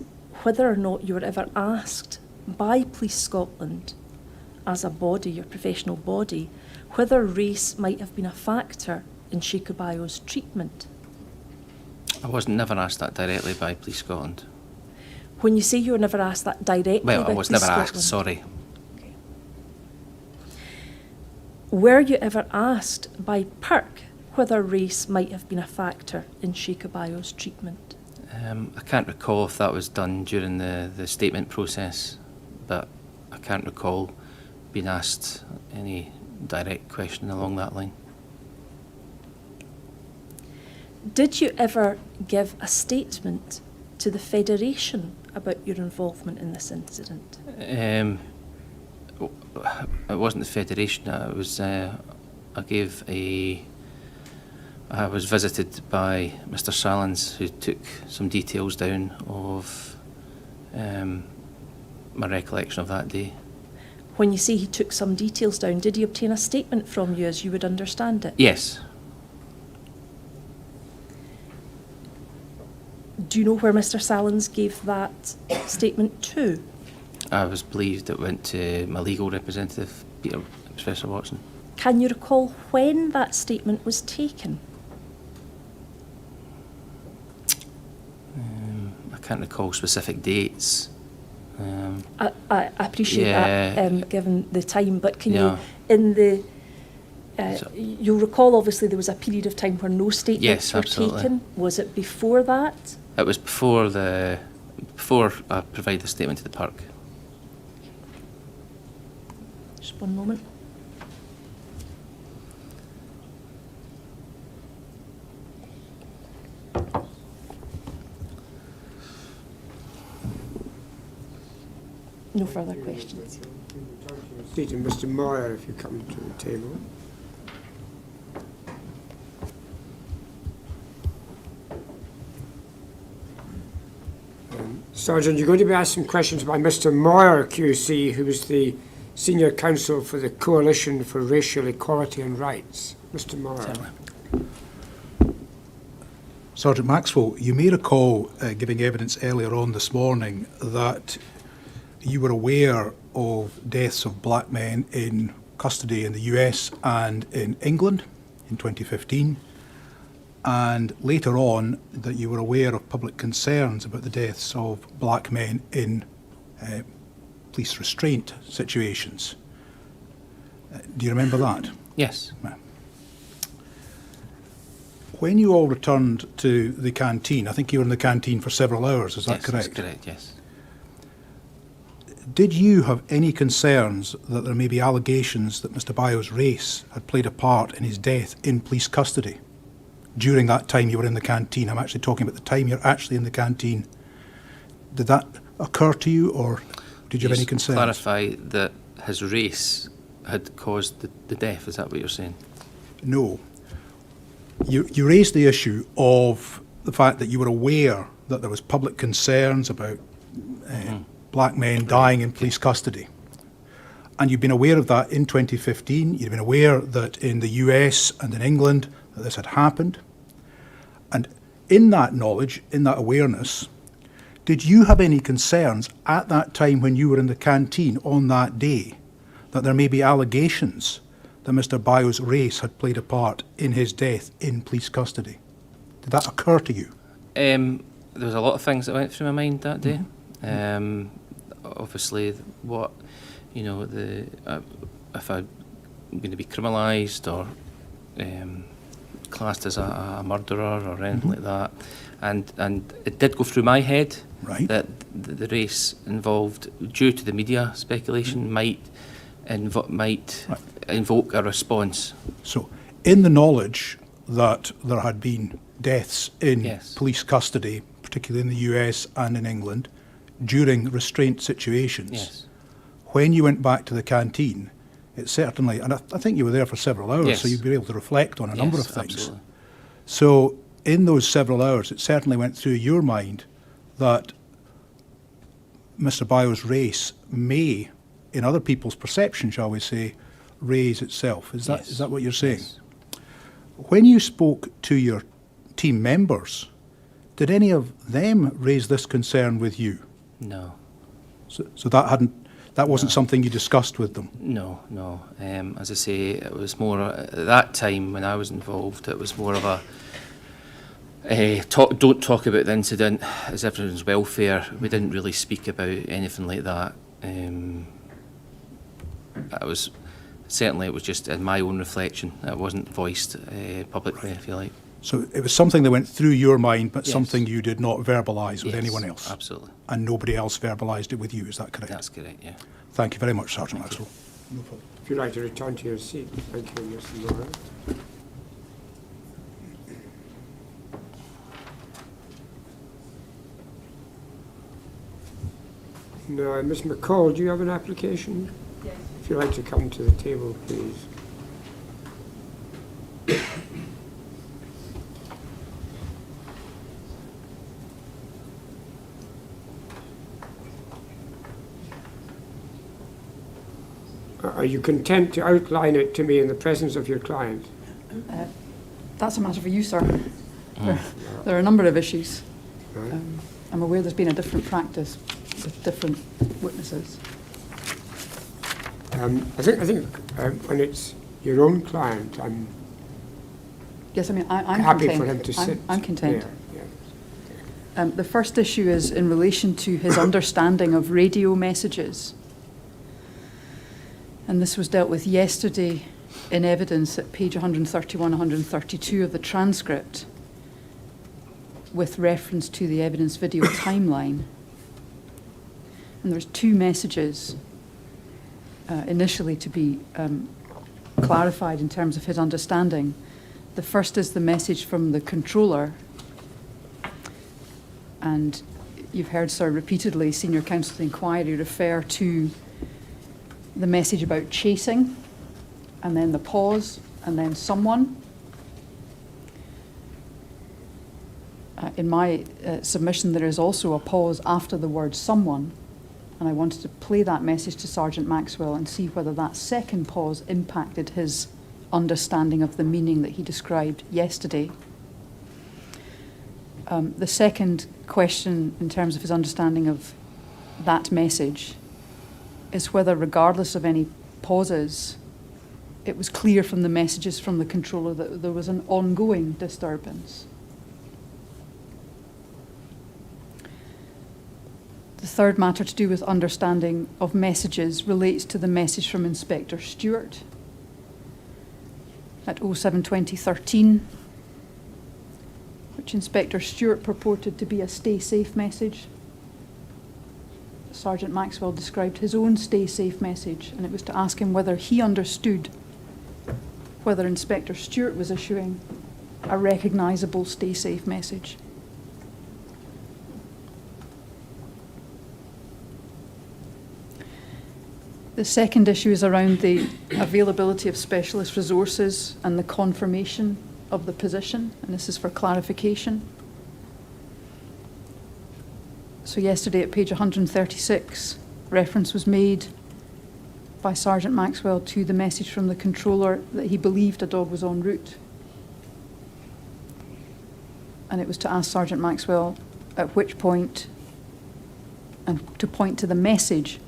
whether or not you were ever asked by Police Scotland, as a body, your professional body, whether race might have been a factor in Sheikha Bio's treatment. I wasn't never asked that directly by Police Scotland. When you say you were never asked that directly Well, by I was Police never asked, Scotland, sorry. were you ever asked by PERC whether race might have been a factor in Sheikha Bio's treatment? I can't recall if that was done during the statement process, but I can't recall being asked any direct question along that line. Did you ever give a statement to the Federation about your involvement in this incident? It wasn't the Federation. It was. I was visited by Mr. Salins, who took some details down of my recollection of that day. When you say he took some details down, did he obtain a statement from you as you would understand it? Yes. Do you know where Mr. Salins gave that statement to? I was believed it went to my legal representative, Professor Watson. Can you recall when that statement was taken? I can't recall specific dates. I appreciate that, given the time, but can Yeah. you, in the, you'll recall obviously there was a period of time where no statements Yes, were absolutely. taken. Was it before that? It was before I provided the statement to the park. Just one moment. No further questions. Seat, and Mr. Moyer, if you come to the table. Sergeant, you're going to be asked some questions by Mr. Moyer, QC, who is the Senior Counsel for the Coalition for Racial Equality and Rights. Mr. Moyer. Sergeant Maxwell, you may recall giving evidence earlier on this morning that you were aware of deaths of black men in custody in the US and in England in 2015, and later on that you were aware of public concerns about the deaths of black men in police restraint situations. Do you remember that? Yes. When you all returned to the canteen, I think you were in the canteen for several hours, is that Yes, correct? that's correct, yes. Did you have any concerns that there may be allegations that Mr. Bayo's race had played a part in his death in police custody during that time you were in the canteen? I'm actually talking about the time you're actually in the canteen. Did that occur to you, or did you have any concerns? Clarify that his race had caused the death, is that what you're saying? No. You raised the issue of the fact that you were aware that there was public concerns about black men dying in police custody. And you've been aware of that in 2015. You've been aware that in the US and in England that this had happened. And in that knowledge, in that awareness, did you have any concerns at that time when you were in the canteen on that day that there may be allegations that Mr. Bayo's race had played a part in his death in police custody? Did that occur to you? There was a lot of things that went through my mind that day. Obviously, what, you know, if I'm going to be criminalised or classed as a murderer or anything like that, and it did go through my head that the race involved, due to the media speculation, might invoke a response. So, in the knowledge that there had been deaths in police custody, particularly in the US and in England, during restraint situations, when you went back to the canteen, it certainly, and I think you were there for several hours, so you'd be able to reflect on a number of things. Absolutely. So, in those several hours, it certainly went through your mind that Mr. Bayo's race may, in other people's perception, shall we say, raise itself. Is that what you're saying? Yes. When you spoke to your team members, did any of them raise this concern with you? No. So that wasn't something you discussed with them? No. As I say, it was more, at that time when I was involved, it was more of a, don't talk about the incident as everyone's welfare. We didn't really speak about anything like that. It was just in my own reflection. It wasn't voiced publicly, if you like. So it was something that went through your mind, but something you did not verbalise with anyone else? Absolutely. And nobody else verbalised it with you, is that correct? That's correct, yeah. Thank you very much, Sergeant Maxwell. No problem. If you'd like to return to your seat. Thank you, Mr. Moyer. Now, Ms. McCall, do you have an application? Yes. If you'd like to come to the table, please. Are you content to outline it to me in the presence of your client? That's a matter for you, sir. There are a number of issues. Right. I'm aware there's been a different practice with different witnesses. I think when it's your own client, I'm Yes, I mean, I'm happy content. for him to sit. I'm content. Yeah. The first issue is in relation to his understanding of radio messages. And this was dealt with yesterday in evidence at page 131, 132 of the transcript. with reference to the evidence video timeline. And there's two messages initially to be clarified in terms of his understanding. The first is the message from the controller, and you've heard, sir, repeatedly Senior Counsel of the Inquiry refer to the message about chasing, and then the pause, and then someone. In my submission, there is also a pause after the word someone, and I wanted to play that message to Sergeant Maxwell and see whether that second pause impacted his understanding of the meaning that he described yesterday. The second question, in terms of his understanding of that message, is whether, regardless of any pauses, it was clear from the messages from the controller that there was an ongoing disturbance. The third matter to do with understanding of messages relates to the message from Inspector Stewart at 07/2013, which Inspector Stewart purported to be a stay safe message. Sergeant Maxwell described his own stay safe message, and it was to ask him whether he understood whether Inspector Stewart was issuing a recognisable stay safe message. The second issue is around the availability of specialist resources and the confirmation of the position, and this is for clarification. So yesterday at page 136, reference was made by Sergeant Maxwell to the message from the controller that he believed a dog was en route. And it was to ask Sergeant Maxwell at which point, and to point to the message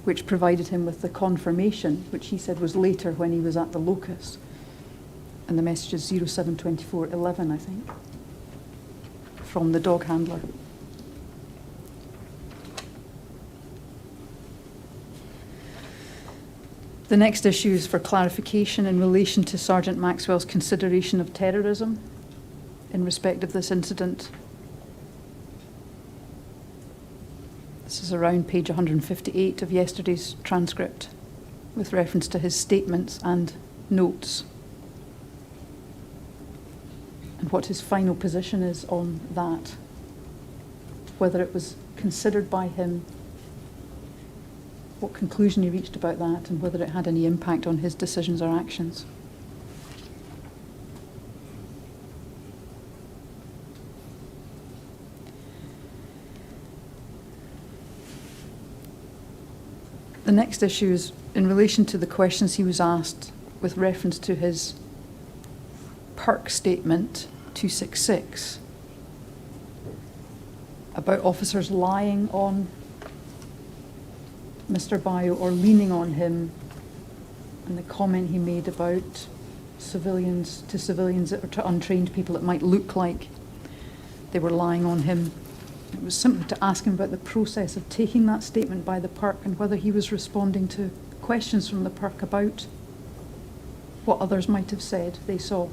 which provided him with the confirmation, which he said was later when he was at the locus. And the message is 07/24/11, I think, from the dog handler. The next issue is for clarification in relation to Sergeant Maxwell's consideration of terrorism in respect of this incident. This is around page 158 of yesterday's transcript, with reference to his statements and notes, and what his final position is on that, whether it was considered by him, what conclusion he reached about that, and whether it had any impact on his decisions or actions. The next issue is in relation to the questions he was asked with reference to his PERC statement 266 about officers lying on Mr. Bayo or leaning on him, and the comment he made about civilians or to untrained people, it might look like they were lying on him. It was simply to ask him about the process of taking that statement by the PERC and whether he was responding to questions from the PERC about what others might have said they saw.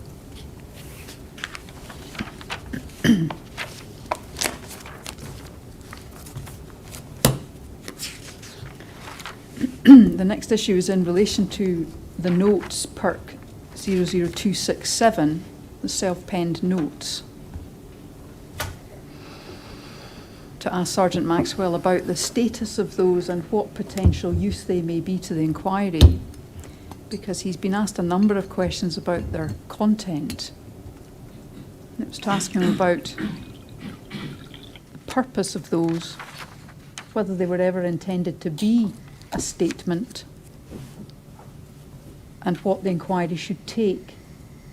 The next issue is in relation to the notes, PERC 00267, the self-penned notes, to ask Sergeant Maxwell about the status of those and what potential use they may be to the inquiry, because he's been asked a number of questions about their content. And it was to ask him about the purpose of those, whether they were ever intended to be a statement, and what the inquiry should take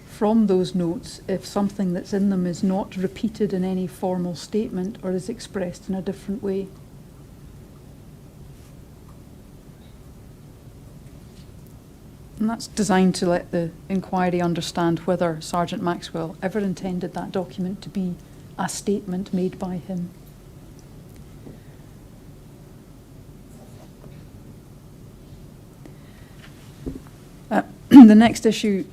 from those notes if something that's in them is not repeated in any formal statement or is expressed in a different way. And that's designed to let the inquiry understand whether Sergeant Maxwell ever intended that document to be a statement made by him. The next issue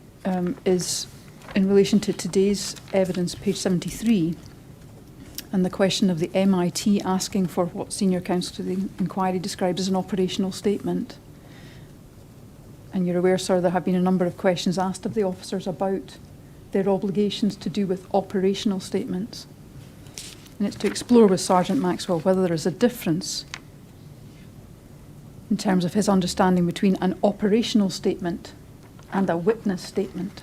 is in relation to today's evidence, page 73, and the question of the MIT asking for what Senior Counsel to the Inquiry describes as an operational statement. And you're aware, sir, there have been a number of questions asked of the officers about their obligations to do with operational statements. And it's to explore with Sergeant Maxwell whether there is a difference in terms of his understanding between an operational statement and a witness statement.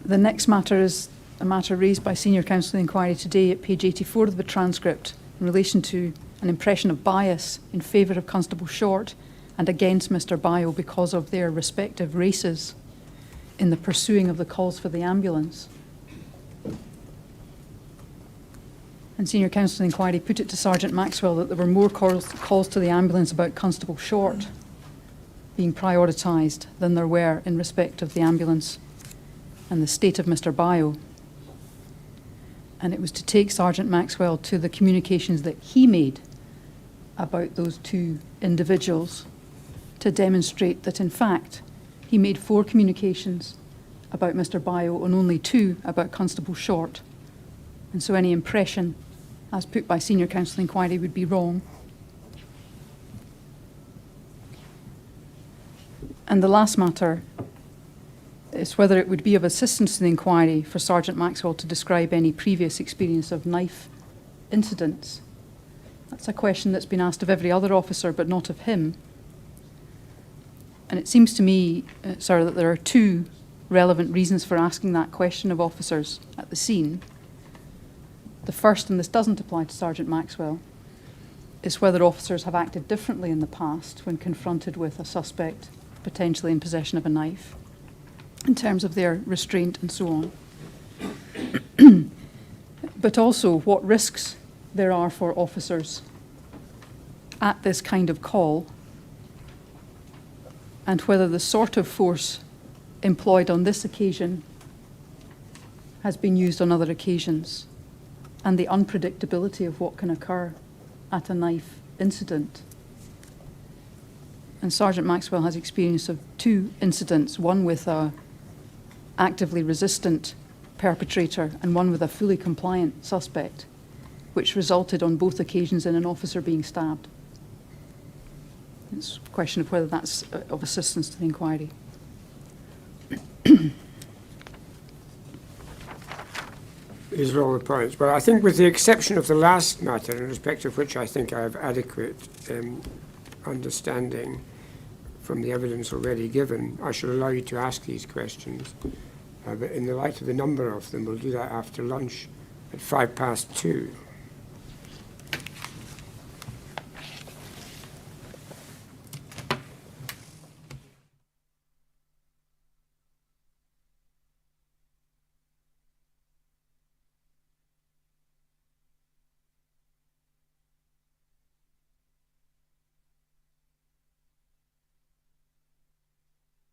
The next matter is a matter raised by Senior Counsel of the Inquiry today at page 84 of the transcript in relation to an impression of bias in favour of Constable Short and against Mr. Bio because of their respective races in the pursuing of the calls for the ambulance. And Senior Counsel of the Inquiry put it to Sergeant Maxwell that there were more calls to the ambulance about Constable Short being prioritised than there were in respect of the ambulance and the state of Mr. Bio. And it was to take Sergeant Maxwell to the communications that he made about those two individuals to demonstrate that, in fact, he made 4 communications about Mr. Bio and only 2 about Constable Short. And so any impression, as put by Senior Counsel of the Inquiry, would be wrong. And the last matter is whether it would be of assistance to the inquiry for Sergeant Maxwell to describe any previous experience of knife incidents. That's a question that's been asked of every other officer, but not of him. And it seems to me, sir, that there are 2 relevant reasons for asking that question of officers at the scene. The first, and this doesn't apply to Sergeant Maxwell, is whether officers have acted differently in the past when confronted with a suspect potentially in possession of a knife, in terms of their restraint and so on. But also what risks there are for officers at this kind of call, and whether the sort of force employed on this occasion has been used on other occasions, and the unpredictability of what can occur at a knife incident. And Sergeant Maxwell has experience of 2 incidents, one with a actively resistant perpetrator and one with a fully compliant suspect, which resulted on both occasions in an officer being stabbed. It's a question of whether that's of assistance to the inquiry. These are all the points. Well, I think with the exception of the last matter, in respect of which I think I have adequate understanding from the evidence already given, I shall allow you to ask these questions. But in the light of the number of them, we'll do that after lunch at 2:05.